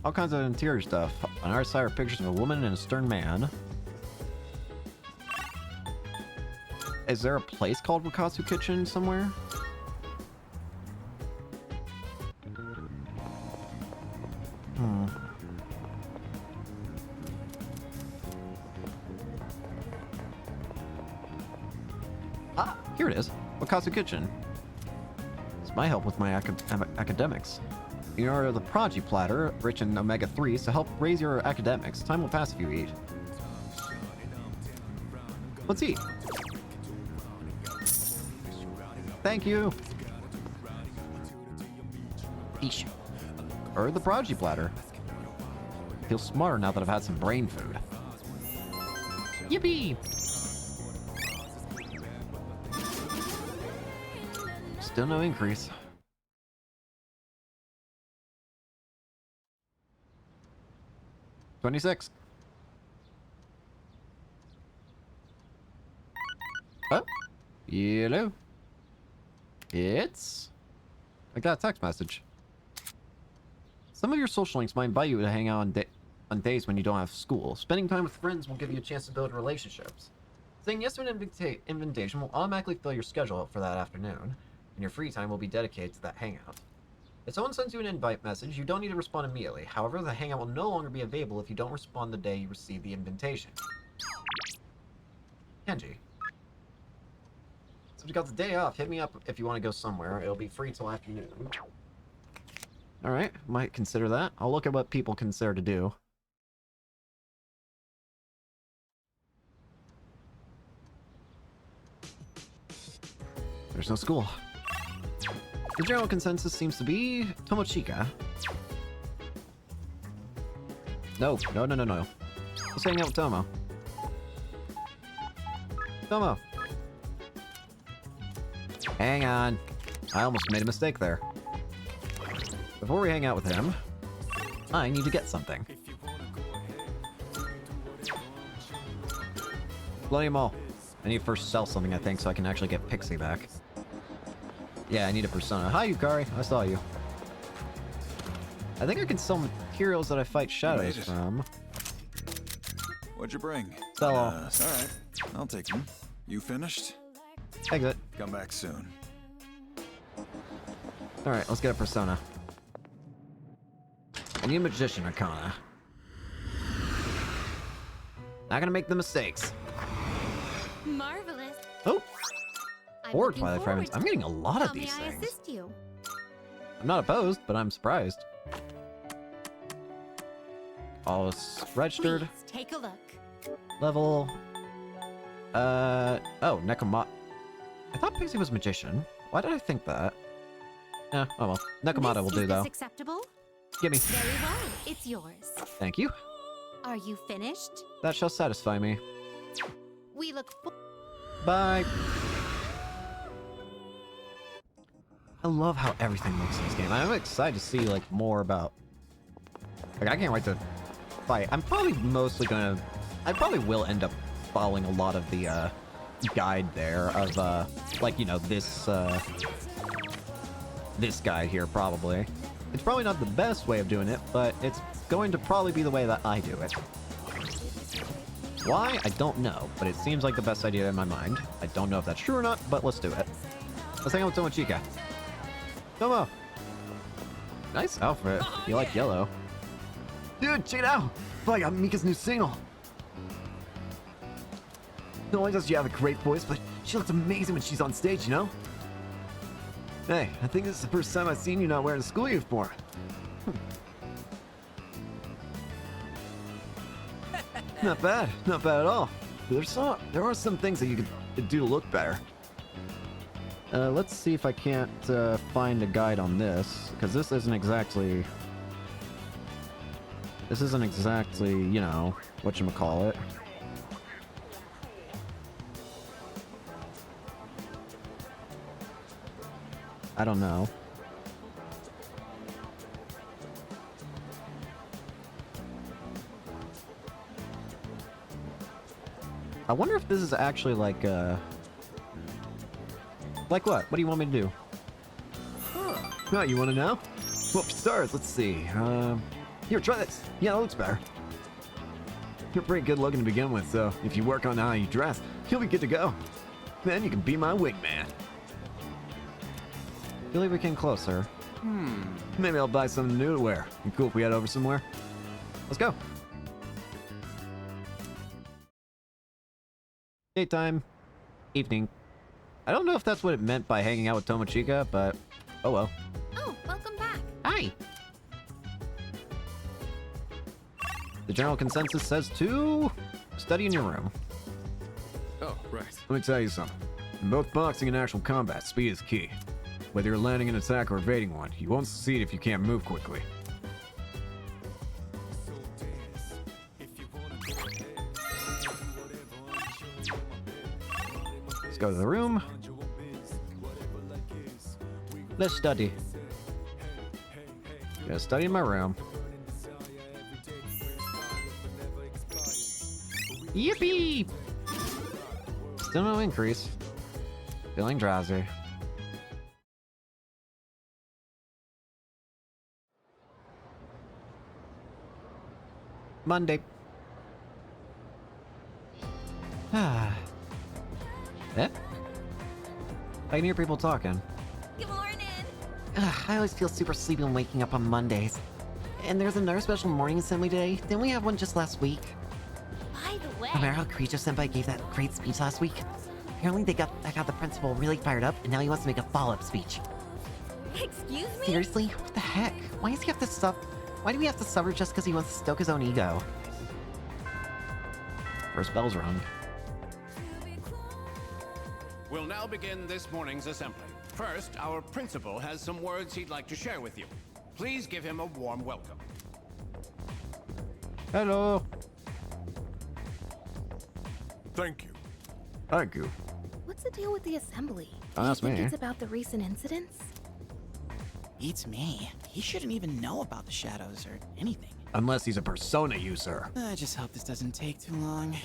[SPEAKER 3] All kinds of interior stuff. On our side are pictures of a woman and a stern man. Is there a place called Wakatsu Kitchen somewhere? Ah, here it is. Wakatsu Kitchen. This might help with my academics. You order the Prodigy Platter, rich in omega-3s, to help raise your academics. Time will pass if you eat. Let's eat. Thank you. Eesh. Or the Prodigy Platter. Feel smarter now that I've had some brain food. Yippee! Still no increase. $26. Oh, hello. I got a text message. Some of your social links might invite you to hang out on days when you don't have school. Spending time with friends will give you a chance to build relationships. Saying yes to an invitation will automatically fill your schedule up for that afternoon, and your free time will be dedicated to that hangout. If someone sends you an invite message, you don't need to respond immediately. However, the hangout will no longer be available if you don't respond the day you receive the invitation. Kenji. So we got the day off. Hit me up if you want to go somewhere. It'll be free till afternoon. Alright, might consider that. I'll look at what people consider to do. There's no school. The general consensus seems to be Tomochika. No. Let's hang out with Tomo. Tomo. Hang on. I almost made a mistake there. Before we hang out with him, I need to get something. Millennium Mall. I need to first sell something, I think, so I can actually get Pixie back. Yeah, I need a persona. Hi, Yukari. I saw you. I think I can sell materials that I fight shadows from.
[SPEAKER 7] What'd you bring?
[SPEAKER 3] Sell all.
[SPEAKER 7] Alright. I'll take them. You finished?
[SPEAKER 3] Exit.
[SPEAKER 7] Come back soon.
[SPEAKER 3] Alright, let's get a persona. I need a magician arcana. Not gonna make the mistakes.
[SPEAKER 10] Marvelous.
[SPEAKER 3] Oh!
[SPEAKER 10] I'm
[SPEAKER 3] Four
[SPEAKER 10] looking
[SPEAKER 3] Twilight
[SPEAKER 10] forward
[SPEAKER 3] Fragments. I'm
[SPEAKER 10] to
[SPEAKER 3] getting
[SPEAKER 10] it.
[SPEAKER 3] a lot of
[SPEAKER 10] How
[SPEAKER 3] these
[SPEAKER 10] may I
[SPEAKER 3] things.
[SPEAKER 10] assist you?
[SPEAKER 3] I'm not opposed, but I'm surprised. All is registered.
[SPEAKER 10] Please, take a look.
[SPEAKER 3] Level. Oh, Nekomata. I thought Pixie was magician. Why did I think that? Yeah, oh well. Nekomata will do,
[SPEAKER 10] Is
[SPEAKER 3] though.
[SPEAKER 10] this acceptable?
[SPEAKER 3] Gimme.
[SPEAKER 10] Very well. It's yours.
[SPEAKER 3] Thank you.
[SPEAKER 10] Are you finished?
[SPEAKER 3] That shall satisfy me.
[SPEAKER 10] We look
[SPEAKER 3] Bye. I love how everything looks in this game. I'm excited to see, like, more about... Like, I can't wait to fight. I'm probably mostly gonna... I probably will end up following a lot of the, guide there of, like, you know, this guy here, probably. It's probably not the best way of doing it, but it's
[SPEAKER 1] going to probably be the way that I do it. Why? I don't know, but it seems like the best idea in my mind. I don't know if that's true or not, but let's do it. Let's hang out with Tomochika. Tomo! Nice outfit. You like yellow.
[SPEAKER 3] Dude, check it out! Oh, I got Mika's new single. Not only does she have a great voice, but she looks amazing when she's on stage, you know? Hey, I think this is the first time I've seen you not wearing a school uniform. Not bad at all. But there are some things that you could do to look better.
[SPEAKER 1] Let's see if I can't find a guide on this, because this isn't exactly, you know, whatchamacallit. I don't know. I wonder if this is actually like what? What do you want me to do?
[SPEAKER 3] Oh, you want to know? Well, for stars, let's see. Here, try this. Yeah, that looks better. You're pretty good looking to begin with, so if you work on how you dress, you'll be good to go. Then you can be my wingman.
[SPEAKER 1] I feel like we came closer.
[SPEAKER 3] Maybe I'll buy something new to wear. You cool if we head over somewhere?
[SPEAKER 1] Let's go. Daytime. Evening. I don't know if that's what it meant by hanging out with Tomochika, but oh well.
[SPEAKER 11] Oh, welcome back.
[SPEAKER 1] Hi! The general consensus says to study in your room.
[SPEAKER 6] Oh, right.
[SPEAKER 3] Let me tell you something. In both boxing and actual combat, speed is key. Whether you're landing an attack or evading one, you won't succeed if you can't move quickly.
[SPEAKER 1] Let's go to the room. Let's study. Gonna study in my room. Yippee! Still no increase. Feeling drowsy. Monday. Ah. Eh? I can hear people talking.
[SPEAKER 14] Good morning.
[SPEAKER 2] I always feel super sleepy when waking up on Mondays. And there's another special morning assembly day. Didn't we have one just last week?
[SPEAKER 14] By the way,
[SPEAKER 2] Remember how Kirijo-senpai gave that great speech last week? Apparently that got the principal really fired up, and now he wants to make a follow-up speech.
[SPEAKER 14] excuse me?
[SPEAKER 2] Seriously? What the heck? Why does he have to Why do we have to suffer just because he wants to stoke his own ego? First bell's rung.
[SPEAKER 4] We'll now begin this morning's assembly. First, our principal has some words he'd like to share with you. Please give him a warm welcome.
[SPEAKER 1] Hello.
[SPEAKER 13] Thank you.
[SPEAKER 3] Thank you.
[SPEAKER 11] What's the deal with the assembly?
[SPEAKER 1] Don't ask
[SPEAKER 11] Do you
[SPEAKER 1] me.
[SPEAKER 11] think it's about the recent incidents?
[SPEAKER 16] Beats me. He shouldn't even know about the shadows or anything.
[SPEAKER 3] Unless he's a persona user.
[SPEAKER 16] I just hope this doesn't take too long.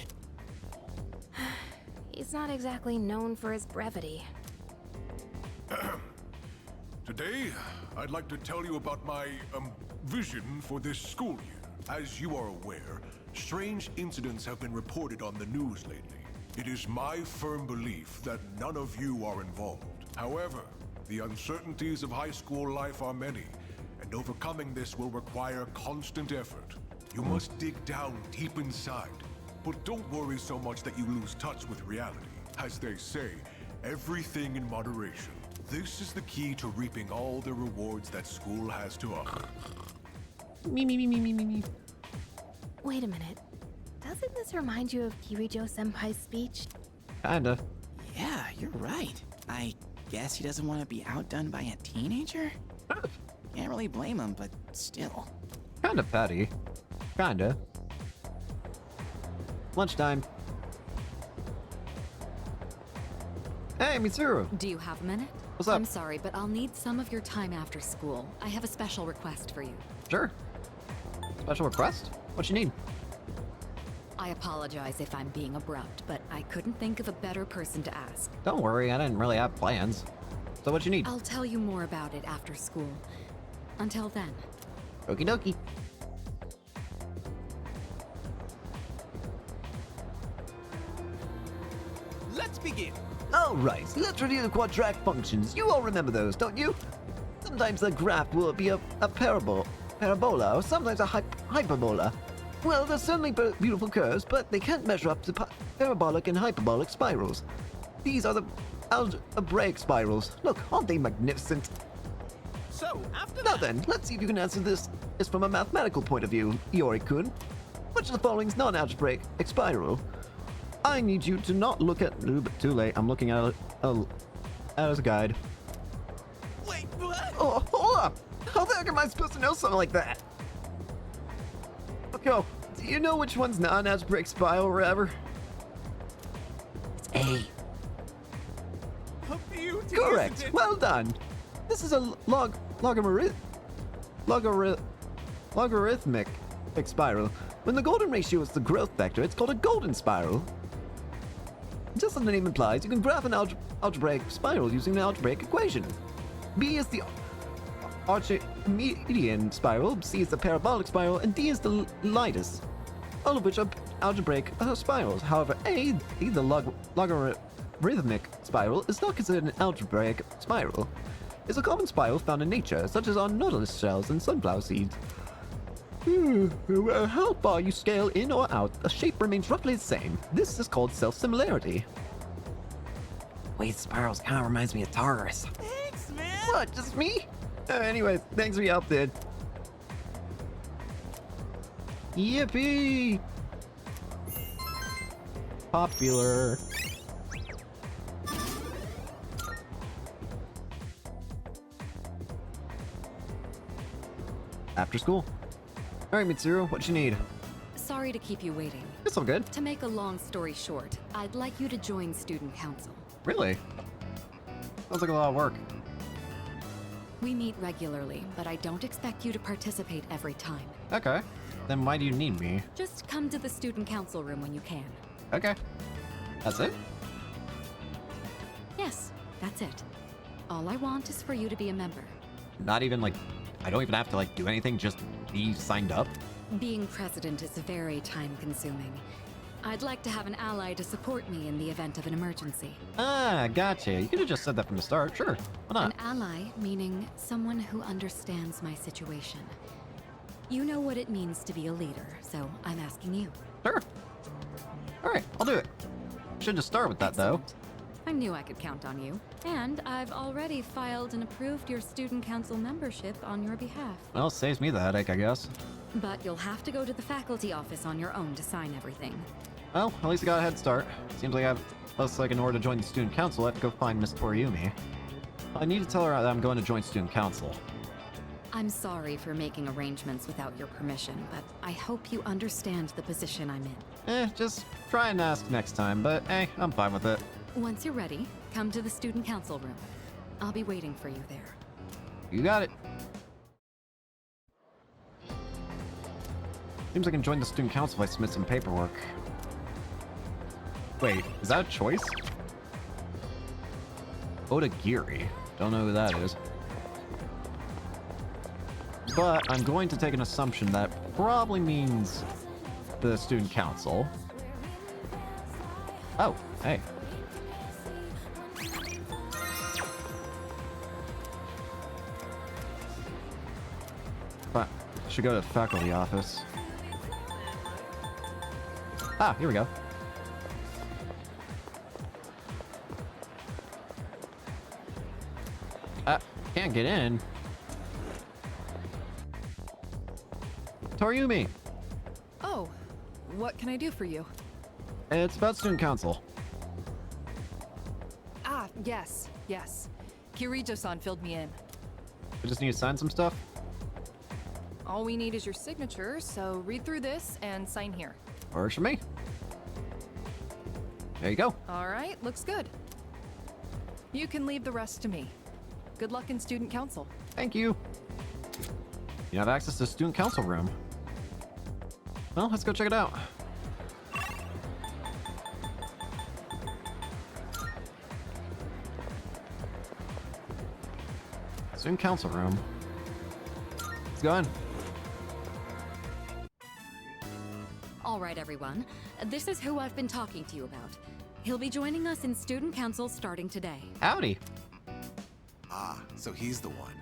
[SPEAKER 11] He's not exactly known for his brevity.
[SPEAKER 13] Today, I'd like to tell you about my, vision for this school year. As you are aware, strange incidents have been reported on the news lately. It is my firm belief that none of you are involved. However, the uncertainties of high school life are many, and overcoming this will require constant effort. You must dig down deep inside, but don't worry so much that you lose touch with reality. As they say, everything in moderation. This is the key to reaping all the rewards that school has to offer.
[SPEAKER 1] Me.
[SPEAKER 11] Wait a minute. Doesn't this remind you of Kirijo-senpai's speech?
[SPEAKER 1] Kinda.
[SPEAKER 16] Yeah, you're right. I guess he doesn't want to be outdone by a teenager? Can't really blame him, but still.
[SPEAKER 1] Kinda petty. Kinda. Lunchtime. Hey, Mitsuru.
[SPEAKER 8] Do you have a minute?
[SPEAKER 1] What's up?
[SPEAKER 8] I'm sorry, but I'll need some of your time after school. I have a special request for you.
[SPEAKER 1] Sure. Special request? What you need?
[SPEAKER 8] I apologize if I'm being abrupt, but I couldn't think of a better person to ask.
[SPEAKER 1] Don't worry, I didn't really have plans. So what you need?
[SPEAKER 8] I'll tell you more about it after school. Until then.
[SPEAKER 1] Okie dokie.
[SPEAKER 2] begin. Alright, let's review the quadratic functions. You all remember those, don't you? Sometimes the graph will be a parabola, or sometimes a hyperbola. Well, they're certainly beautiful curves, but they can't measure up to parabolic and hyperbolic spirals. These are the algebraic spirals. Look, aren't they magnificent?
[SPEAKER 5] So, after
[SPEAKER 2] Now then, let's see if you can answer this from a mathematical point of view, Iori-kun. Which of the following is non-algebraic spiral? I need you to not look at... Too late, I'm looking at a guide.
[SPEAKER 5] Wait, what?
[SPEAKER 2] Oh, hold up! How the heck am I supposed to know something like that? Go. Do you know which one's non-algebraic spiral or whatever? It's A. Correct. Well done. This is a logarithmic spiral. When the golden ratio is the growth vector, it's called a golden spiral. Just as the name implies, you can graph an algebraic spiral using an algebraic equation. B is the Archimedean spiral, C is the parabolic spiral, and D is the lightest, all of which are algebraic spirals. However, A, the logarithmic spiral, is not considered an algebraic spiral. It's a common spiral found in nature, such as on nautilus shells and sunflower seeds. How far you scale in or out, the shape remains roughly the same. This is called self-similarity. Wait, spirals kind of reminds me of Taurus.
[SPEAKER 5] Thanks, man.
[SPEAKER 2] What, just me? Anyways, thanks for your help, dude. Yippee! Popular. After school. Alright, Mitsuru, what you need?
[SPEAKER 8] Sorry to keep you waiting.
[SPEAKER 2] It's all good.
[SPEAKER 8] To make a long story short, I'd like you to join Student Council.
[SPEAKER 1] Really? Sounds like a lot of work.
[SPEAKER 8] We meet regularly, but I don't expect you to participate every time.
[SPEAKER 1] Okay. Then why do you need me?
[SPEAKER 8] Just come to the Student Council room when you can.
[SPEAKER 1] Okay. That's it?
[SPEAKER 8] Yes, that's it. All I want is for you to be a member.
[SPEAKER 1] Not even like, I don't even have to like do anything, just be signed up?
[SPEAKER 8] Being president is very time-consuming. I'd like to have an ally to support me in the event of an emergency.
[SPEAKER 1] Ah, gotcha. You could have just said that from the start. Sure. Why not?
[SPEAKER 8] An ally meaning someone who understands my situation. You know what it means to be a leader, so I'm asking you.
[SPEAKER 1] Sure. Alright, I'll do it. Should just start with that, though.
[SPEAKER 8] I knew I could count on you. And I've already filed and approved your student council membership on your behalf.
[SPEAKER 1] Well, saves me the headache, I guess.
[SPEAKER 8] But you'll have to go to the faculty office on your own to sign everything.
[SPEAKER 1] Well, at least I got a head start. Seems like in order to join the student council, I have to go find Miss Toriumi. I need to tell her that I'm going to join student council.
[SPEAKER 8] I'm sorry for making arrangements without your permission, but I hope you understand the position I'm in.
[SPEAKER 1] Just try and ask next time, but hey, I'm fine with it.
[SPEAKER 8] Once you're ready, come to the student council room. I'll be waiting for you there.
[SPEAKER 1] You got it. Seems I can join the student council if I submit some paperwork. Wait, is that a choice? Odagiri. Don't know who that is. But I'm going to take an assumption that probably means the student council. Oh, hey. But should go to the faculty office. Ah, here we go. Can't get in. Toriumi!
[SPEAKER 17] Oh, what can I do for you?
[SPEAKER 1] It's about student council.
[SPEAKER 17] Ah, yes. Kirijo-san filled me in.
[SPEAKER 1] I just need to sign some stuff.
[SPEAKER 17] All we need is your signature, so read through this and sign here.
[SPEAKER 1] Works for me. There you go.
[SPEAKER 17] All right, looks good. You can leave the rest to me. Good luck in student council.
[SPEAKER 1] Thank you. You have access to the student council room. Well, let's go check it out. Student council room. Let's go in.
[SPEAKER 8] All right, everyone. This is who I've been talking to you about.
[SPEAKER 18] He'll be joining us in student council starting today.
[SPEAKER 1] Howdy.
[SPEAKER 19] Ah, so he's the one.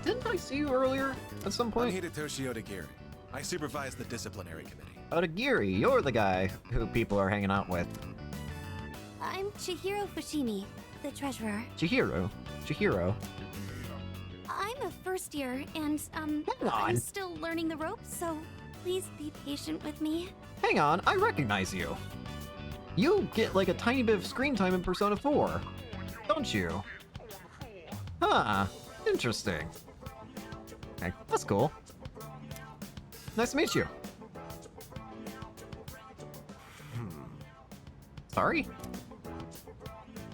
[SPEAKER 1] Didn't I see you earlier at some point?
[SPEAKER 19] I'm Hidetoshi Odagiri. I supervise the disciplinary committee.
[SPEAKER 1] Odagiri, you're the guy who people are hanging out with.
[SPEAKER 10] I'm Chihiro Fushimi, the treasurer.
[SPEAKER 1] Chihiro.
[SPEAKER 10] I'm a first year, and, I'm still learning the ropes, so please be patient with me.
[SPEAKER 1] Hang on, I recognize you. You get like a tiny bit of screen time in Persona 4, don't you? Huh, interesting. Okay, that's cool. Nice to meet you. Sorry?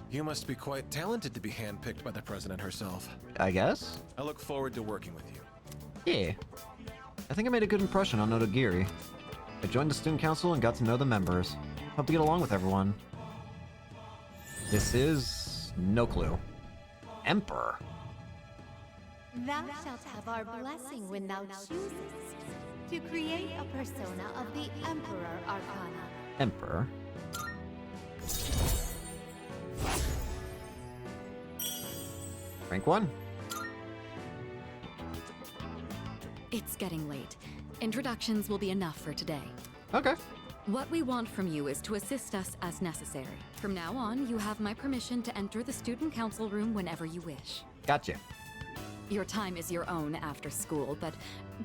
[SPEAKER 19] You must be quite talented to be handpicked by the president herself.
[SPEAKER 1] I guess?
[SPEAKER 19] I look forward to working with you.
[SPEAKER 1] Yeah. I think I made a good impression on Odagiri. I joined the student council and got to know the members. Hope to get along with everyone. This is... no clue. Emperor.
[SPEAKER 10] Thou shalt have our blessing when thou choosest to create a persona of the Emperor Arcana.
[SPEAKER 1] Emperor. Rank 1.
[SPEAKER 18] It's getting late. Introductions will be enough for today.
[SPEAKER 1] Okay.
[SPEAKER 18] What we want from you is to assist us as necessary. From now on, you have my permission to enter the student council room whenever you wish.
[SPEAKER 1] Gotcha.
[SPEAKER 18] Your time is your own after school, but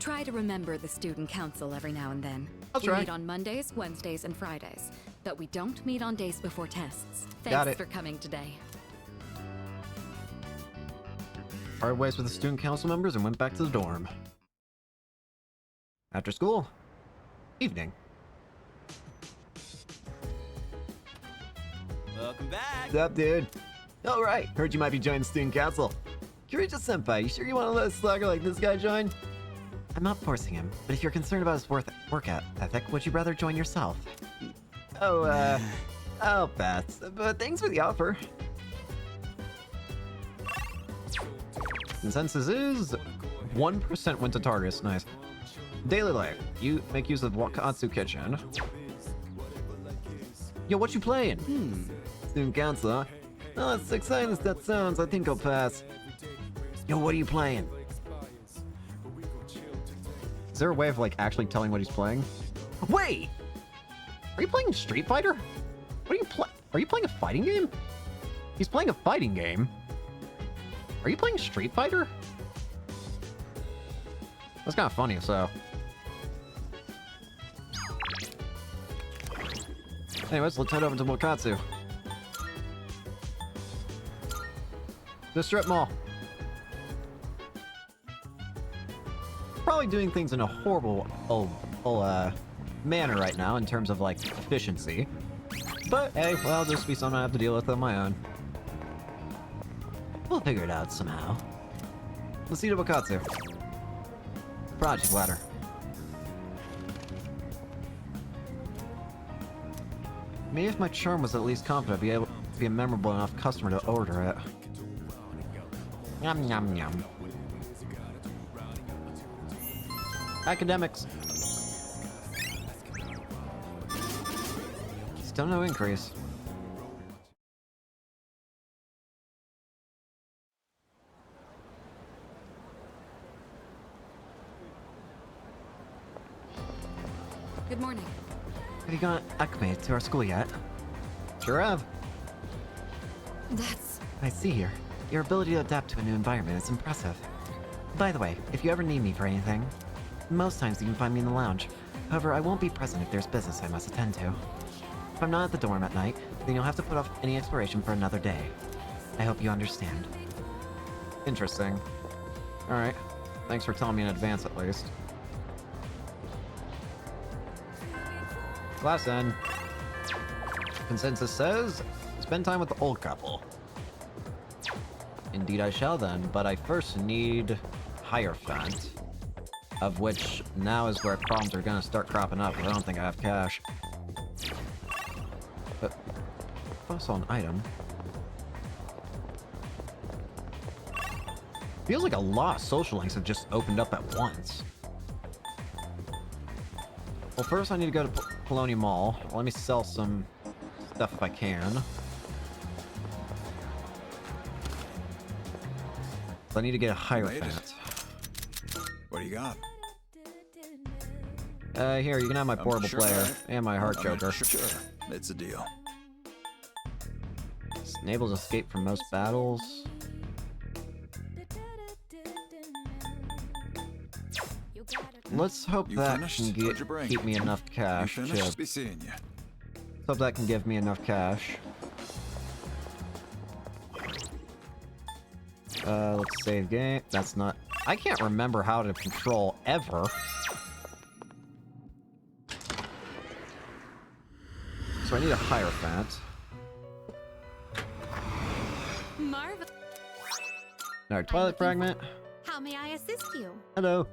[SPEAKER 18] try to remember the student council every now and then.
[SPEAKER 1] That's
[SPEAKER 18] we
[SPEAKER 1] right.
[SPEAKER 18] meet on Mondays, Wednesdays, and Fridays, but we don't meet on days before tests.
[SPEAKER 1] Got
[SPEAKER 18] Thanks
[SPEAKER 1] it.
[SPEAKER 18] for coming today.
[SPEAKER 1] Parted ways with the student council members and went back to the dorm. After school. Evening.
[SPEAKER 20] Welcome back.
[SPEAKER 1] What's up, dude? Alright, heard you might be joining the student council. Kirito-senpai, you sure you want to let a slugger like this guy join?
[SPEAKER 2] I'm not forcing him, but if you're concerned about his work ethic, would you rather join yourself?
[SPEAKER 1] Oh, I'll pass, but thanks for the offer. Consensus is 1% went to Targus, nice. Daily life, you make use of Wakatsu Kitchen. Yo, what you playing? Student council, huh? Oh, it's exciting as that sounds, I think I'll pass. Yo, what are you playing? Is there a way of, like, actually telling what he's playing? Wait! Are you playing Street Fighter? What are you Are you playing a fighting game? He's playing a fighting game? Are you playing Street Fighter? That's kind of funny, so... Anyways, let's head over to Wakatsu. The strip mall. Probably doing things in a horrible manner right now in terms of, like, efficiency. But, hey, well, I'll just be something I have to deal with on my own. We'll figure it out somehow. Let's see to Wakatsu. Project ladder. Maybe if my charm was at least competent, I'd be able to be a memorable enough customer to order it. Yum yum yum. Academics. Still no increase.
[SPEAKER 18] Good morning.
[SPEAKER 2] Have you got Acme to our school yet?
[SPEAKER 1] Sure have.
[SPEAKER 18] That's...
[SPEAKER 2] I see here. Your ability to adapt to a new environment is impressive. By the way, if you ever need me for anything, most times you can find me in the lounge. However, I won't be present if there's business I must attend to. If I'm not at the dorm at night, then you'll have to put off any exploration for another day. I hope you understand.
[SPEAKER 1] Interesting. Alright. Thanks for telling me in advance, at least. Class end. Consensus says, spend time with the old couple. Indeed I shall then, but I first need Hierophant. Of which, now is where problems are gonna start cropping up, because I don't think I have cash. But, if I saw an item... Feels like a lot of social links have just opened up at once. Well, first I need to go to Paulownia Mall. Let me sell some stuff if I can. So I need to get a Hierophant.
[SPEAKER 7] What do you got?
[SPEAKER 1] Here, you can have my portable
[SPEAKER 7] sure,
[SPEAKER 1] player
[SPEAKER 7] right.
[SPEAKER 1] and my heart choker.
[SPEAKER 7] Sure, it's a deal.
[SPEAKER 1] Enables escape from most battles. Let's hope
[SPEAKER 7] You
[SPEAKER 1] that
[SPEAKER 7] finished?
[SPEAKER 1] can
[SPEAKER 7] What'd you bring?
[SPEAKER 1] keep me enough cash.
[SPEAKER 7] You
[SPEAKER 1] To,
[SPEAKER 7] finished? Be seeing you.
[SPEAKER 1] hope that can give me enough cash. Let's save game. That's not... I can't remember how to control ever. So I need a Hierophant.
[SPEAKER 10] Marvel.
[SPEAKER 1] Alright, Twilight Fragment.
[SPEAKER 10] How may I assist you?
[SPEAKER 1] Hello.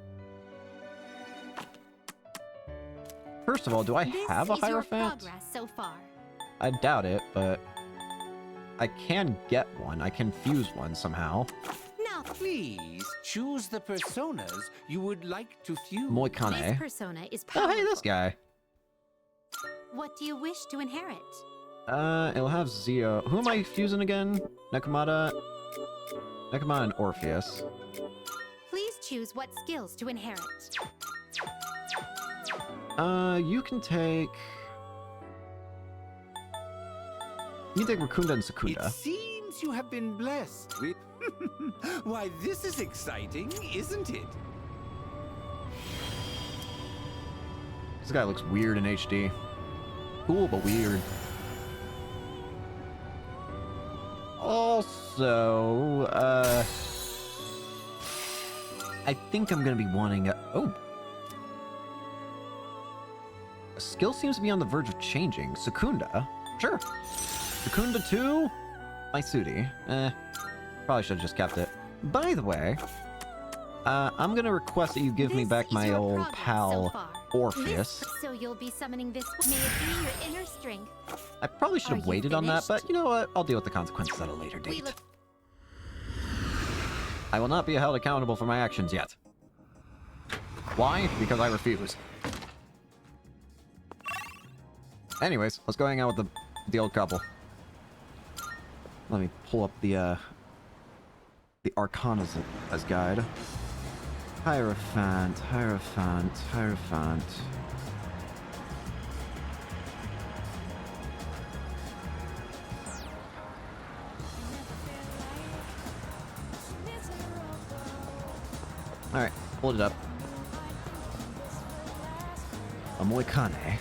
[SPEAKER 1] First of all, do I
[SPEAKER 10] This
[SPEAKER 1] have a
[SPEAKER 10] is your
[SPEAKER 1] Hierophant?
[SPEAKER 10] progress so far.
[SPEAKER 1] I doubt it, but I can get one. I can fuse one somehow.
[SPEAKER 10] Now,
[SPEAKER 9] Please choose the personas you would like to fuse.
[SPEAKER 10] this
[SPEAKER 1] Moikane.
[SPEAKER 10] persona is
[SPEAKER 1] Oh,
[SPEAKER 10] powerful.
[SPEAKER 1] hey, this guy.
[SPEAKER 10] What do you wish to inherit?
[SPEAKER 1] It'll have Zio. Who am I fusing again? Nekomata and Orpheus.
[SPEAKER 10] Please choose what skills to inherit.
[SPEAKER 1] You can take... You can take Rakunda and
[SPEAKER 9] It
[SPEAKER 1] Secunda.
[SPEAKER 9] seems you have been blessed with... Why, this is exciting, isn't it?
[SPEAKER 1] This guy looks weird in HD. Cool, but weird. Also, I think I'm gonna be wanting a... Oh! A skill seems to be on the verge of changing. Secunda? Sure. Secunda 2? Maisuri. Probably should have just kept it. By the way, I'm gonna request that you give me
[SPEAKER 10] This
[SPEAKER 1] back
[SPEAKER 10] is
[SPEAKER 1] my
[SPEAKER 10] your
[SPEAKER 1] old
[SPEAKER 10] progress
[SPEAKER 1] pal,
[SPEAKER 10] so far.
[SPEAKER 1] Orpheus.
[SPEAKER 10] So you'll be summoning this. May it be your inner strength.
[SPEAKER 1] I probably should
[SPEAKER 10] Are
[SPEAKER 1] have
[SPEAKER 10] you
[SPEAKER 1] waited on that,
[SPEAKER 10] finished?
[SPEAKER 1] but you know what? I'll deal with the consequences at a later
[SPEAKER 10] We
[SPEAKER 1] date.
[SPEAKER 10] look.
[SPEAKER 1] I will not be held accountable for my actions yet. Why? Because I refuse. Anyways, let's go hang out with the old couple. Let me pull up the Arcanas as guide. Hierophant, Hierophant, Hierophant. Alright, pulled it up. A Moikane.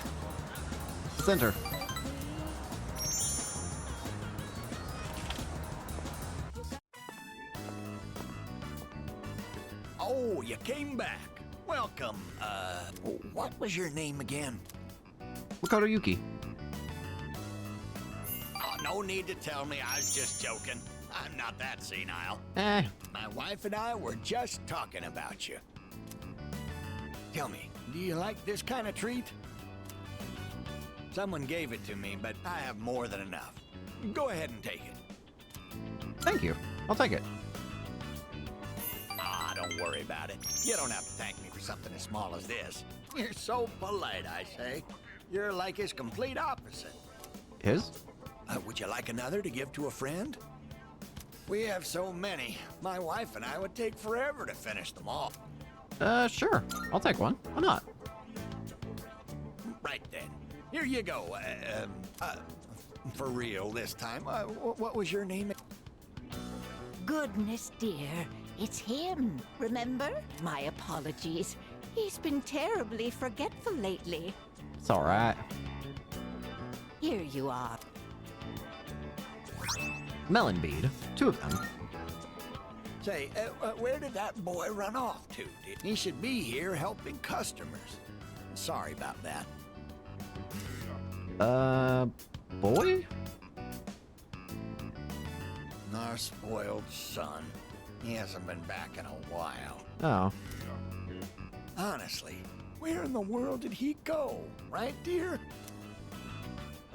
[SPEAKER 1] Let's enter.
[SPEAKER 4] Oh, you came back. Welcome. What was your name again?
[SPEAKER 1] Makoto Yuki.
[SPEAKER 4] Oh, no need to tell me. I was just joking. I'm not that senile. My wife and I were just talking about you. Tell me, do you like this kind of treat? Someone gave it to me, but I have more than enough. Go ahead and take it.
[SPEAKER 1] Thank you. I'll take it.
[SPEAKER 4] Ah, don't worry about it. You don't have to thank me for something as small as this. You're so polite, I say. You're like his complete opposite.
[SPEAKER 1] His?
[SPEAKER 4] Would you like another to give to a friend? We have so many. My wife and I would take forever to finish them all.
[SPEAKER 1] Sure. I'll take one. Why not?
[SPEAKER 4] Right then. Here you go. For real this time. What was your name?
[SPEAKER 15] Goodness, dear. It's him, remember? My apologies. He's been terribly forgetful lately.
[SPEAKER 1] It's alright.
[SPEAKER 15] Here you are.
[SPEAKER 1] Melon bead. 2 of them.
[SPEAKER 4] Say, where did that boy run off to? He should be here helping customers. Sorry about that.
[SPEAKER 1] Boy?
[SPEAKER 4] Our spoiled son. He hasn't been back in a while.
[SPEAKER 1] Oh.
[SPEAKER 4] Honestly, where in the world did he go? Right, dear?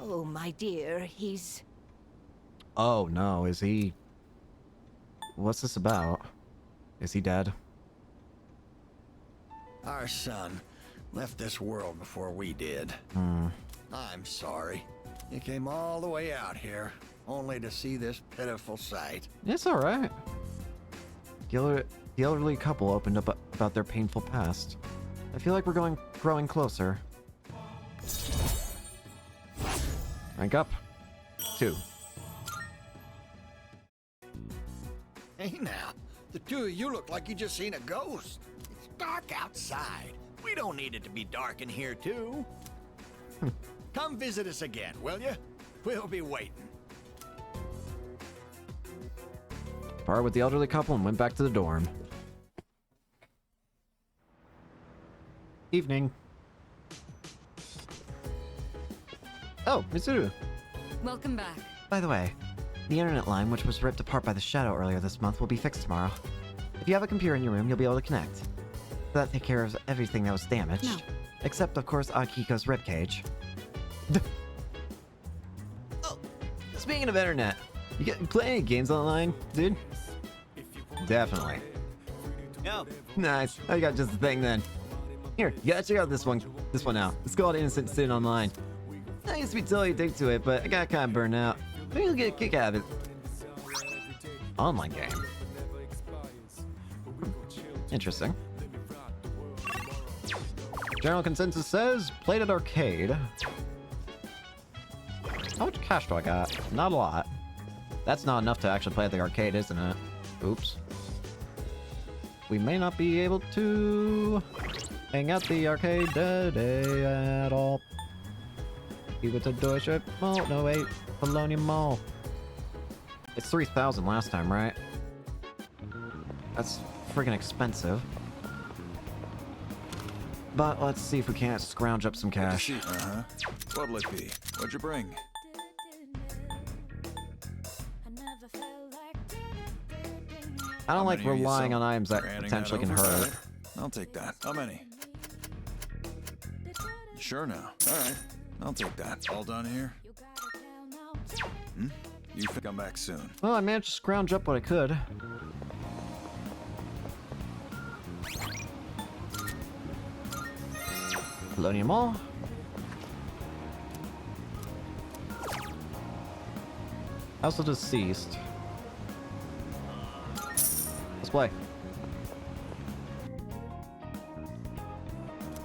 [SPEAKER 15] Oh, my dear, he's...
[SPEAKER 1] Oh no, is he... What's this about? Is he dead?
[SPEAKER 4] Our son left this world before we did.
[SPEAKER 1] Hmm.
[SPEAKER 4] I'm sorry. You came all the way out here, only to see this pitiful sight.
[SPEAKER 2] It's alright. The elderly couple opened up about their painful past. I feel like we're growing closer. Rank up. 2.
[SPEAKER 4] Hey now, the two of you look like you just seen a ghost. It's dark outside. We don't need it to be dark in here too. Come visit us again, will you? We'll be waiting.
[SPEAKER 2] Parted with the elderly couple and went back to the dorm. Evening. Oh, Mitsuru.
[SPEAKER 18] Welcome back.
[SPEAKER 2] By the way, the internet line, which was ripped apart by the shadow earlier this month, will be fixed tomorrow. If you have a computer in your room, you'll be able to connect. That takes care of everything that was damaged.
[SPEAKER 18] No.
[SPEAKER 2] Except, of course, Akiko's ribcage. Oh, speaking of internet, you play any games online, dude? Definitely.
[SPEAKER 12] No.
[SPEAKER 2] Nice. I got just the thing then. Here, you gotta check out this one out. It's called Innocent Sin Online. I used to be totally addicted to it, but I got kind of burned out. Maybe you'll get a kick out of it. Online game. Interesting. General consensus says, played at arcade. How much cash do I got? Not a lot. That's not enough to actually play at the arcade, isn't it? Oops. We may not be able to hang out the arcade today at all. You go to Deutsche Mall. No, wait. Bologna Mall. It's 3,000 last time, right? That's friggin' expensive. But let's see if we can't scrounge up some cash.
[SPEAKER 7] Uh-huh. What'll it be? What'd you bring?
[SPEAKER 2] I don't like
[SPEAKER 7] many are you
[SPEAKER 2] relying on
[SPEAKER 7] selling?
[SPEAKER 2] items that
[SPEAKER 7] Handing
[SPEAKER 2] potentially
[SPEAKER 7] that
[SPEAKER 2] can
[SPEAKER 7] over?
[SPEAKER 2] hurt.
[SPEAKER 7] I'll take that. How many? Sure now. Alright. I'll take that. All done here? You come back soon.
[SPEAKER 2] Well, I managed to scrounge up what I could. Bologna Mall. Also deceased. Let's play.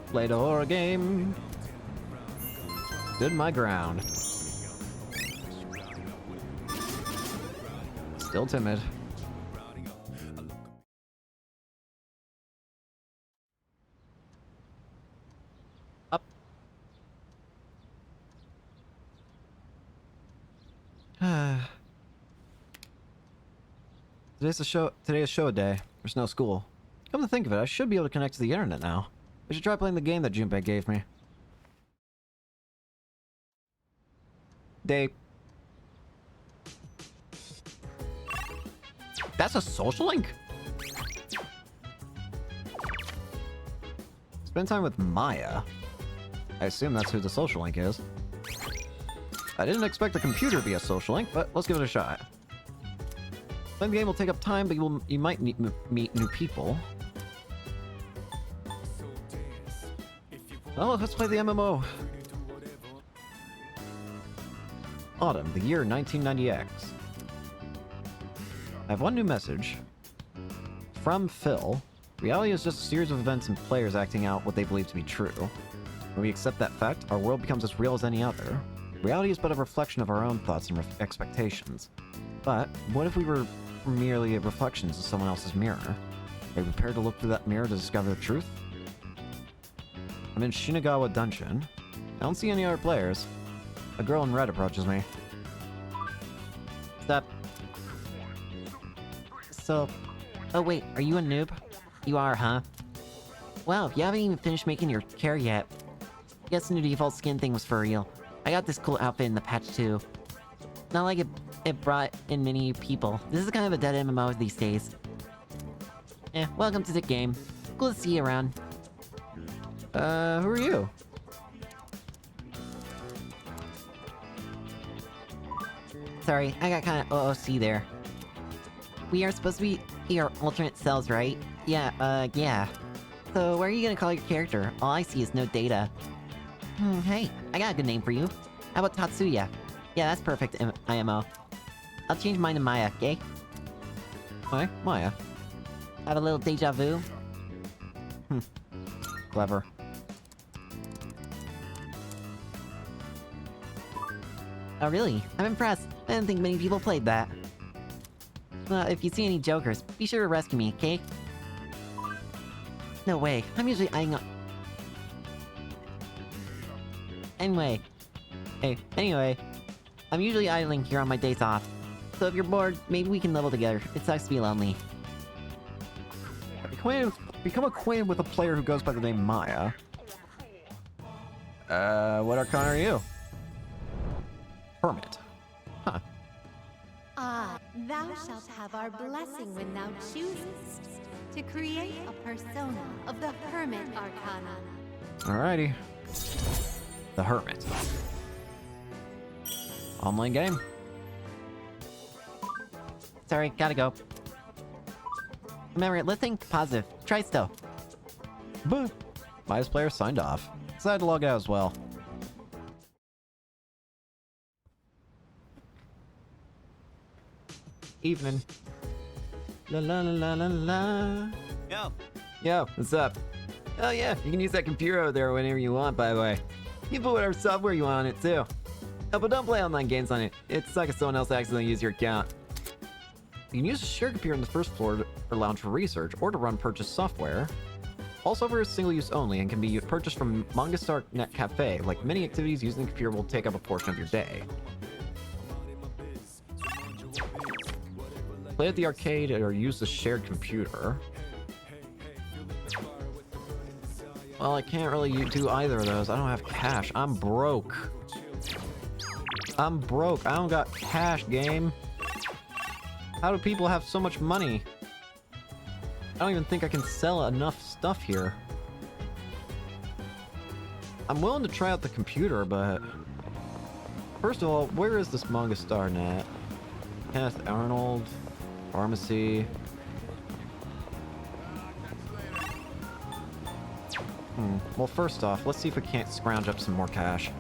[SPEAKER 2] Played a horror game. Stood my ground. Still timid. Up. Today's show day. There's no school. Come to think of it, I should be able to connect to the internet now. I should try playing the game that Junpei gave me. That's a social link? Spend time with Maya. I assume that's who the social link is. I didn't expect the computer to be a social link, but let's give it a shot. Playing the game will take up time, but you might meet new people. Well, let's play the MMO. Autumn, the year 1990X. I have one new message. From Phil. Reality is just a series of events and players acting out what they believe to be true. When we accept that fact, our world becomes as real as any other. Reality is but a reflection of our own thoughts and expectations. But what if we were merely reflections of someone else's mirror? Are you prepared to look through that mirror to discover the truth? I'm in Shinagawa Dungeon. I don't see any other players. A girl in red approaches me. Stop. So... Oh wait, are you a noob? You are, huh? Wow, you haven't even finished making your care yet. Guess the new default skin thing was for real. I got this cool outfit in the patch too. Not like it brought in many people. This is kind of a dead MMO these days. Welcome to the game. Cool to see you around. Who are you? Sorry, I got kinda OOC there. We are supposed to be your alternate selves, right? Yeah. So, what are you gonna call your character? All I see is no data. Hey, I got a good name for you. How about Tatsuya? Yeah, that's perfect, IMO. I'll change mine to Maya, okay?
[SPEAKER 3] Hi, Maya.
[SPEAKER 2] Have a little deja vu?
[SPEAKER 3] Clever.
[SPEAKER 2] Oh, really? I'm impressed. I didn't think many people played that. If you see any jokers, be sure to rescue me, okay? No way. I'm usually eyeing up... Anyway. I'm usually idling here on my days off. So if you're bored, maybe we can level together. It sucks to be lonely.
[SPEAKER 3] Become acquainted with a player who goes by the name Maya. What arcana are you? Hermit. Huh.
[SPEAKER 10] Ah, thou shalt have our blessing when thou choosest to create a persona of the Hermit Arcana.
[SPEAKER 3] Alrighty. The Hermit. Online game.
[SPEAKER 2] Sorry, gotta go. Remember, let's think positive. Try still.
[SPEAKER 3] But Maya's player signed off. Decided to log out as well. Evening. La la la la la la.
[SPEAKER 16] Yo.
[SPEAKER 3] Yo, what's up? Oh yeah, you can use that computer over there whenever you want, by the way. You can put whatever software you want on it, too. Oh, but don't play online games on it. It sucks if someone else accidentally uses your account. You can use a shared computer on the first floor for lounge for research, or to run purchased software. All software is single-use only and can be purchased from Mangastar Net Cafe. Like many activities, using the computer will take up a portion of your day. Play at the arcade or use the shared computer. Well, I can't really do either of those. I don't have cash. I'm broke. I don't got cash, game. How do people have so much money? I don't even think I can sell enough stuff here. I'm willing to try out the computer, but... First of all, where is this Mangastar Net? Kenneth Arnold... Pharmacy... Well, first off, let's see if we can't scrounge up some more cash.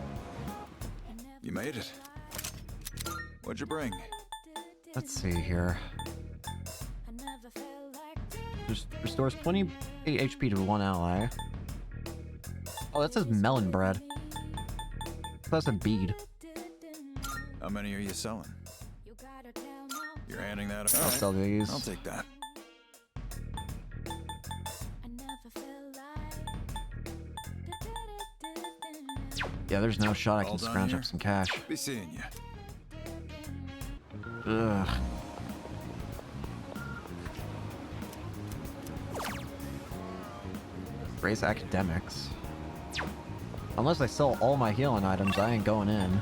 [SPEAKER 7] You made it. What'd you bring?
[SPEAKER 3] Let's see here. Just restores 20 HP to one ally. Oh, that says melon bread. That's a bead.
[SPEAKER 7] How many are you selling? You're handing that
[SPEAKER 3] I'll sell these.
[SPEAKER 7] I'll take that.
[SPEAKER 3] Yeah, there's no shot I can
[SPEAKER 7] All done
[SPEAKER 3] scrounge
[SPEAKER 7] here?
[SPEAKER 3] up some cash.
[SPEAKER 7] Be seeing you.
[SPEAKER 3] Ugh. Raise academics. Unless I sell all my healing items, I ain't going in.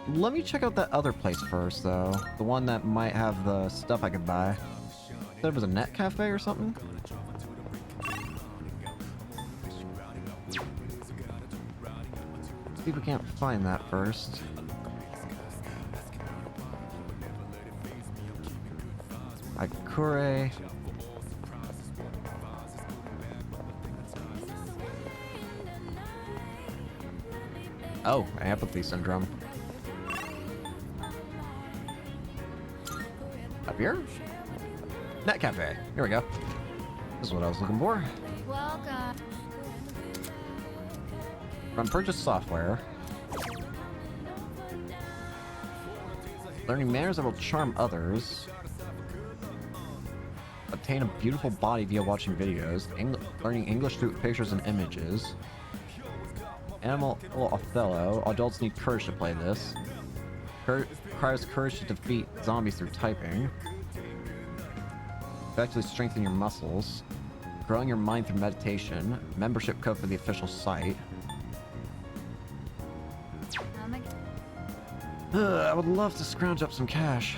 [SPEAKER 3] Let me check out that other place first, though. The one that might have the stuff I could buy. Said it was a net cafe or something? See if we can't find that first. Aikure. Oh, apathy syndrome. Up here? Net cafe. Here we go. This is what I was looking for.
[SPEAKER 10] Welcome.
[SPEAKER 3] Run purchase software. Learning manners that will charm others. Obtain a beautiful body via watching videos. Learning English through pictures and images. Animal Othello. Adults need courage to play this. Requires courage to defeat zombies through typing. Effectively strengthen your muscles. Growing your mind through meditation. Membership code for the official site. I would love to scrounge up some cash.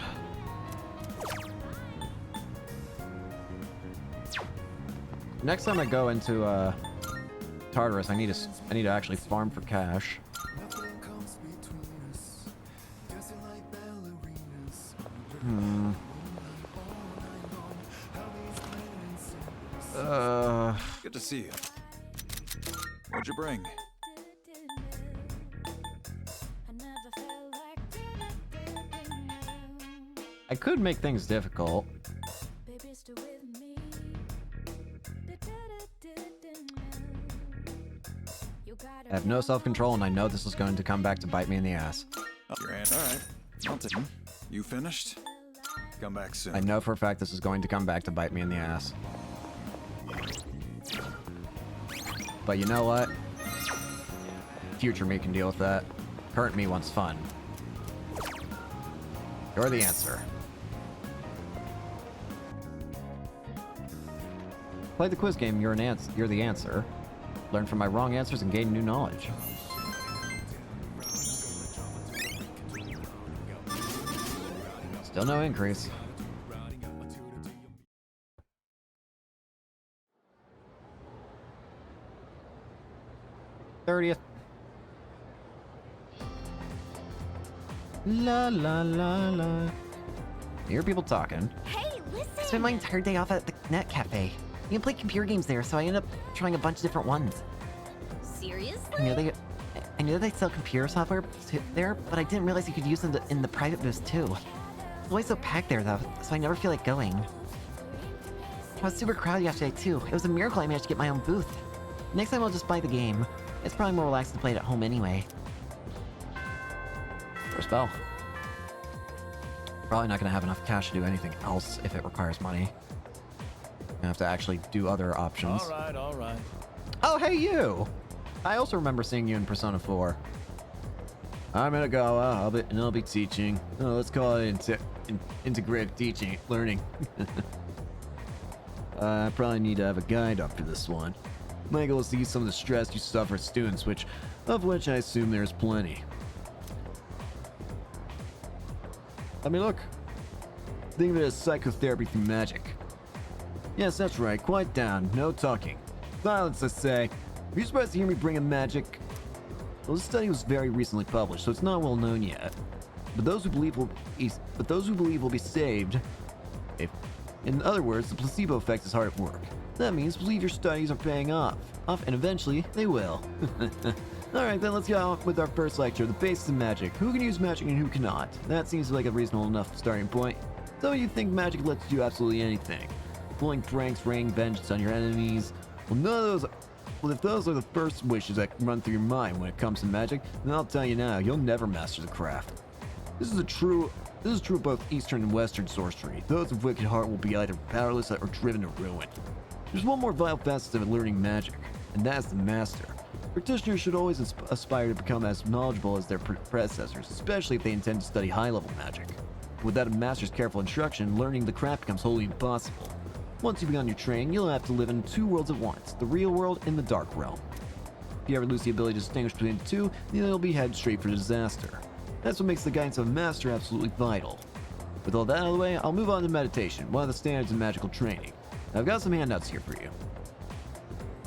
[SPEAKER 3] Next time I go into Tartarus, I need to actually farm for cash.
[SPEAKER 7] Good to see you. What'd you bring?
[SPEAKER 1] I could make things difficult. I have no self-control, and I know this is going to come back to bite me in the ass.
[SPEAKER 7] Your hand. All right. I'll take them. You finished? Come back soon.
[SPEAKER 1] I know for a fact this is going to come back to bite me in the ass. But you know what? Future me can deal with that. Current me wants fun. You're the answer. Play the quiz game, you're the answer. Learn from my wrong answers and gain new knowledge. Still no increase. '30th. La la la la. You hear people talking.
[SPEAKER 10] Hey, listen!
[SPEAKER 2] I spent my entire day off at the Net Cafe. You can play computer games there, so I ended up trying a bunch of different ones.
[SPEAKER 10] Seriously?
[SPEAKER 2] I knew they sell computer software there, but I didn't realize you could use them in the private booths too. It's always so packed there though, so I never feel like going. I was super crowded yesterday too. It was a miracle I managed to get my own booth. Next time I'll just buy the game. It's probably more relaxed to play it at home anyway.
[SPEAKER 1] First bell. Probably not gonna have enough cash to do anything else if it requires money. Gonna have to actually do other options.
[SPEAKER 4] All right.
[SPEAKER 1] Oh, hey you! I also remember seeing you in Persona 4. I'm Inagawa, I'll be teaching. Oh, let's call it integrated teaching, learning. I probably need to have a guide up for this one. My goal is to ease some of the stress you suffer as students, of which I assume there's plenty. I mean, look. Think of it as psychotherapy through magic. Yes, that's right. Quiet down. No talking. Silence, I say. Are you surprised to hear me bring in magic? Well, this study was very recently published, so it's not well known yet. But those who believe will be saved. In other words, the placebo effect is hard at work. That means believe your studies are paying off, and eventually they will. Alright, then let's get on with our first lecture, the basics of magic. Who can use magic and who cannot? That seems like a reasonable enough starting point. Some of you think magic lets you do absolutely anything. Pulling pranks, raining vengeance on your enemies. Well, none of those. Well, if those are the first wishes that run through your mind when it comes to magic, then I'll tell you now, you'll never master the craft. This is true of both Eastern and Western sorcery. Those of wicked heart will be either powerless or driven to ruin. There's one more vital facet of learning magic, and that's the master. Practitioners should always aspire to become as knowledgeable as their predecessors, especially if they intend to study high-level magic. Without a master's careful instruction, learning the craft becomes wholly impossible. Once you've begun your training, you'll have to live in two worlds at once, the real world and the dark realm. If you ever lose the ability to distinguish between the two, then you'll be headed straight for disaster. That's what makes the guidance of a master absolutely vital. With all that out of the way, I'll move on to meditation, one of the standards in magical training. I've got some handouts here for you.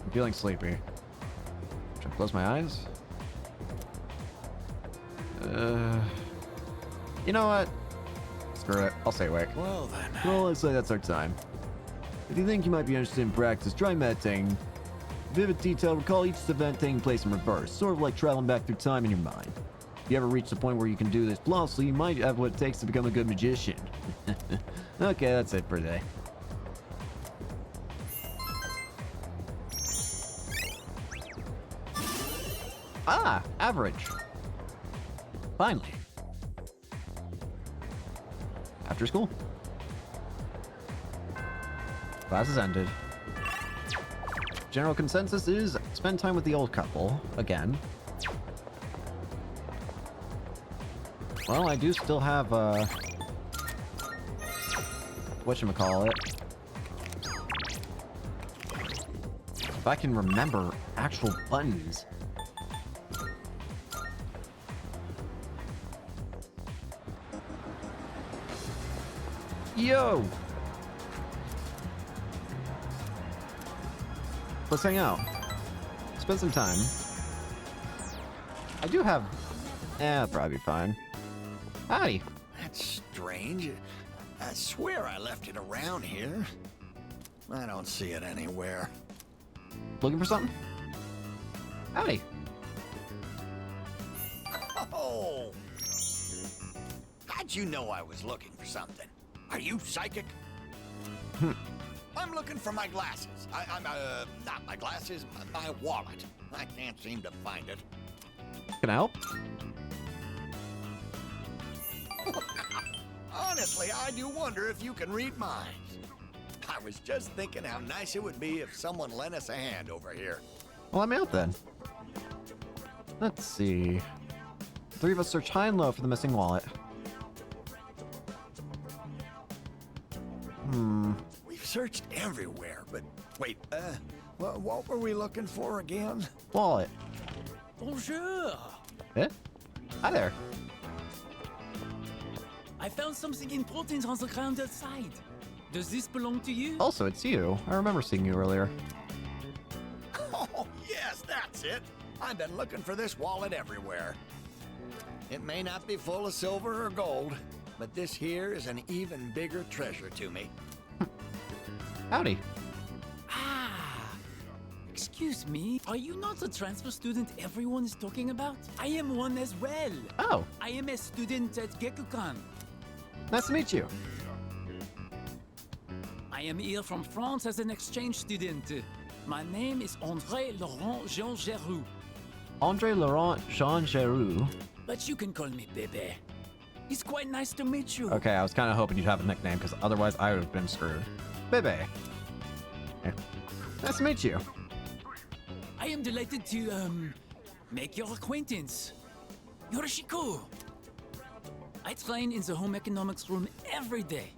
[SPEAKER 1] I'm feeling sleepy. Should I close my eyes? You know what? Screw it. I'll stay awake.
[SPEAKER 4] Well then.
[SPEAKER 3] Well, looks like that's our time. If you think you might be interested in practice, try meditating. Vivid detail, recall each event taking place in reverse, sort of like traveling back through time in your mind. If you ever reach the point where you can do this flawlessly, you might have what it takes to become a good magician. Okay, that's it for today.
[SPEAKER 1] Ah, average. Finally. After school. Class has ended. General consensus is spend time with the old couple again. Well, I do still have whatchamacallit. If I can remember actual buttons. Yo! Let's hang out. Spend some time. I do have... I'll probably be fine. Howdy.
[SPEAKER 4] That's strange. I swear I left it around here. I don't see it anywhere.
[SPEAKER 1] Looking for something? Howdy.
[SPEAKER 4] Oh! How'd you know I was looking for something? Are you psychic? I'm looking for my glasses. Not my glasses, my wallet. I can't seem to find it.
[SPEAKER 1] Can I help?
[SPEAKER 4] Honestly, I do wonder if you can read minds. I was just thinking how nice it would be if someone lent us a hand over here.
[SPEAKER 1] Well, I'm out then. Let's see. Three of us search high and low for the missing wallet.
[SPEAKER 4] We've searched everywhere, but wait, what were we looking for again?
[SPEAKER 1] Wallet.
[SPEAKER 20] Bonjour.
[SPEAKER 1] Eh? Hi there.
[SPEAKER 20] I found something important on the ground outside. Does this belong to you?
[SPEAKER 1] Also, it's you. I remember seeing you earlier.
[SPEAKER 4] Oh, yes, that's it. I've been looking for this wallet everywhere. It may not be full of silver or gold, but this here is an even bigger treasure to me.
[SPEAKER 1] Howdy.
[SPEAKER 20] Excuse me, are you not the transfer student everyone is talking about? I am one as well.
[SPEAKER 1] Oh.
[SPEAKER 20] I am a student at Gekukan.
[SPEAKER 1] Nice to meet you.
[SPEAKER 20] I am here from France as an exchange student. My name is André Laurent Jean Geroux.
[SPEAKER 1] André Laurent Jean Geroux.
[SPEAKER 20] But you can call me Bebe. It's quite nice to meet you.
[SPEAKER 1] Okay, I was kind of hoping you'd have a nickname, because otherwise I would have been screwed. Bebe. Yeah. Nice to meet you.
[SPEAKER 20] I am delighted to, make your acquaintance. Yorishiko. I train in the home economics room every day.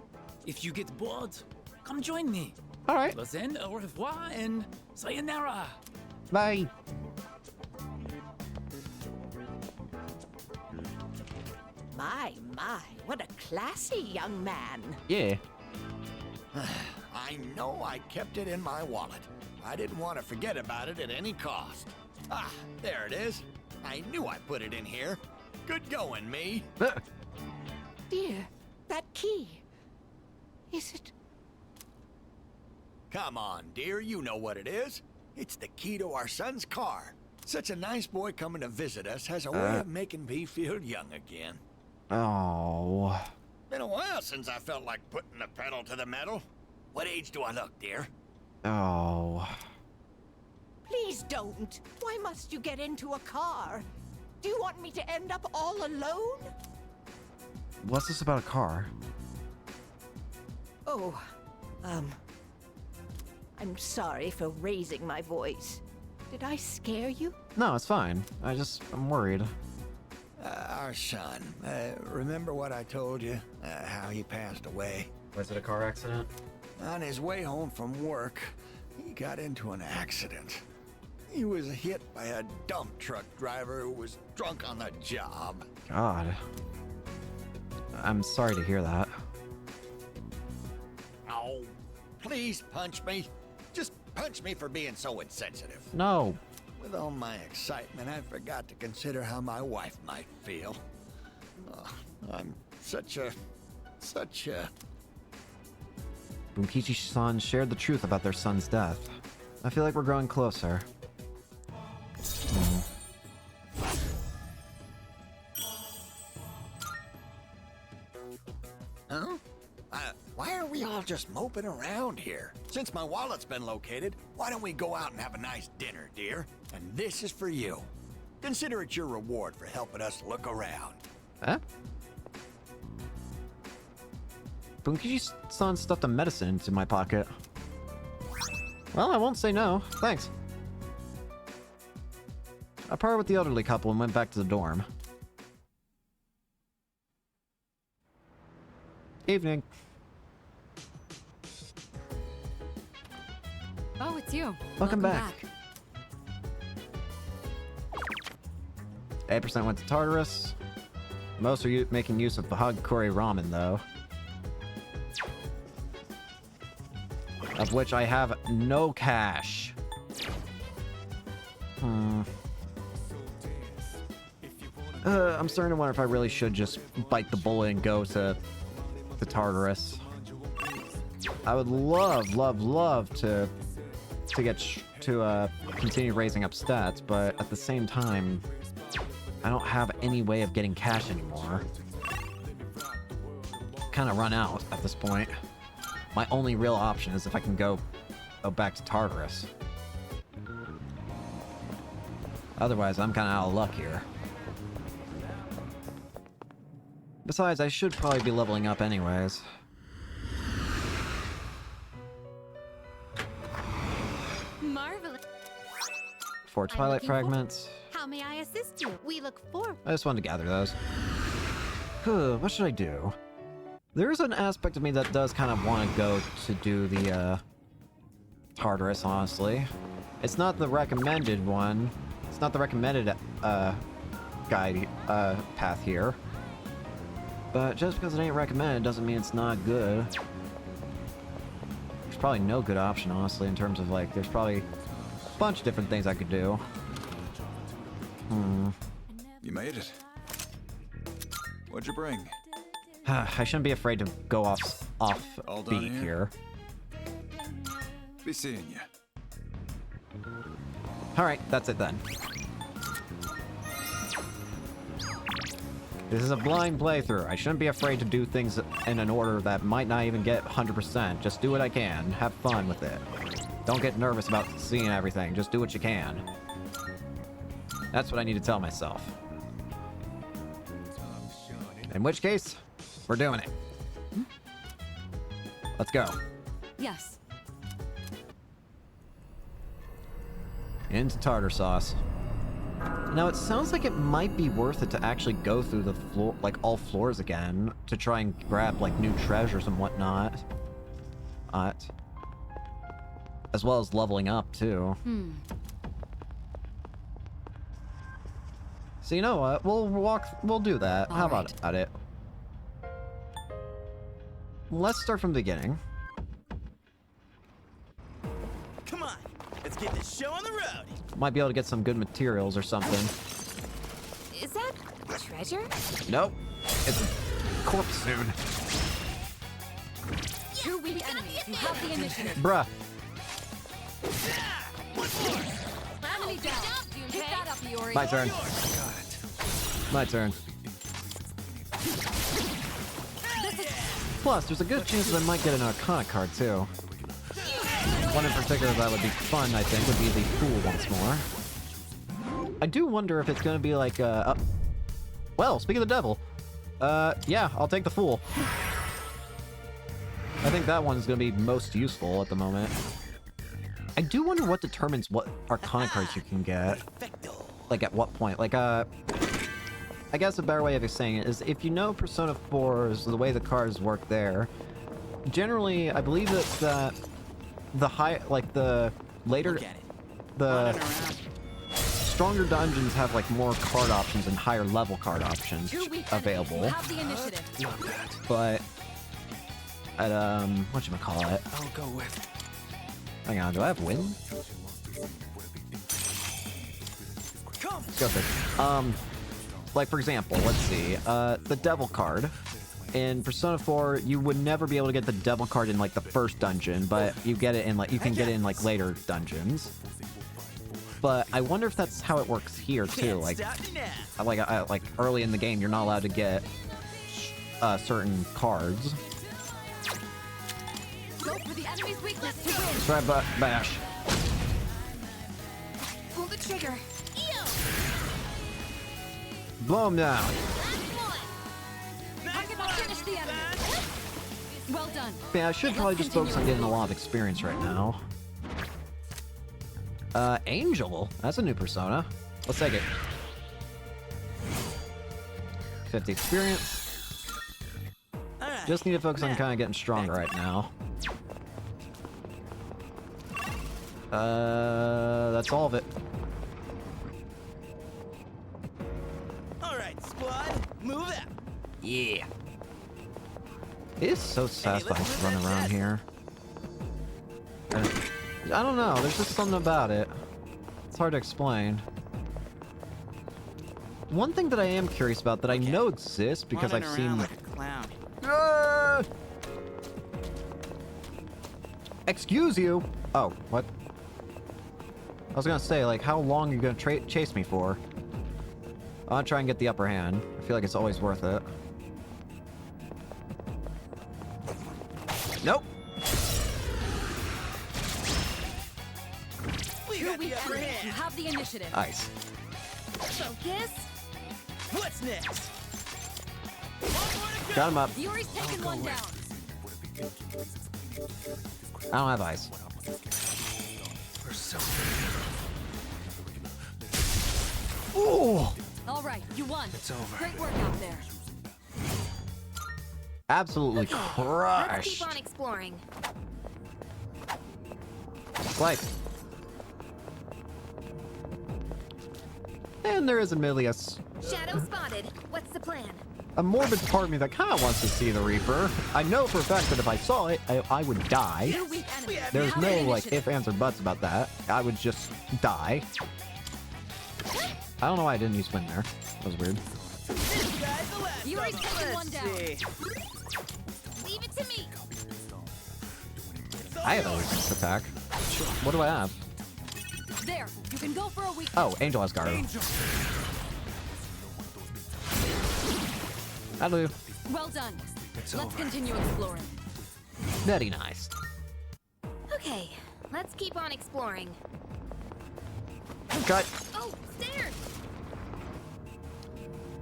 [SPEAKER 20] If you get bored, come join me.
[SPEAKER 1] All right.
[SPEAKER 20] Well then, au revoir and sayonara.
[SPEAKER 1] Bye.
[SPEAKER 15] My, what a classy young man.
[SPEAKER 1] Yeah.
[SPEAKER 4] I know I kept it in my wallet. I didn't want to forget about it at any cost. Ah, there it is. I knew I put it in here. Good going, me.
[SPEAKER 15] Dear, that key. Is it?
[SPEAKER 4] Come on, dear, you know what it is. It's the key to our son's car. Such a nice boy coming to visit us has a way of making me feel young again.
[SPEAKER 1] Oh.
[SPEAKER 4] Been a while since I felt like putting the pedal to the metal. What age do I look, dear?
[SPEAKER 1] Oh.
[SPEAKER 15] Please don't. Why must you get into a car? Do you want me to end up all alone?
[SPEAKER 1] What's this about a car?
[SPEAKER 15] Oh, I'm sorry for raising my voice. Did I scare you?
[SPEAKER 1] No, it's fine. I'm worried.
[SPEAKER 4] Our son. Remember what I told you? How he passed away?
[SPEAKER 1] Was it a car accident?
[SPEAKER 4] On his way home from work, he got into an accident. He was hit by a dump truck driver who was drunk on the job.
[SPEAKER 1] God. I'm sorry to hear that.
[SPEAKER 4] Oh, please punch me. Just punch me for being so insensitive.
[SPEAKER 1] No.
[SPEAKER 4] With all my excitement, I forgot to consider how my wife might feel. I'm such a...
[SPEAKER 1] Bunkichi-san shared the truth about their son's death. I feel like we're growing closer.
[SPEAKER 4] Huh? Why are we all just moping around here? Since my wallet's been located, why don't we go out and have a nice dinner, dear? And this is for you. Consider it your reward for helping us look around.
[SPEAKER 1] Huh? Bunkichi-san stuffed a medicine into my pocket. Well, I won't say no. Thanks. I parted with the elderly couple and went back to the dorm. Evening.
[SPEAKER 18] Oh, it's you.
[SPEAKER 1] Welcome back. 8% went to Tartarus. Most are making use of the Hagakure ramen, though. Of which I have no cash. I'm starting to wonder if I really should just bite the bullet and go to Tartarus. I would love to get
[SPEAKER 2] to continue raising up stats, but at the same time, I don't have any way of getting cash anymore. Kind of run out at this point. My only real option is if I can go back to Tartarus. Otherwise, I'm kind of out of luck here. Besides, I should probably be leveling up anyways.
[SPEAKER 10] Marvelous.
[SPEAKER 2] 4 Twilight Fragments.
[SPEAKER 10] How may I assist you? We look forward.
[SPEAKER 2] I just wanted to gather those. What should I do? There's an aspect of me that does kind of want to go to do the, Tartarus, honestly. It's not the recommended one. It's not the recommended, guide, path here. But just because it ain't recommended doesn't mean it's not good. There's probably no good option, honestly, in terms of, like, there's probably a bunch of different things I could do.
[SPEAKER 7] You made it. What'd you bring?
[SPEAKER 2] I shouldn't be afraid to go off
[SPEAKER 7] All done
[SPEAKER 2] beat here.
[SPEAKER 7] Be seeing you.
[SPEAKER 2] Alright, that's it then. This is a blind playthrough. I shouldn't be afraid to do things in an order that might not even get 100%. Just do what I can. Have fun with it. Don't get nervous about seeing everything. Just do what you can. That's what I need to tell myself. In which case, we're doing it. Let's go.
[SPEAKER 18] Yes.
[SPEAKER 2] Into tartar sauce. Now, it sounds like it might be worth it to actually go through the floor, like all floors again, to try and grab like new treasures and whatnot. As well as leveling up too. So you know what? We'll do that. How about it? Let's start from the beginning.
[SPEAKER 12] Come on, let's get this show on the road.
[SPEAKER 2] Might be able to get some good materials or something.
[SPEAKER 11] Is that treasure?
[SPEAKER 2] Nope. It's a corpse soon.
[SPEAKER 18] Two weak enemies. You have the initiative.
[SPEAKER 2] Bruh.
[SPEAKER 18] Enemy down. Pick that up, Iori.
[SPEAKER 2] My turn. My turn. Plus, there's a good chance that I might get an Arcana card, too. One in particular that would be fun, I think, would be the Fool once more. I do wonder if it's gonna be like, well, speaking of the devil, yeah, I'll take the Fool. I think that one's gonna be most useful at the moment. I do wonder what determines what Arcana cards you can get. Like, at what point. Like, I guess a better way of saying it is if you know Persona 4's, the way the cards work there, generally, I believe that the stronger dungeons have like more card options and higher level card options available. But at whatchamacallit?
[SPEAKER 9] I'll go with.
[SPEAKER 2] Hang on, do I have win? Let's go for like for example, let's see, the devil card. In Persona 4, you would never be able to get the devil card in like the first dungeon, but you get it in like you can get it in like later dungeons. But I wonder if that's how it works here too. Like early in the game, you're not allowed to get certain cards.
[SPEAKER 18] Go for the enemy's weakness to win.
[SPEAKER 2] Let's try bash.
[SPEAKER 18] Pull the trigger.
[SPEAKER 2] Blow him down.
[SPEAKER 18] Finish the enemy. Well done.
[SPEAKER 2] Yeah, I should probably just focus on getting a lot of experience right now. Angel. That's a new persona. Let's take it. 50 experience. Just need to focus on kind of getting stronger right now. That's all of it.
[SPEAKER 12] Alright, squad, move out.
[SPEAKER 2] Yeah. It is so satisfying to run around here. I don't know, there's just something about it. It's hard to explain. One thing that I am curious about that I know exists because I've seen...
[SPEAKER 16] like a clown.
[SPEAKER 2] Excuse you! Oh, what?
[SPEAKER 1] I was gonna say, like, how long are you gonna chase me for? I'll try and get the upper hand. I feel like it's always worth it. Nope.
[SPEAKER 18] You're weak enemy. You have the initiative.
[SPEAKER 1] Nice.
[SPEAKER 18] Focus.
[SPEAKER 12] What's next?
[SPEAKER 1] Got him up.
[SPEAKER 18] Yuri's taken one down.
[SPEAKER 1] I don't have ice. Ooh!
[SPEAKER 18] All right, you won.
[SPEAKER 19] It's over.
[SPEAKER 18] Great work out there.
[SPEAKER 1] Absolutely
[SPEAKER 11] Let's
[SPEAKER 1] crushed.
[SPEAKER 11] keep on exploring.
[SPEAKER 1] Like. And there is admittedly
[SPEAKER 11] Shadow spotted. What's the plan?
[SPEAKER 1] a morbid part of me that kind of wants to see the Reaper. I know for a fact that if I saw it, I would die.
[SPEAKER 18] You're weak enemy.
[SPEAKER 1] There's no, like, ifs, ands, or buts about that. I would just die. I don't know why I didn't use Wind there. That was weird.
[SPEAKER 18] Yuri's taken one down.
[SPEAKER 11] Leave it to me.
[SPEAKER 1] I have a weakness attack. What do I have?
[SPEAKER 18] There, you can go for a weak.
[SPEAKER 1] Oh, Angel Asgard. Hello.
[SPEAKER 18] Well done. Let's continue exploring.
[SPEAKER 1] Very nice.
[SPEAKER 11] Okay, let's keep on exploring.
[SPEAKER 1] Cut.
[SPEAKER 11] Oh, stairs!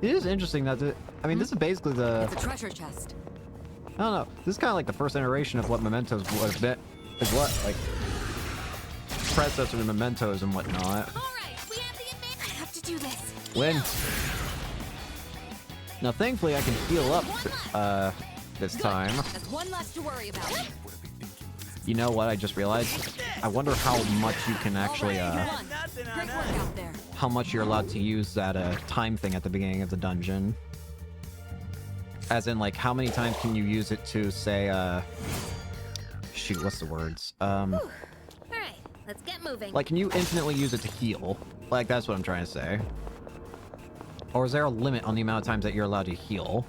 [SPEAKER 1] It is interesting that I mean, this is basically the...
[SPEAKER 18] It's a treasure chest.
[SPEAKER 1] I don't know. This is kind of like the first iteration of what Mementos would have been. Is what? Like, predecessor to Mementos and whatnot.
[SPEAKER 11] Alright, we have the advantage. I have to do this.
[SPEAKER 1] Win. Now, thankfully, I can heal up this time.
[SPEAKER 18] That's one less to worry about.
[SPEAKER 1] You know what? I just realized. I wonder how much you can actually,
[SPEAKER 18] Great work out there.
[SPEAKER 1] how much you're allowed to use that time thing at the beginning of the dungeon. As in, like, how many times can you use it to say, shoot, what's the words?
[SPEAKER 11] Alright, let's get moving.
[SPEAKER 1] Like, can you infinitely use it to heal? Like, that's what I'm trying to say. Or is there a limit on the amount of times that you're allowed to heal?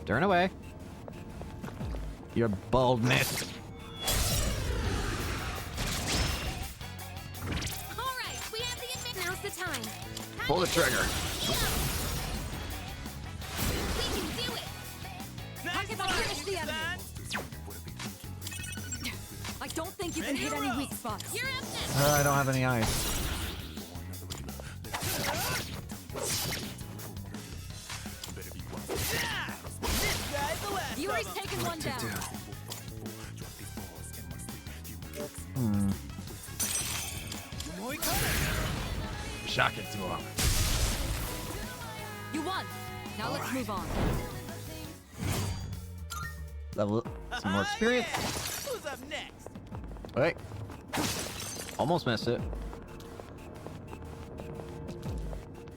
[SPEAKER 1] Turn away. Your baldness.
[SPEAKER 11] Alright, we have the advantage. Now's the time.
[SPEAKER 1] Pull the trigger.
[SPEAKER 11] We can do it.
[SPEAKER 18] How can I finish the enemy? I don't think you can hit any weak spots.
[SPEAKER 11] You're up next.
[SPEAKER 1] I don't have any ice.
[SPEAKER 18] Yuri's taken one down.
[SPEAKER 1] Shock it to him.
[SPEAKER 18] You won. Now let's move on.
[SPEAKER 1] Level some more experience.
[SPEAKER 12] Who's up next?
[SPEAKER 1] Wait. Almost missed it.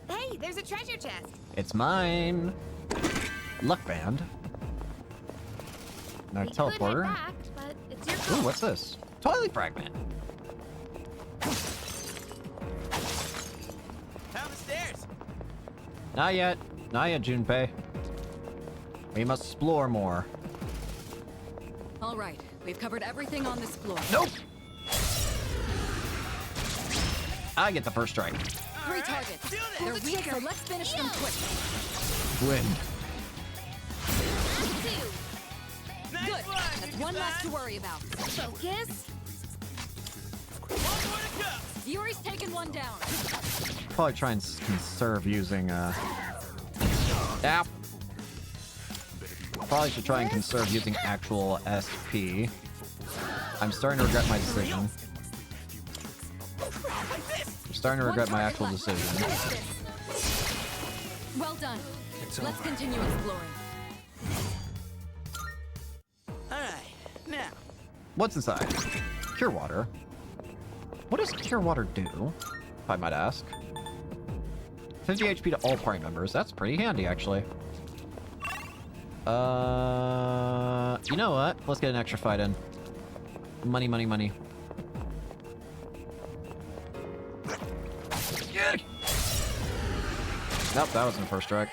[SPEAKER 11] Hey, there's a treasure chest.
[SPEAKER 1] It's mine. Luck band. Now
[SPEAKER 11] We could
[SPEAKER 1] teleporter.
[SPEAKER 11] head back, but it's your
[SPEAKER 1] Ooh,
[SPEAKER 11] call.
[SPEAKER 1] what's this? Twilight fragment.
[SPEAKER 12] Down the stairs.
[SPEAKER 1] Not yet. Not yet, Junpei. We must explore more.
[SPEAKER 18] All right, we've covered everything on this floor.
[SPEAKER 1] Nope. I get the first strike.
[SPEAKER 18] 3 targets. They're weak, so let's finish them quick.
[SPEAKER 1] Win.
[SPEAKER 18] Good. That's one less to worry about.
[SPEAKER 11] Focus.
[SPEAKER 18] Yuri's taken one down.
[SPEAKER 1] Probably try and conserve using Probably should try and conserve using actual SP. I'm starting to regret my decision. I'm starting to regret my actual decision.
[SPEAKER 18] Well done. Let's continue exploring.
[SPEAKER 12] Alright, now.
[SPEAKER 1] What's inside? Cure water. What does cure water do, if I might ask? 50 HP to all party members. That's pretty handy, actually. You know what? Let's get an extra fight in. Money, money, money. Nope, that wasn't the first strike.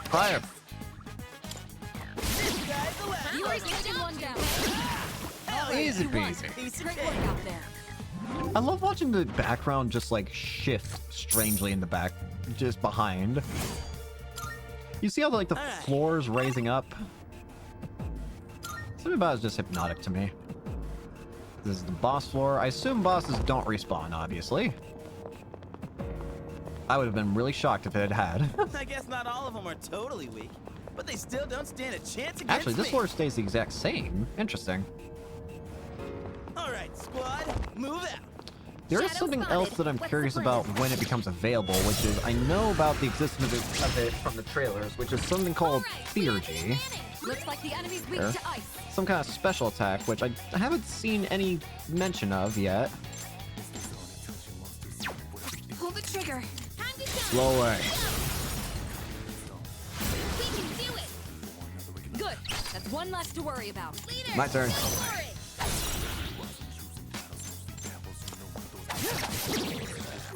[SPEAKER 1] Fire!
[SPEAKER 18] Yuri's taken one down.
[SPEAKER 1] Easy peasy.
[SPEAKER 8] Great work out there.
[SPEAKER 1] I love watching the background just like shift strangely in the back, just behind. You see how like the floor's raising up? Something about it's just hypnotic to me. This is the boss floor. I assume bosses don't respawn, obviously. I would have been really shocked if it had.
[SPEAKER 21] I guess not all of them are totally weak, but they still don't stand a chance against
[SPEAKER 1] Actually, this
[SPEAKER 21] me.
[SPEAKER 1] floor stays the exact same. Interesting.
[SPEAKER 21] All right, squad, move out.
[SPEAKER 1] There is something else that I'm curious about when it becomes available, which is I know about the existence of it from the trailers, which is something called Theurgy.
[SPEAKER 18] Looks like the enemy's weak
[SPEAKER 1] There.
[SPEAKER 18] to ice.
[SPEAKER 1] Some kind of special attack, which I haven't seen any mention of yet.
[SPEAKER 18] Pull the trigger.
[SPEAKER 1] Slow away.
[SPEAKER 18] We can do it. Good. That's one less to worry about. Leader,
[SPEAKER 1] My turn.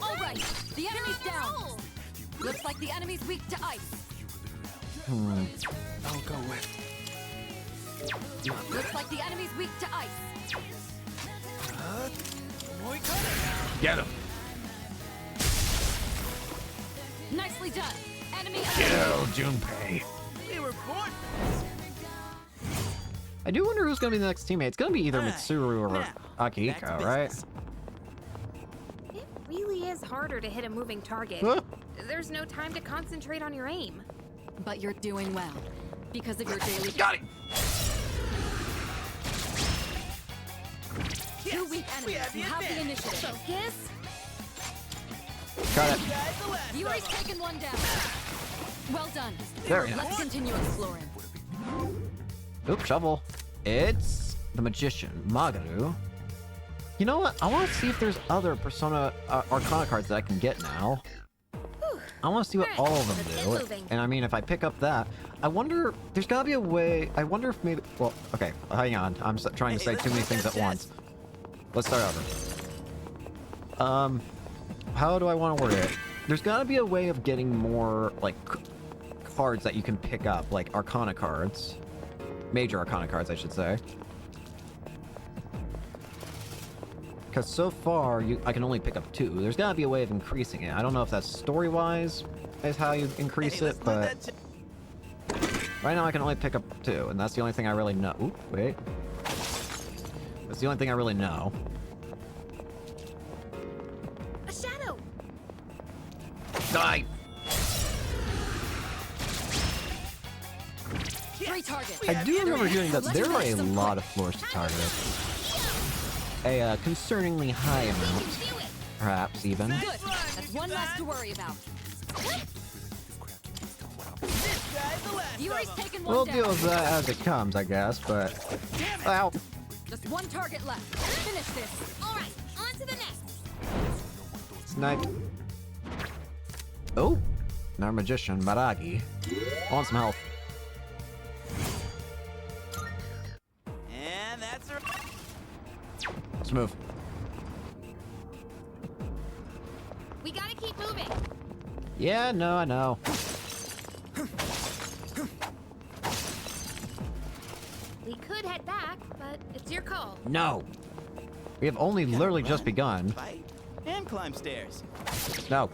[SPEAKER 18] All right. The enemy's down. Looks like the enemy's weak to ice.
[SPEAKER 19] I'll go with.
[SPEAKER 18] Looks like the enemy's weak to ice.
[SPEAKER 1] Get him.
[SPEAKER 18] Nicely done. Enemy.
[SPEAKER 1] Kill Junpei.
[SPEAKER 21] We were born.
[SPEAKER 1] I do wonder who's gonna be the next teammate. It's gonna be either Mitsuru or Akihiko, right?
[SPEAKER 11] It really is harder to hit a moving target.
[SPEAKER 1] Huh?
[SPEAKER 11] There's no time to concentrate on your aim.
[SPEAKER 18] But you're doing well. Because of your daily...
[SPEAKER 1] Got it!
[SPEAKER 18] Two weak enemies. You have the initiative.
[SPEAKER 11] Focus.
[SPEAKER 1] Got it.
[SPEAKER 18] Yuri's taken one down. Well done.
[SPEAKER 1] Very
[SPEAKER 18] Let's
[SPEAKER 1] nice.
[SPEAKER 18] continue exploring.
[SPEAKER 1] Oop, shovel. It's the magician, Magaru. You know what? I want to see if there's other Persona Arcana cards that I can get now. I want to see what all of them do. And I mean, if I pick up that, I wonder, there's gotta be a way, I wonder if maybe, well, okay, hang on. I'm trying to say too many things at once. Let's start over. How do I want to word it? There's gotta be a way of getting more, like, cards that you can pick up, like Arcana cards. Major Arcana cards, I should say. Because so far, I can only pick up 2. There's gotta be a way of increasing it. I don't know if that's story-wise is how you increase it, but... Right now I can only pick up 2, and that's the only thing I really know. Oop, wait. That's the only thing I really know.
[SPEAKER 11] A shadow.
[SPEAKER 1] Die!
[SPEAKER 18] 3 targets.
[SPEAKER 1] I do remember hearing that there are a lot of floors to target. A concerningly high amount. Perhaps even.
[SPEAKER 18] Good. That's one less to worry about. Yuri's taken one
[SPEAKER 1] We'll
[SPEAKER 18] down.
[SPEAKER 1] deal with that as it comes, I guess, but... Ow!
[SPEAKER 18] Just one target left. Finish this. All right, on to the next.
[SPEAKER 1] Snipe. Oh! Our magician, Maragi. I want some health.
[SPEAKER 21] And that's right.
[SPEAKER 1] Let's move.
[SPEAKER 11] We gotta keep moving.
[SPEAKER 1] Yeah, no, I know.
[SPEAKER 11] We could head back, but it's your call.
[SPEAKER 1] No! We have only literally just begun.
[SPEAKER 21] Fight and climb stairs.
[SPEAKER 1] No.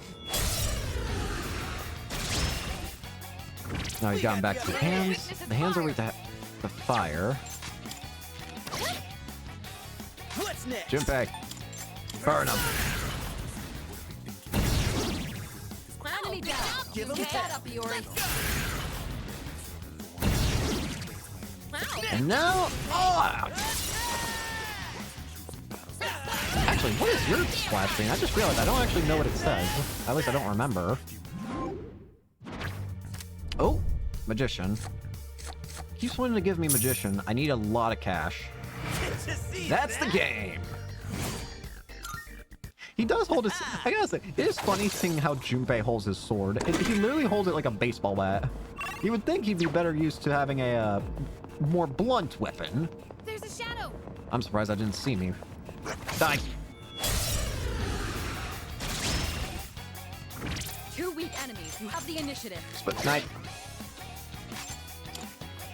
[SPEAKER 1] Now he's gotten back to the hands. The hands are weak to the fire.
[SPEAKER 21] What's next?
[SPEAKER 1] Junpei. Burn him.
[SPEAKER 18] Enemy down.
[SPEAKER 21] Give him
[SPEAKER 18] Get that up, Yuri.
[SPEAKER 1] And now... Oh! Actually, what is your splash screen? I just realized I don't actually know what it says. At least I don't remember. Oh! Magician. Keeps wanting to give me Magician. I need a lot of cash. That's the game! He does hold his... I gotta say, it is funny seeing how Junpei holds his sword. He literally holds it like a baseball bat. You would think he'd be better used to having a more blunt weapon.
[SPEAKER 11] There's a shadow.
[SPEAKER 1] I'm surprised I didn't see me. Die!
[SPEAKER 18] 2 weak enemies. You have the initiative.
[SPEAKER 1] Split snipe.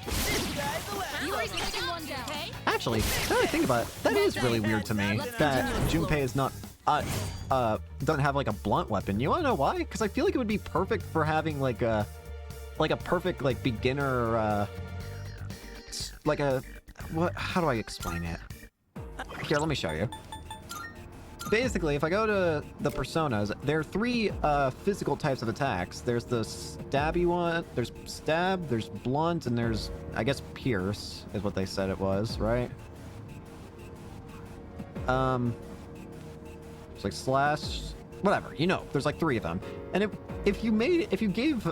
[SPEAKER 21] This guy's
[SPEAKER 18] Yuri's taking one down.
[SPEAKER 2] Actually, now that I think about it, that is really weird to me that Junpei is not doesn't have like a blunt weapon. You wanna know why? Because I feel like it would be perfect for having like a perfect like beginner like a what? How do I explain it? Here, let me show you. Basically, if I go to the personas, there are 3 physical types of attacks. There's the stabby one, there's stab, there's blunt, and there's, I guess, pierce is what they said it was, right? It's like slash, whatever, you know, there's like 3 of them. And if you gave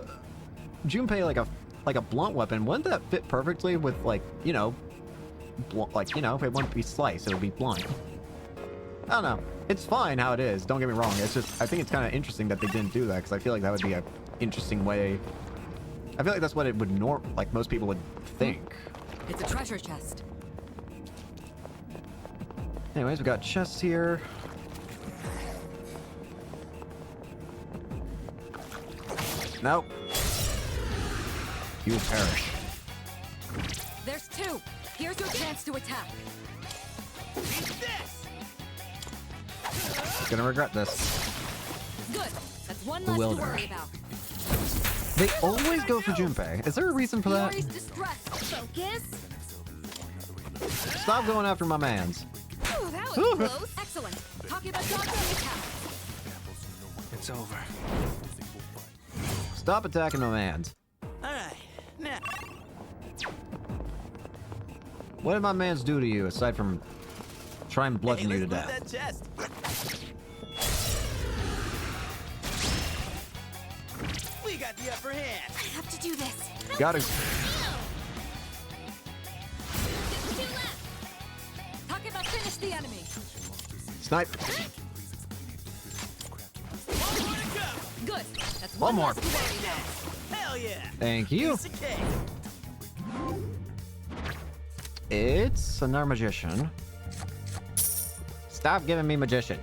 [SPEAKER 2] Junpei like a blunt weapon, wouldn't that fit perfectly with like, you know, if it wouldn't be slice, it would be blunt. I don't know. It's fine how it is. Don't get me wrong. It's just I think it's kind of interesting that they didn't do that because I feel like that would be an interesting way. I feel like that's what it would like most people would think.
[SPEAKER 18] It's a treasure chest.
[SPEAKER 2] Anyways, we got chests here. Nope. You will perish.
[SPEAKER 18] There's 2. Here's your chance to attack.
[SPEAKER 2] Gonna regret this.
[SPEAKER 18] Good. That's one less to worry about.
[SPEAKER 2] They always go for Junpei. Is there a reason for that?
[SPEAKER 18] Yuri's distressed. Focus.
[SPEAKER 2] Stop going after my mans.
[SPEAKER 18] Ooh, that was close. Excellent. Talking about dodging the attack.
[SPEAKER 19] It's over.
[SPEAKER 2] Stop attacking my mans.
[SPEAKER 21] Alright, now.
[SPEAKER 2] What did my mans do to you aside from try and bludgeon you to death?
[SPEAKER 21] That chest. We got the upper hand.
[SPEAKER 11] I have to do this.
[SPEAKER 2] Got it.
[SPEAKER 18] Talking about finish the enemy.
[SPEAKER 2] Snipe.
[SPEAKER 18] Good. That's
[SPEAKER 2] One more.
[SPEAKER 18] less to worry about.
[SPEAKER 21] Hell yeah.
[SPEAKER 2] Thank you.
[SPEAKER 21] Piece of cake.
[SPEAKER 2] It's another magician. Stop giving me magician.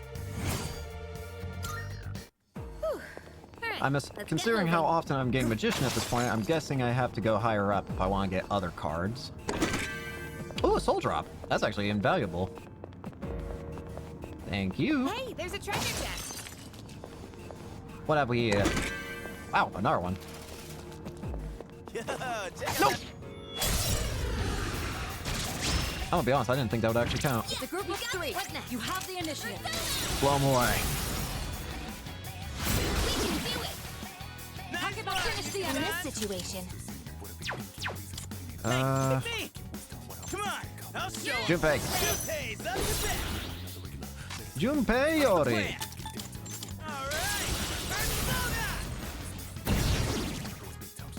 [SPEAKER 2] Considering how often I'm getting magician at this point, I'm guessing I have to go higher up if I want to get other cards. Oh, a soul drop. That's actually invaluable. Thank you.
[SPEAKER 11] Hey, there's a treasure chest.
[SPEAKER 2] What have we here? Wow, another one.
[SPEAKER 21] No.
[SPEAKER 2] I'm gonna be honest, I didn't think that would actually count.
[SPEAKER 18] It's a group of 3. You have the initiative.
[SPEAKER 2] Blow them away.
[SPEAKER 18] Talking about finish the
[SPEAKER 11] In
[SPEAKER 18] enemy.
[SPEAKER 11] this situation.
[SPEAKER 21] Come on. I'll show
[SPEAKER 2] Junpei.
[SPEAKER 21] Junpei's up to bat.
[SPEAKER 2] Junpei Yori.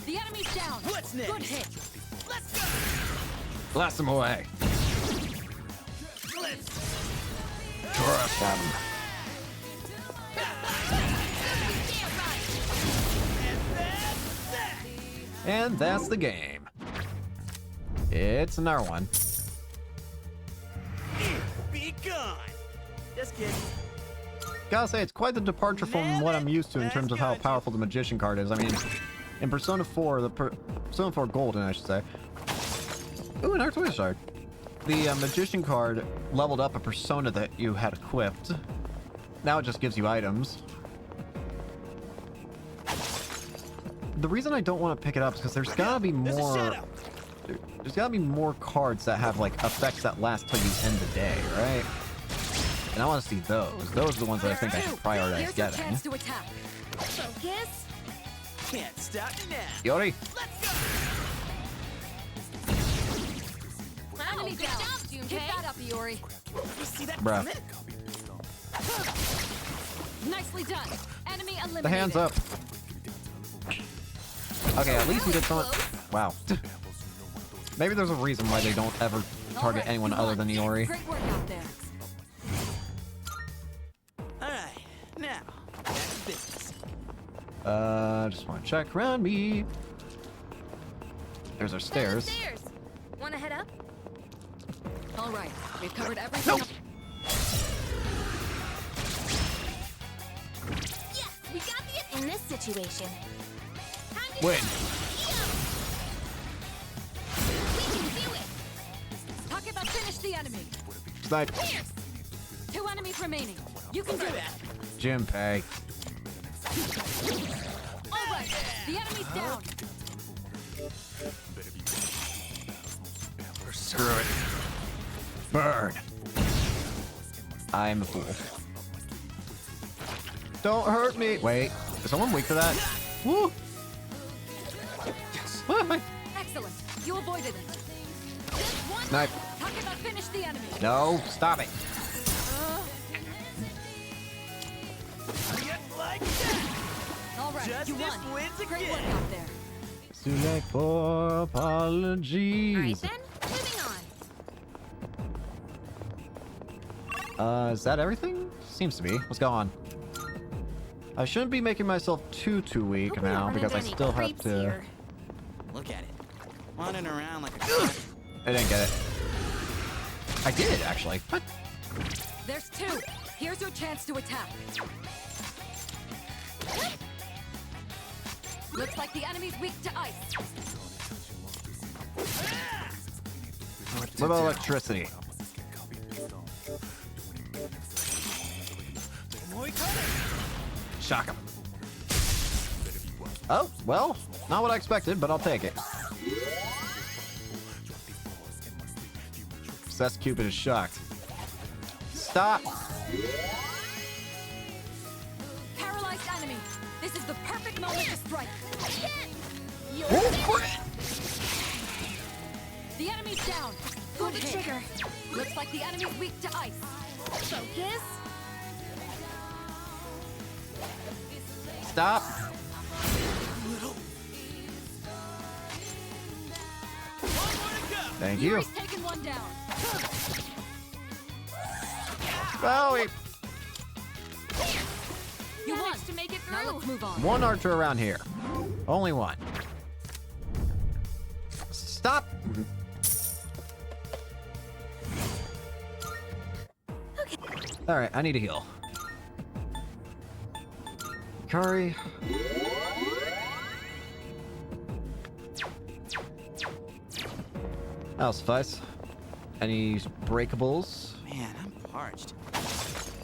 [SPEAKER 18] The enemy's down.
[SPEAKER 21] What's next?
[SPEAKER 18] Good hit.
[SPEAKER 21] Let's go.
[SPEAKER 2] Blast them away. Trust them. And that's the game. It's another one.
[SPEAKER 21] Be gone. Just kidding.
[SPEAKER 2] Gotta say, it's quite the departure from what I'm used to in terms of how powerful the Magician card is. I mean, in Persona 4, Persona 4 Golden, I should say. Ooh, an Artois shard. The Magician card leveled up a Persona that you had equipped. Now it just gives you items. The reason I don't want to pick it up is because there's gotta be more. There's gotta be more cards that have like effects that last till you end the day, right? And I want to see those. Those are the ones that I think I should prioritize
[SPEAKER 18] Here's your
[SPEAKER 2] getting.
[SPEAKER 18] chance to attack.
[SPEAKER 11] Focus.
[SPEAKER 21] Can't stop me now.
[SPEAKER 2] Yori.
[SPEAKER 18] Enemy
[SPEAKER 11] good
[SPEAKER 18] down.
[SPEAKER 11] job, Junpei.
[SPEAKER 18] Keep that up, Iori.
[SPEAKER 21] You see that?
[SPEAKER 2] Bruh.
[SPEAKER 18] Nicely done. Enemy eliminated.
[SPEAKER 2] The hands up. Okay, at least we did something. Wow. Maybe there's a reason why they don't ever target
[SPEAKER 18] Alright,
[SPEAKER 2] anyone
[SPEAKER 18] you
[SPEAKER 2] other
[SPEAKER 18] won.
[SPEAKER 2] than Iori.
[SPEAKER 18] Great work out there.
[SPEAKER 21] Alright, now, back to business.
[SPEAKER 2] Just want to check around me. There's our stairs.
[SPEAKER 11] Wanna head up?
[SPEAKER 18] All right, we've covered everything.
[SPEAKER 11] Yes, we got the. In this situation.
[SPEAKER 2] Win.
[SPEAKER 11] We can do
[SPEAKER 3] Snipe.
[SPEAKER 18] Pierce! 2 enemies remaining. You can do it.
[SPEAKER 3] Jinpei.
[SPEAKER 18] All right. The enemy's down.
[SPEAKER 3] Screw it. Burn. I'm a fool.
[SPEAKER 1] Don't hurt me. Wait, is someone weak to that? Woo!
[SPEAKER 18] Excellent. You avoided it. Just one.
[SPEAKER 1] Snipe.
[SPEAKER 18] How can I finish the enemy?
[SPEAKER 1] No, stop it.
[SPEAKER 18] All right.
[SPEAKER 21] Justice
[SPEAKER 18] You won.
[SPEAKER 21] wins
[SPEAKER 18] Great
[SPEAKER 21] again.
[SPEAKER 18] work out there.
[SPEAKER 1] Select for apologies.
[SPEAKER 10] Alright then, moving on.
[SPEAKER 1] Is that everything? Seems to be. Let's go on. I shouldn't be making myself too weak
[SPEAKER 21] Hope we
[SPEAKER 1] now
[SPEAKER 21] don't
[SPEAKER 1] because I
[SPEAKER 21] run into
[SPEAKER 1] still
[SPEAKER 21] any
[SPEAKER 1] have
[SPEAKER 21] creeps
[SPEAKER 1] to.
[SPEAKER 21] here. Look at it. Running around like a
[SPEAKER 1] I didn't get it. I did actually. What?
[SPEAKER 18] There's 2. Here's your chance to attack. Looks like the enemy's weak to ice.
[SPEAKER 1] What about electricity? Shock him. Oh, well, not what I expected, but I'll take it. Obsessed Cupid is shocked. Stop!
[SPEAKER 18] Paralyzed enemy. This is the perfect moment to strike. The enemy's down. Good hit.
[SPEAKER 11] Trigger.
[SPEAKER 18] Looks like the enemy's weak to ice.
[SPEAKER 11] Focus.
[SPEAKER 1] Stop! Thank you.
[SPEAKER 18] Yuri's taken one down.
[SPEAKER 1] Bowie!
[SPEAKER 18] You won to make it through. Now let's move on.
[SPEAKER 1] One archer around here. Only one. Stop! Alright, I need a heal. Kari. That'll suffice. Any breakables?
[SPEAKER 21] Man, I'm parched.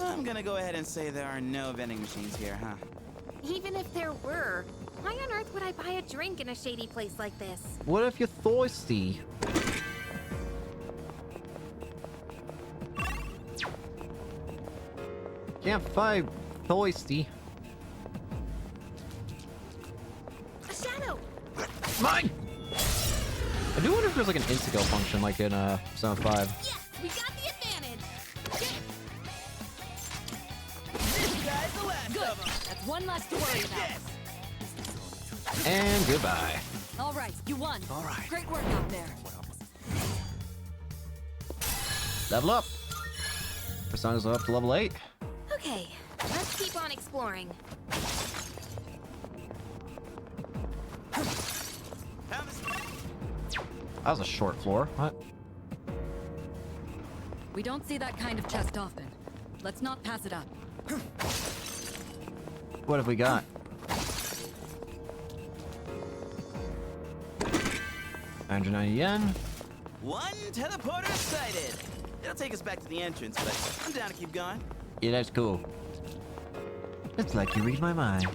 [SPEAKER 21] I'm gonna go ahead and say there are no vending machines here, huh?
[SPEAKER 11] Even if there were, why on earth would I buy a drink in a shady place like this?
[SPEAKER 1] What if you're thirsty? Can't fight thirsty.
[SPEAKER 11] A shadow!
[SPEAKER 1] Mine! I do wonder if there's like an insta-kill function like in Persona 5.
[SPEAKER 11] Yes, we got the advantage!
[SPEAKER 21] This guy's the last
[SPEAKER 18] Good. That's one less to worry about.
[SPEAKER 1] And goodbye.
[SPEAKER 18] All right, you won.
[SPEAKER 1] All right.
[SPEAKER 18] Great work out there.
[SPEAKER 1] Level up. Persona's up to level 8.
[SPEAKER 11] Okay, let's keep on exploring.
[SPEAKER 1] That was a short floor. What?
[SPEAKER 18] We don't see that kind of chest often. Let's not pass it up.
[SPEAKER 1] What have we got? $190
[SPEAKER 21] One teleporter sighted. It'll take us back to the entrance, but I'm down to keep going.
[SPEAKER 1] Yeah, that's cool.
[SPEAKER 2] It's like you read my mind.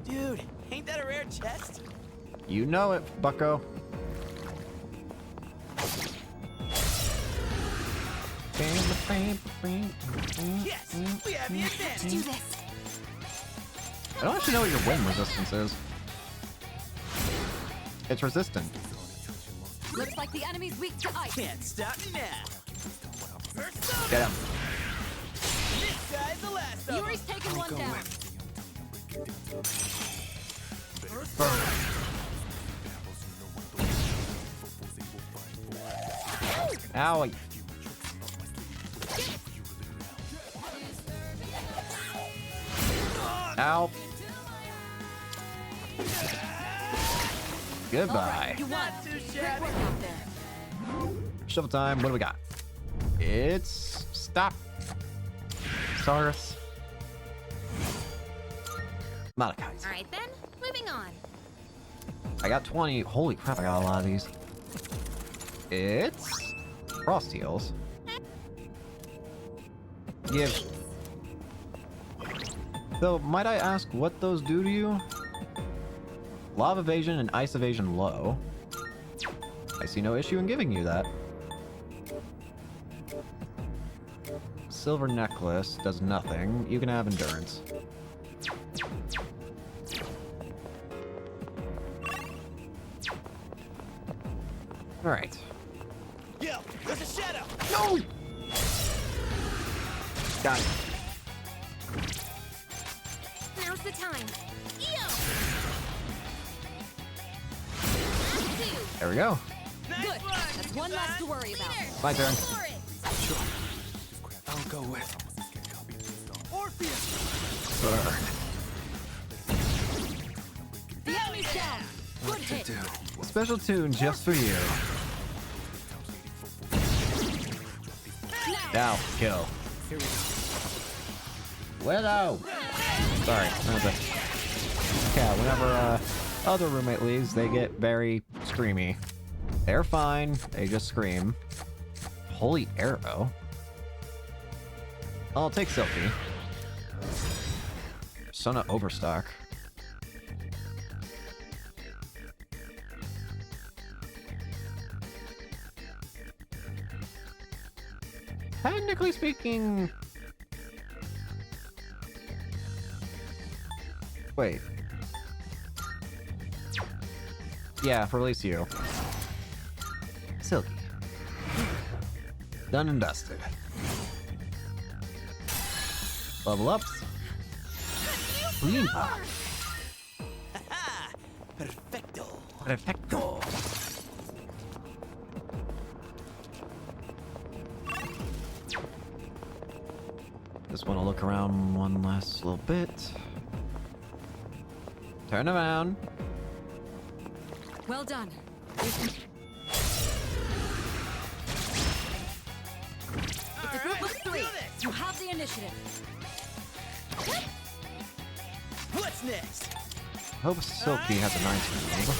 [SPEAKER 21] Dude, ain't that a rare chest?
[SPEAKER 1] You know it, bucko.
[SPEAKER 21] Yes, we have the advantage.
[SPEAKER 11] Let's do this.
[SPEAKER 1] I don't actually know what your wind resistance is. It's resistant.
[SPEAKER 18] Looks like the enemy's weak to ice.
[SPEAKER 21] Can't stop me now.
[SPEAKER 1] Get him.
[SPEAKER 21] This guy's the last of them.
[SPEAKER 18] Yuri's taken one down.
[SPEAKER 1] Owie. Ow. Goodbye.
[SPEAKER 18] You won. Great work out there.
[SPEAKER 1] Shovel time. What do we got? It's stop. Saurus. Malachite.
[SPEAKER 11] Alright then, moving on.
[SPEAKER 1] I got 20. Holy crap, I got a lot of these. It's Frost Heals. Give. So, might I ask what those do to you? Lava Evasion and Ice Evasion low. I see no issue in giving you that. Silver Necklace does nothing. You can have Endurance. Alright.
[SPEAKER 4] Yo, there's a shadow!
[SPEAKER 1] No! Got it.
[SPEAKER 11] Now's the time.
[SPEAKER 1] There we go.
[SPEAKER 18] Good. That's one less to worry about.
[SPEAKER 1] My turn.
[SPEAKER 19] Sure. I'll go with
[SPEAKER 4] Orpheus!
[SPEAKER 1] Burn.
[SPEAKER 18] The enemy's down. Good hit.
[SPEAKER 1] Special tune just for you. Now, kill. Widow! Sorry, that was a... Yeah, whenever other roommate leaves, they get very screamy. They're fine, they just scream. Holy arrow. I'll take Silky. Persona Overstock. Technically speaking... Wait. Yeah, release you. Silky. Done and dusted. Level ups. Clean pop.
[SPEAKER 4] Perfecto.
[SPEAKER 1] Perfecto. Just want to look around one last little bit. Turn around.
[SPEAKER 18] Well done. If the group looks 3, you have the initiative.
[SPEAKER 4] What's next?
[SPEAKER 1] Hope Silky has a 19 move.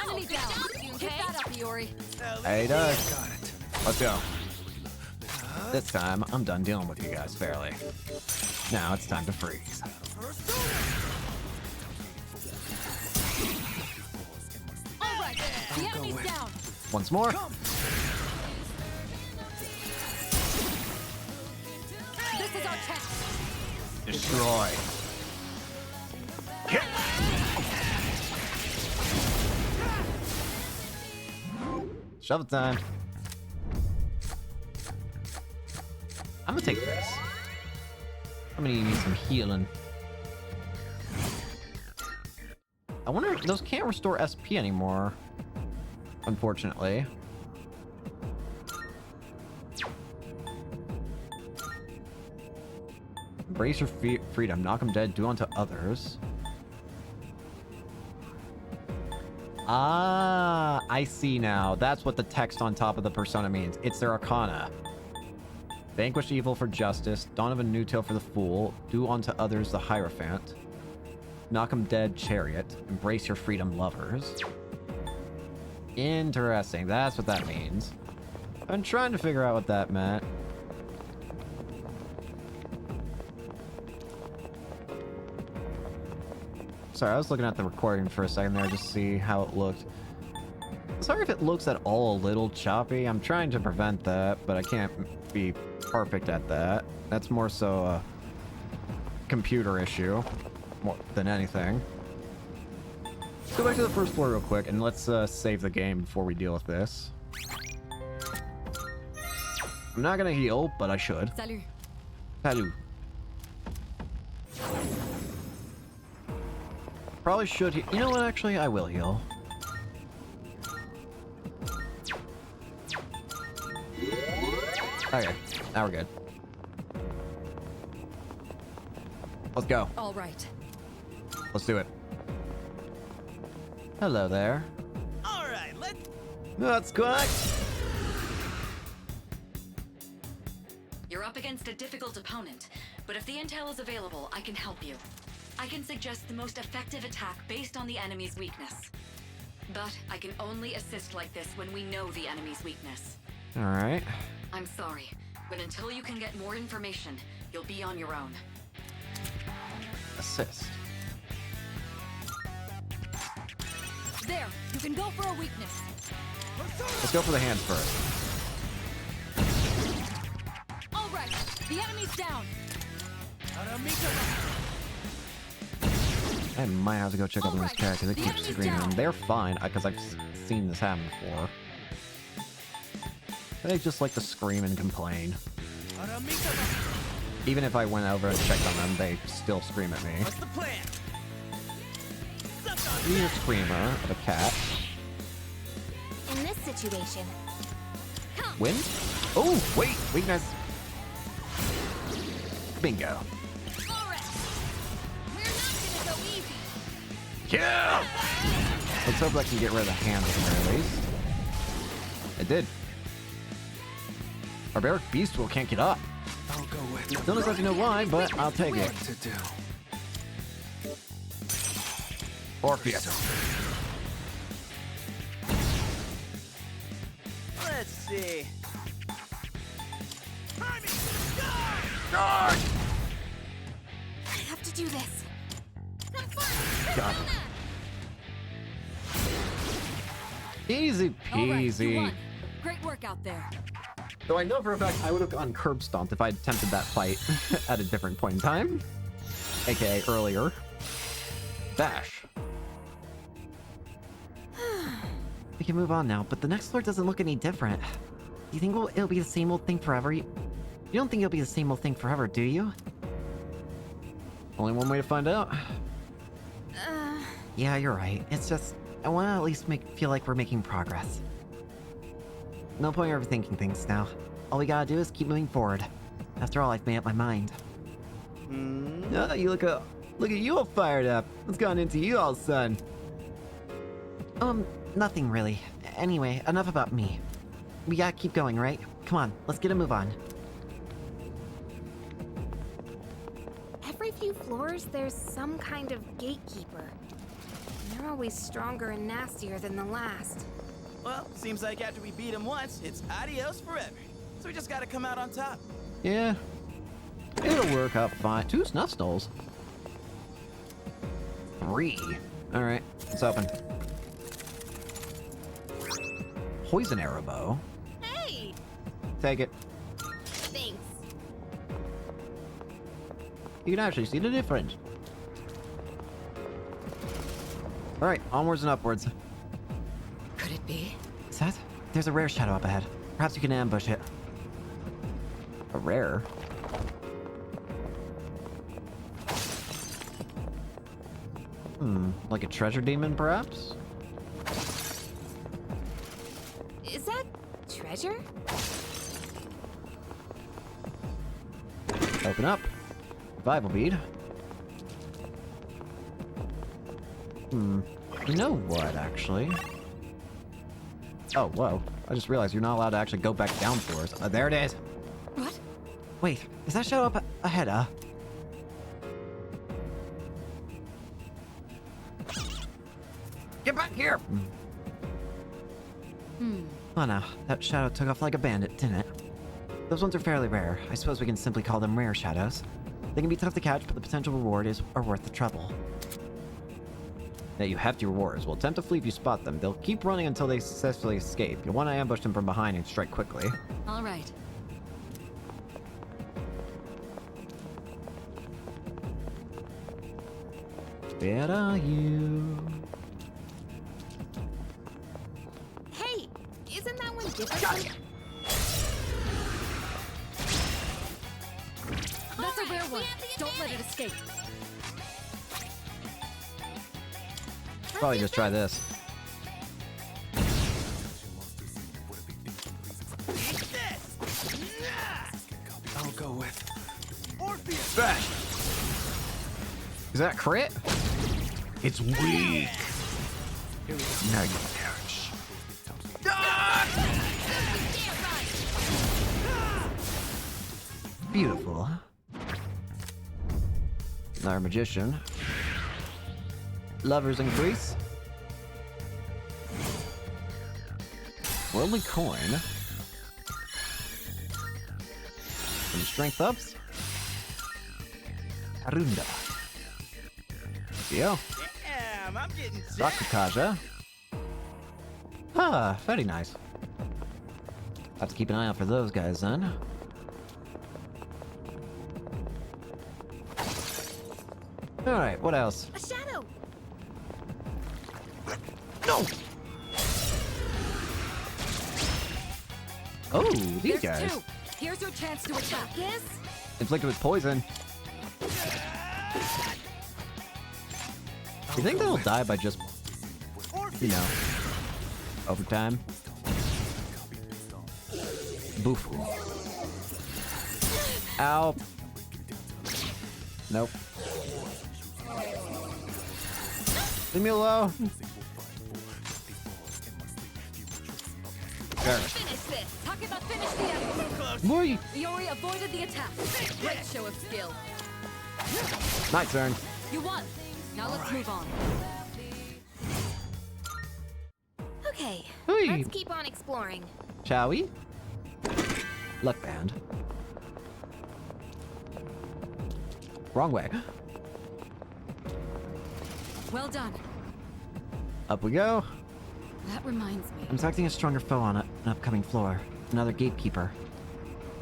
[SPEAKER 18] Enemy down. Keep that up, Iori.
[SPEAKER 1] Hey, does. Let's go. This time, I'm done dealing with you guys fairly. Now it's time to freeze.
[SPEAKER 18] All right, the enemy's down.
[SPEAKER 1] Once more.
[SPEAKER 18] This is our test.
[SPEAKER 1] Destroy. Shovel time. I'm gonna take this. I'm gonna need some healing. I wonder if those can't restore SP anymore. Unfortunately. Embrace your freedom. Knock them dead. Do unto others. Ah, I see now. That's what the text on top of the persona means. It's their arcana. Vanquish evil for justice. Dawn of a new tale for the fool. Do unto others the Hierophant. Knock 'em dead, chariot. Embrace your freedom, lovers. Interesting. That's what that means. I'm trying to figure out what that meant. Sorry, I was looking at the recording for a second there just to see how it looked. Sorry if it looks at all a little choppy. I'm trying to prevent that, but I can't be perfect at that. That's more so a computer issue more than anything. Let's go back to the first floor real quick and let's save the game before we deal with this. I'm not gonna heal, but I should.
[SPEAKER 18] Salut.
[SPEAKER 1] Salut. Probably should heal. You know what, actually, I will heal. Okay, now we're good. Let's go.
[SPEAKER 18] All right.
[SPEAKER 1] Let's do it. Hello there.
[SPEAKER 4] All right,
[SPEAKER 1] That's good.
[SPEAKER 8] You're up against a difficult opponent, but if the intel is available, I can help you. I can suggest the most effective attack based on the enemy's weakness. But I can only assist like this when we know the enemy's weakness.
[SPEAKER 2] Alright.
[SPEAKER 8] I'm sorry, but until you can get more information, you'll be on your own.
[SPEAKER 2] Assist.
[SPEAKER 18] There, you can go for a weakness.
[SPEAKER 2] Let's go for the hands first.
[SPEAKER 18] All right, the enemy's down.
[SPEAKER 2] I might have to go check out the next character because they keep screaming. They're fine because I've seen this happen before. They just like to scream and complain. Even if I went over and checked on them, they still scream at me.
[SPEAKER 21] What's the plan?
[SPEAKER 2] Be a screamer of a cat.
[SPEAKER 11] In this situation,
[SPEAKER 2] Win? Oh, wait, weakness. Bingo. Yeah! Let's hope I can get rid of the hands at the very least. It did. Barbaric Beast Will can't get up.
[SPEAKER 19] I'll go with
[SPEAKER 2] Don't exactly know why, but I'll take it.
[SPEAKER 19] what to do.
[SPEAKER 2] Orpheus.
[SPEAKER 21] Let's see.
[SPEAKER 11] I have to do this.
[SPEAKER 2] God. Easy peasy.
[SPEAKER 18] All right, great work out there.
[SPEAKER 2] Though I know for a fact I would have gone curb stomped if I attempted that fight at a different point in time. AKA earlier. Bash. We can move on now, but the next floor doesn't look any different. Do you think it'll be the same old thing forever? You don't think it'll be the same old thing forever, do you? Only one way to find out. Yeah, you're right. It's just, I want to at least feel like we're making progress. No point in overthinking things now. All we gotta do is keep moving forward. After all, I've made up my mind. You look at you all fired up. What's gone into you all of a sudden? Nothing really. Anyway, enough about me. We gotta keep going, right? Come on, let's get a move on.
[SPEAKER 11] Every few floors, there's some kind of gatekeeper. And they're always stronger and nastier than the last.
[SPEAKER 21] Well, seems like after we beat him once, it's adios forever. So we just gotta come out on top.
[SPEAKER 2] Yeah. It'll work out fine. 2 snuff stoles. 3. Alright, it's open. Poison arrow bow.
[SPEAKER 11] Hey!
[SPEAKER 2] Take it.
[SPEAKER 11] Thanks.
[SPEAKER 2] You can actually see the difference. Alright, onwards and upwards.
[SPEAKER 18] Could it be?
[SPEAKER 2] Is that? There's a rare shadow up ahead. Perhaps you can ambush it. A rare? Like a treasure demon, perhaps?
[SPEAKER 11] Is that treasure?
[SPEAKER 2] Open up. Survival bead. You know what, actually? Oh, whoa. I just realized you're not allowed to actually go back down floors. There it is.
[SPEAKER 18] What?
[SPEAKER 2] Wait, is that shadow up ahead, Get back here! Oh no, that shadow took off like a bandit, didn't it? Those ones are fairly rare. I suppose we can simply call them rare shadows. They can be tough to catch, but the potential reward are worth the trouble. Now you hefty rewards. Will attempt to flee if you spot them. They'll keep running until they successfully escape. You'll want to ambush them from behind and strike quickly.
[SPEAKER 18] All right.
[SPEAKER 2] Where are you?
[SPEAKER 11] Hey! Isn't that one different?
[SPEAKER 18] That's a rare one. Don't let it escape.
[SPEAKER 2] Probably just try this.
[SPEAKER 19] I'll go with
[SPEAKER 21] Orpheus.
[SPEAKER 2] Bash! Is that crit? It's weak. Now you perish. Beautiful. Our magician. Lovers increase. Worldly coin. Some strength ups. Arunda. Yeah.
[SPEAKER 21] Damn, I'm getting
[SPEAKER 2] Rakukaja. Ah, very nice. Have to keep an eye out for those guys then. Alright, what else?
[SPEAKER 11] A shadow!
[SPEAKER 2] No! Oh, these
[SPEAKER 18] There's
[SPEAKER 2] guys.
[SPEAKER 18] two. Here's your chance to attack. Yes?
[SPEAKER 2] Inflicted with poison. You think they'll die by just, you know, overtime? Boof. Ow. Nope. Leave me alone. There.
[SPEAKER 18] Finish this. Takeba finished the enemy.
[SPEAKER 2] Boy.
[SPEAKER 18] Iori avoided the attack. Great show of skill.
[SPEAKER 2] My turn.
[SPEAKER 18] You won. Now let's move on.
[SPEAKER 11] Okay,
[SPEAKER 2] Hui.
[SPEAKER 11] let's keep on exploring.
[SPEAKER 2] Shall we? Luck band. Wrong way.
[SPEAKER 18] Well done.
[SPEAKER 2] Up we go.
[SPEAKER 18] That reminds me.
[SPEAKER 2] I'm detecting a stronger foe on an upcoming floor. Another gatekeeper.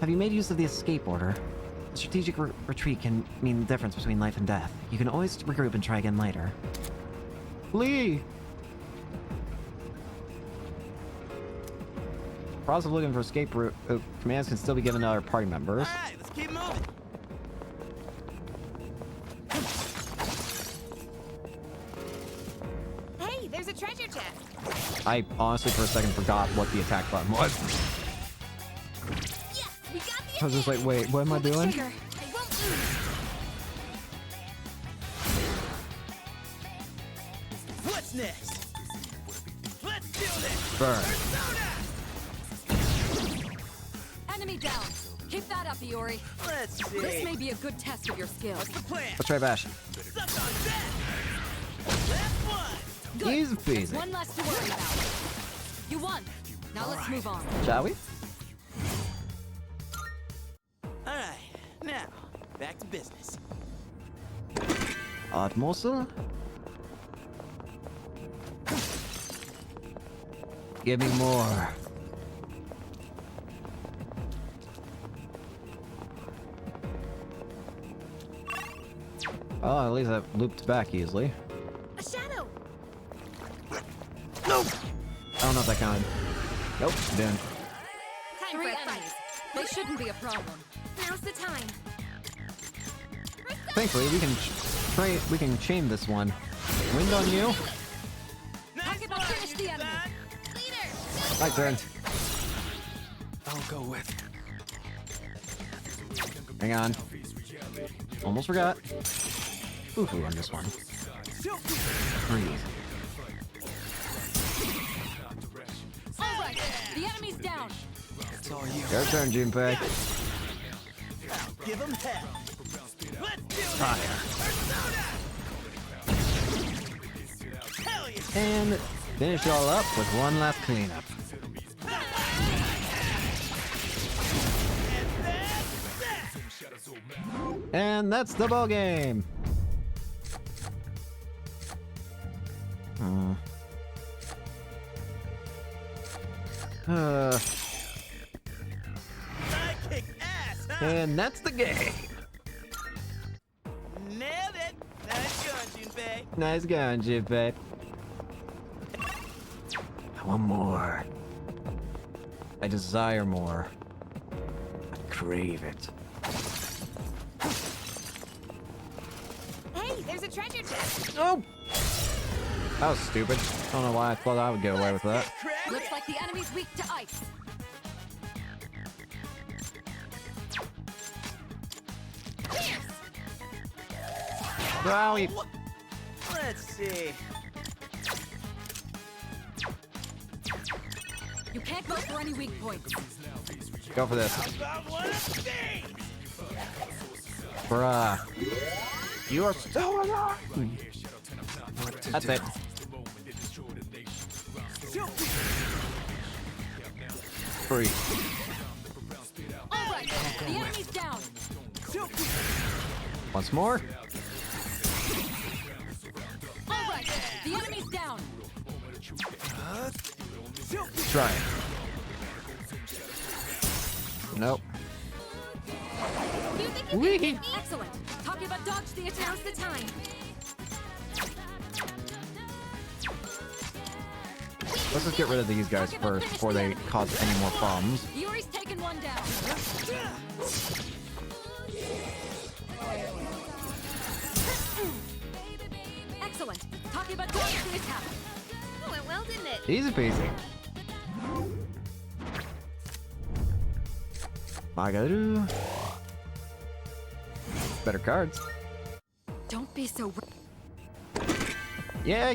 [SPEAKER 2] Have you made use of the escape order? A strategic retreat can mean the difference between life and death. You can always regroup and try again later. Flee! Process of looking for escape route commands can still be given to other party members.
[SPEAKER 21] Alright, let's keep moving.
[SPEAKER 11] Hey, there's a treasure chest.
[SPEAKER 2] I honestly for a second forgot what the attack button was.
[SPEAKER 11] Yes, we got the
[SPEAKER 2] I was just like, wait, what am I doing?
[SPEAKER 11] trigger. I won't lose.
[SPEAKER 21] What's next? Let's do this.
[SPEAKER 2] Burn.
[SPEAKER 18] Enemy down. Keep that up, Iori.
[SPEAKER 21] Let's see.
[SPEAKER 18] This may be a good test of your skills.
[SPEAKER 21] What's the plan?
[SPEAKER 2] Let's try bash.
[SPEAKER 21] Suck on that. Left one.
[SPEAKER 18] Good.
[SPEAKER 2] Easy
[SPEAKER 18] There's
[SPEAKER 2] peasy.
[SPEAKER 18] one less to worry about. You won. Now let's move on.
[SPEAKER 2] Shall we?
[SPEAKER 21] Alright, now, back to business.
[SPEAKER 2] Art morsel? Give me more. Oh, at least that looped back easily.
[SPEAKER 11] A shadow.
[SPEAKER 2] Nope. I don't know if that counted. Nope, didn't.
[SPEAKER 11] Time
[SPEAKER 18] Three
[SPEAKER 11] for a fight.
[SPEAKER 18] enemies. They shouldn't be a problem.
[SPEAKER 11] Now's the time.
[SPEAKER 2] Thankfully, we can chain this one. Wind on you.
[SPEAKER 18] Takeba finished the enemy.
[SPEAKER 2] My turn.
[SPEAKER 19] I'll go with.
[SPEAKER 2] Hang on. Almost forgot. Ooh, we won this one. Breathe.
[SPEAKER 18] All right. The enemy's down.
[SPEAKER 19] It's all you.
[SPEAKER 2] Your turn, Junpei.
[SPEAKER 21] Give them hell. Let's do this.
[SPEAKER 2] Fire.
[SPEAKER 21] Hell yeah.
[SPEAKER 2] And finish it all up with one last cleanup. And that's the ball game.
[SPEAKER 21] I kick ass, huh?
[SPEAKER 2] And that's the game.
[SPEAKER 21] Nailed it. Nice going, Junpei.
[SPEAKER 2] Nice going, Junpei. I want more. I desire more. I crave it.
[SPEAKER 11] Hey, there's a treasure chest.
[SPEAKER 2] Oh! That was stupid. I don't know why I thought I would get away with that.
[SPEAKER 18] Looks like the enemy's weak to ice.
[SPEAKER 2] Wowie.
[SPEAKER 21] Let's see.
[SPEAKER 18] You can't go for any weak points.
[SPEAKER 2] Go for this.
[SPEAKER 21] About one of these.
[SPEAKER 2] Bruh.
[SPEAKER 1] You are so annoying. That's it. Free.
[SPEAKER 18] All right, the enemy's down.
[SPEAKER 1] Once more.
[SPEAKER 18] All right, the enemy's down.
[SPEAKER 1] Try it. Nope.
[SPEAKER 18] Wee. Excellent. Talking about dodge the attack. Now's the time.
[SPEAKER 1] Let's just get rid of these guys first before they cause any more problems.
[SPEAKER 18] Yuri's taken one down. Excellent. Talking about dodge the attack.
[SPEAKER 11] Oh, went well, didn't it?
[SPEAKER 1] Easy peasy. Magaru. Better cards.
[SPEAKER 18] Don't be so.
[SPEAKER 1] Yeah,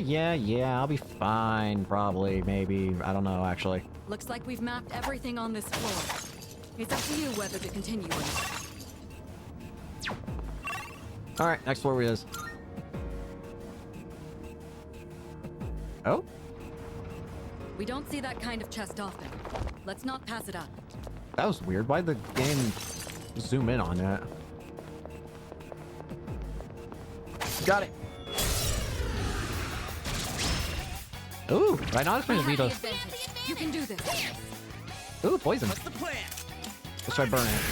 [SPEAKER 1] I'll be fine, probably, maybe. I don't know, actually.
[SPEAKER 18] Looks like we've mapped everything on this floor. It's up to you whether to continue or not.
[SPEAKER 1] Alright, next floor it is. Oh?
[SPEAKER 18] We don't see that kind of chest often. Let's not pass it up.
[SPEAKER 1] That was weird. Why'd the game zoom in on that? Got it. Ooh, right now it's going to be the...
[SPEAKER 18] You can do this.
[SPEAKER 1] Ooh, poison.
[SPEAKER 21] What's the plan?
[SPEAKER 1] Let's try burning it.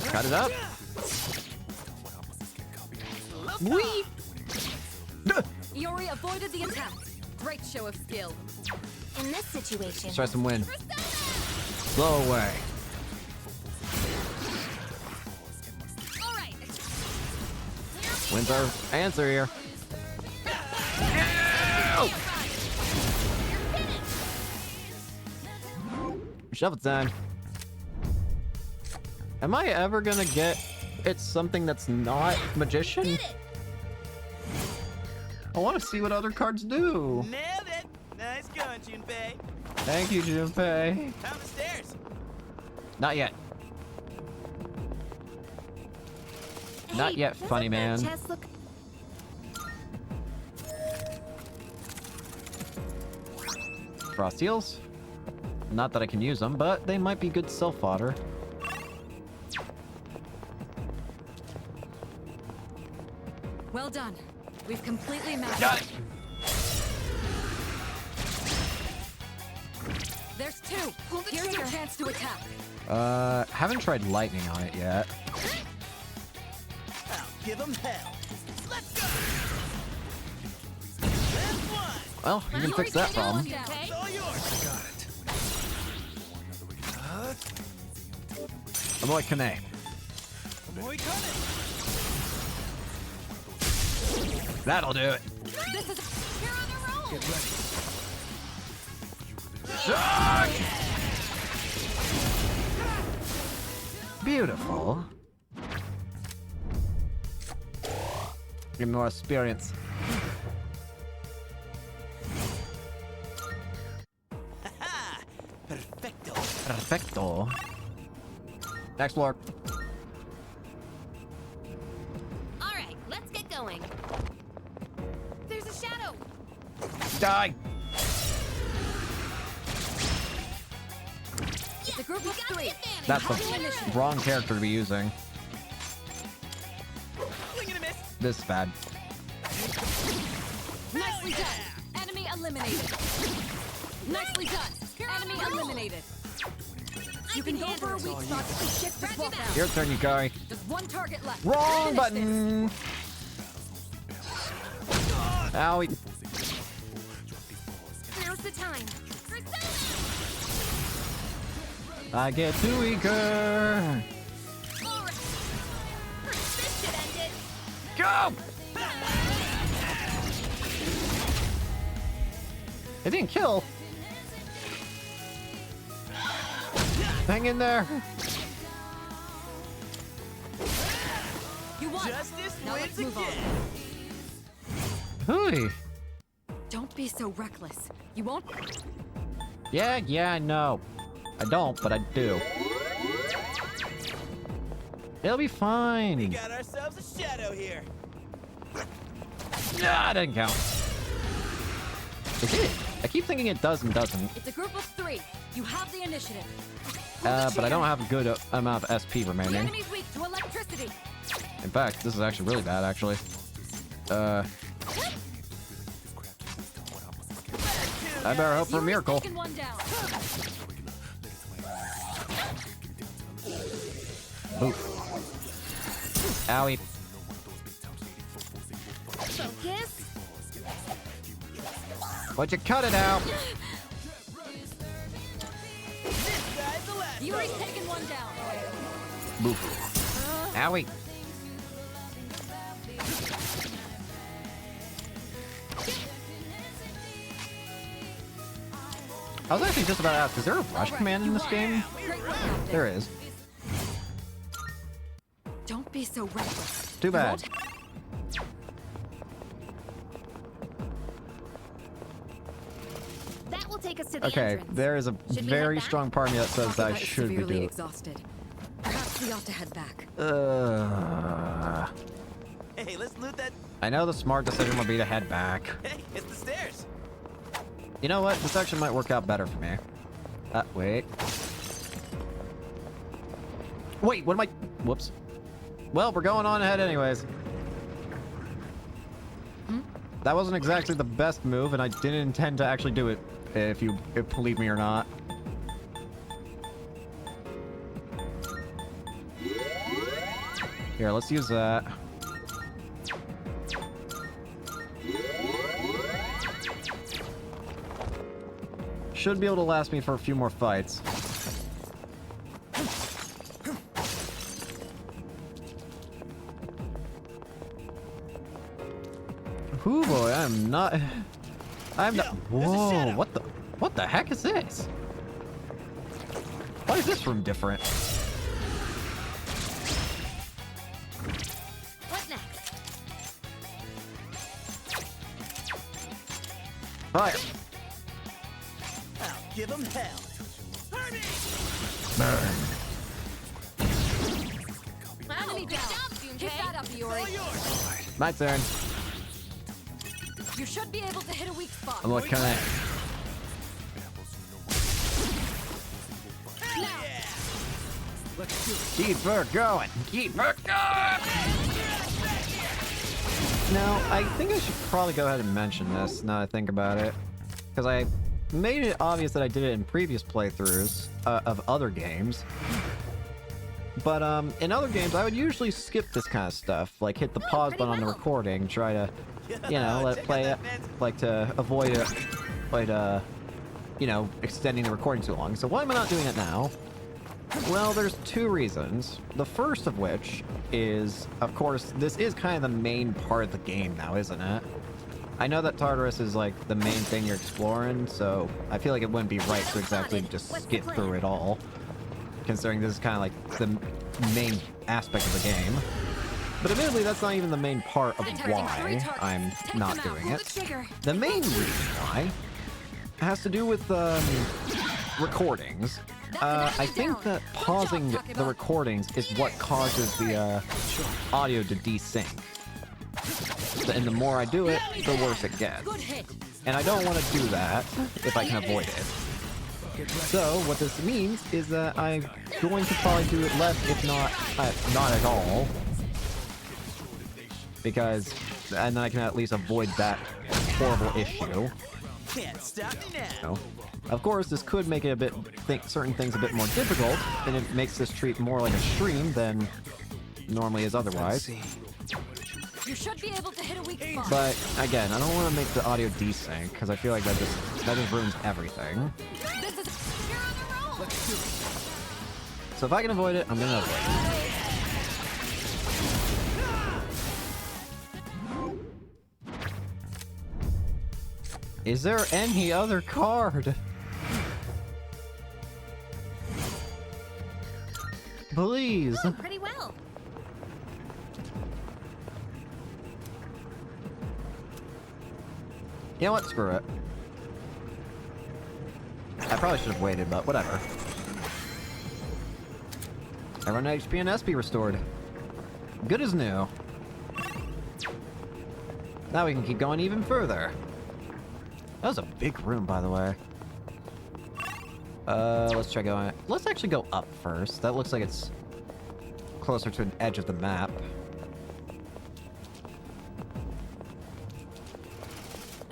[SPEAKER 1] Cut it up. Whee!
[SPEAKER 18] Iori avoided the attack. Great show of skill.
[SPEAKER 11] In this situation,
[SPEAKER 1] Let's try some wind. Blow away.
[SPEAKER 18] All right.
[SPEAKER 1] Wind's our answer here. Shovel time. Am I ever gonna get it's something that's not magician? I want to see what other cards do.
[SPEAKER 21] Nailed it. Nice going, Junpei.
[SPEAKER 1] Thank you, Junpei.
[SPEAKER 21] Down the stairs.
[SPEAKER 1] Not yet. Not yet, funny man.
[SPEAKER 11] Look...
[SPEAKER 1] Frost heals. Not that I can use them, but they might be good self-fodder.
[SPEAKER 18] Well done. We've completely mapped.
[SPEAKER 1] Got it.
[SPEAKER 18] There's two. Here's your chance to attack.
[SPEAKER 1] Haven't tried lightning on it yet.
[SPEAKER 21] I'll give them hell. Let's go.
[SPEAKER 1] Well, you can fix that problem.
[SPEAKER 21] It's all yours.
[SPEAKER 19] Got it.
[SPEAKER 1] I'm like Kane.
[SPEAKER 21] Boy, coming.
[SPEAKER 1] That'll do it.
[SPEAKER 18] This is you're on a roll.
[SPEAKER 19] Get ready.
[SPEAKER 1] Charge! Beautiful. Give me more experience.
[SPEAKER 21] Perfecto.
[SPEAKER 1] Perfecto. Next floor.
[SPEAKER 11] All right, let's get going. There's a shadow.
[SPEAKER 1] Die!
[SPEAKER 18] The group of three.
[SPEAKER 1] That's the wrong character to be using. This is bad.
[SPEAKER 18] Nicely done. Enemy eliminated. Nicely done. Enemy eliminated. You can go for a weak spot to shift the swap out.
[SPEAKER 1] Your turn, Yukari.
[SPEAKER 18] Just one target left.
[SPEAKER 1] Wrong
[SPEAKER 18] Finish
[SPEAKER 1] button. Owie.
[SPEAKER 11] Now's the time.
[SPEAKER 1] I get too eager.
[SPEAKER 11] This should end it.
[SPEAKER 1] Go! It didn't kill. Hang in there.
[SPEAKER 18] You won.
[SPEAKER 21] Justice
[SPEAKER 18] Now
[SPEAKER 21] wins
[SPEAKER 18] let's move
[SPEAKER 21] again.
[SPEAKER 18] on.
[SPEAKER 1] Hooey.
[SPEAKER 18] Don't be so reckless. You won't.
[SPEAKER 1] Yeah, I know. I don't, but I do. It'll be fine.
[SPEAKER 21] We got ourselves a shadow here.
[SPEAKER 1] Nah, it didn't count. Is it? I keep thinking it does and doesn't.
[SPEAKER 18] It's a group of 3. You have the initiative.
[SPEAKER 1] But I don't have a good amount of SP
[SPEAKER 18] The
[SPEAKER 1] remaining.
[SPEAKER 18] enemy's weak to electricity.
[SPEAKER 1] In fact, this is actually really bad, actually. I better hope for a miracle.
[SPEAKER 18] Taken one down.
[SPEAKER 1] Ooh. Owie.
[SPEAKER 18] Focus.
[SPEAKER 1] Would you cut it out?
[SPEAKER 18] Yuri's taken one down.
[SPEAKER 1] Boof. Owie. I was actually just about to ask, is there a rush command in this game? There is.
[SPEAKER 18] Don't be so reckless.
[SPEAKER 1] Too bad.
[SPEAKER 11] That will take us to the
[SPEAKER 1] Okay,
[SPEAKER 11] entrance.
[SPEAKER 1] there is a
[SPEAKER 11] Should we
[SPEAKER 1] very
[SPEAKER 11] head back?
[SPEAKER 1] strong part of me that says that I
[SPEAKER 18] Takeda is
[SPEAKER 1] should be
[SPEAKER 18] severely
[SPEAKER 1] doing it.
[SPEAKER 18] exhausted. Perhaps we ought to head back.
[SPEAKER 21] Hey, let's loot that.
[SPEAKER 1] I know the smart decision would be to head back.
[SPEAKER 21] Hey, it's the stairs.
[SPEAKER 1] You know what? This actually might work out better for me. Wait. Wait, what am I... Whoops. Well, we're going on ahead anyways. That wasn't exactly the best move, and I didn't intend to actually do it, if you believe me or not. Here, let's use that. Should be able to last me for a few more fights. Ooh boy, I'm not... Whoa, what the heck is this? Why is this room different?
[SPEAKER 11] What next?
[SPEAKER 1] Fire!
[SPEAKER 21] I'll give them hell.
[SPEAKER 1] Burn.
[SPEAKER 18] Enemy down. Keep that up, Yuri.
[SPEAKER 1] My turn.
[SPEAKER 18] You should be able to hit a weak spot.
[SPEAKER 1] I'm looking at... Keep her going! Keep her going! Now, I think I should probably go ahead and mention this, now that I think about it. Because I made it obvious that I did it in previous playthroughs of other games. But, in other games, I would usually skip this kind of stuff. Like, hit the pause button on the recording, try to, you know, let it play it, like, to avoid it, you know, extending the recording too long. So why am I not doing it now? Well, there's two reasons. The first of which is, of course, this is kind of the main part of the game now, isn't it? I know that Tartarus is, like, the main thing you're exploring, so I feel like it wouldn't be right to exactly just skip through it all, considering this is kind of like the main aspect of the game. But admittedly, that's not even the main part of why I'm not doing it. The main reason why has to do with recordings. I think that pausing the recordings is what causes the audio to desync. And the more I do it, the worse it gets. And I don't want to do that if I can avoid it. So what this means is that I'm going to probably do it less, if not at all. Because, and then I can at least avoid that horrible issue.
[SPEAKER 21] Can't stop me now.
[SPEAKER 1] No. Of course, this could make it a bit, certain things a bit more difficult, and it makes this treat more like a stream than normally is otherwise.
[SPEAKER 18] You should be able to hit a weak spot.
[SPEAKER 1] But again, I don't want to make the audio desync because I feel like that just ruins everything.
[SPEAKER 18] This is you're on a roll.
[SPEAKER 1] So if I can avoid it, I'm gonna avoid it. Is there any other card? Please.
[SPEAKER 11] Oh, pretty well.
[SPEAKER 1] You know what? Screw it. I probably should have waited, but whatever. Everyone HP and SP restored. Good as new. Now we can keep going even further. That was a big room, by the way. Let's try going. Let's actually go up first. That looks like it's closer to an edge of the map.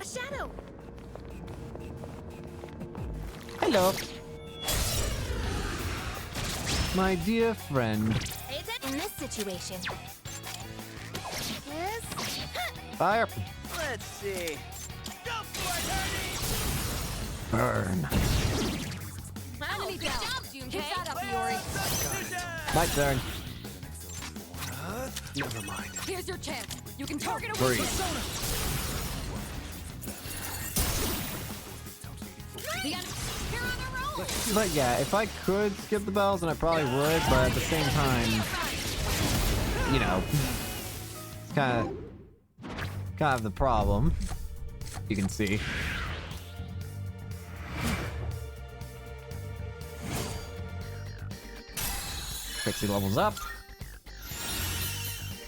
[SPEAKER 11] A shadow!
[SPEAKER 1] Hello. My dear friend.
[SPEAKER 11] In this situation. Yes.
[SPEAKER 1] Fire.
[SPEAKER 21] Let's see. Go for it,
[SPEAKER 1] Burn.
[SPEAKER 18] Enemy
[SPEAKER 14] good
[SPEAKER 18] down.
[SPEAKER 14] job, Junpei.
[SPEAKER 18] Keep that up, Iori.
[SPEAKER 1] My turn.
[SPEAKER 19] Never mind.
[SPEAKER 18] Here's your chance. You can target a
[SPEAKER 1] Breathe.
[SPEAKER 18] weak persona. The enemy. You're on a roll.
[SPEAKER 1] But yeah, if I could skip the bells, then I probably would. But at the same time, you know, it's kind of the problem. You can see. Pixie levels up.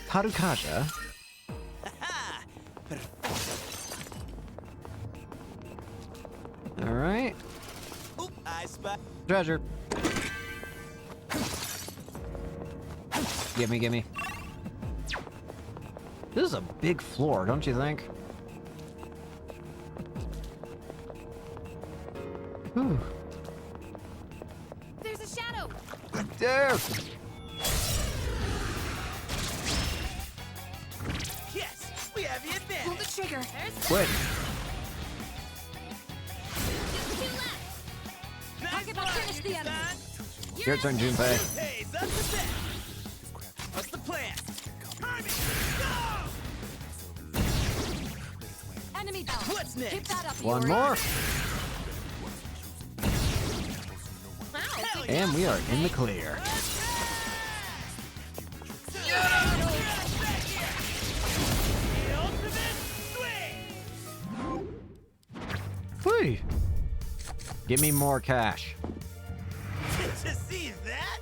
[SPEAKER 1] Harukaja. Alright.
[SPEAKER 21] I spy.
[SPEAKER 1] Treasure. Gimme. This is a big floor, don't you think? Whew.
[SPEAKER 11] There's a shadow!
[SPEAKER 1] There!
[SPEAKER 21] Yes, we have the advantage.
[SPEAKER 11] Pull the trigger.
[SPEAKER 1] Wait.
[SPEAKER 18] Target will finish the enemy.
[SPEAKER 1] Your turn, Junpei.
[SPEAKER 21] Hey, up to bat. What's the plan?
[SPEAKER 18] Enemy down.
[SPEAKER 21] What's next?
[SPEAKER 18] Keep that up,
[SPEAKER 1] One
[SPEAKER 18] Iori.
[SPEAKER 1] more.
[SPEAKER 18] Wow.
[SPEAKER 1] And we are in the clear. Whee! Give me more cash.
[SPEAKER 21] Did you see that?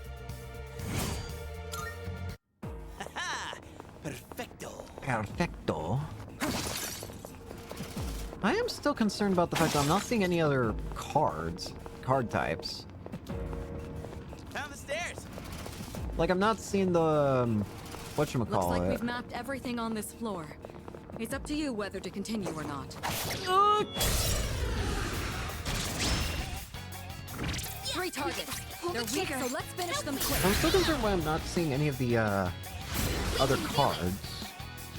[SPEAKER 21] Perfecto.
[SPEAKER 1] Perfecto. I am still concerned about the fact that I'm not seeing any other card types.
[SPEAKER 21] Down the stairs.
[SPEAKER 1] Like, I'm not seeing the,
[SPEAKER 18] Looks like
[SPEAKER 1] whatchamacallit.
[SPEAKER 18] we've mapped everything on this floor. It's up to you whether to continue or not. 3 targets. They're weak, so let's finish them quick.
[SPEAKER 1] I'm still concerned why I'm not seeing any of the, other cards.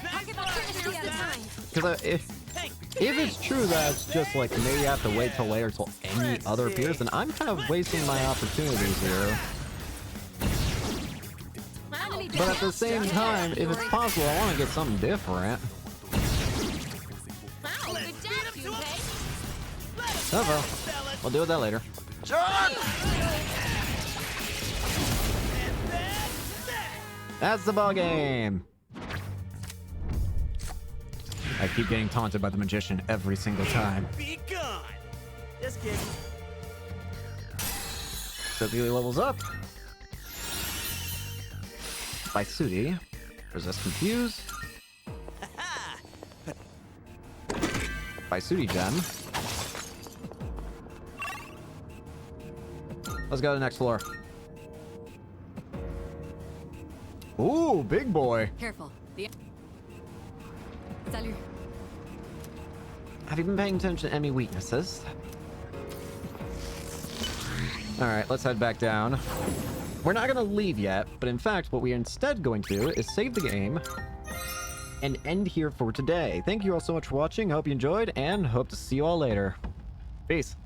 [SPEAKER 18] Target will finish the enemy.
[SPEAKER 1] Because if it's true that it's just like maybe I have to wait till later till any other appears, then I'm kind of wasting my opportunities here. But at the same time, if it's possible, I want to get something different.
[SPEAKER 11] Wow, good job, Junpei.
[SPEAKER 1] Oh well, we'll deal with that later. That's the ball game. I keep getting taunted by the magician every single time.
[SPEAKER 21] Be gone. Just kidding.
[SPEAKER 1] Sophia levels up. By Sudi. Resist Confuse. By Sudi Gem. Let's go to the next floor. Ooh, big boy.
[SPEAKER 18] Careful. Salut.
[SPEAKER 1] Have you been paying attention to enemy weaknesses? Alright, let's head back down. We're not gonna leave yet, but in fact, what we are instead going to do is save the game and end here for today. Thank you all so much for watching. Hope you enjoyed, and hope to see you all later. Peace.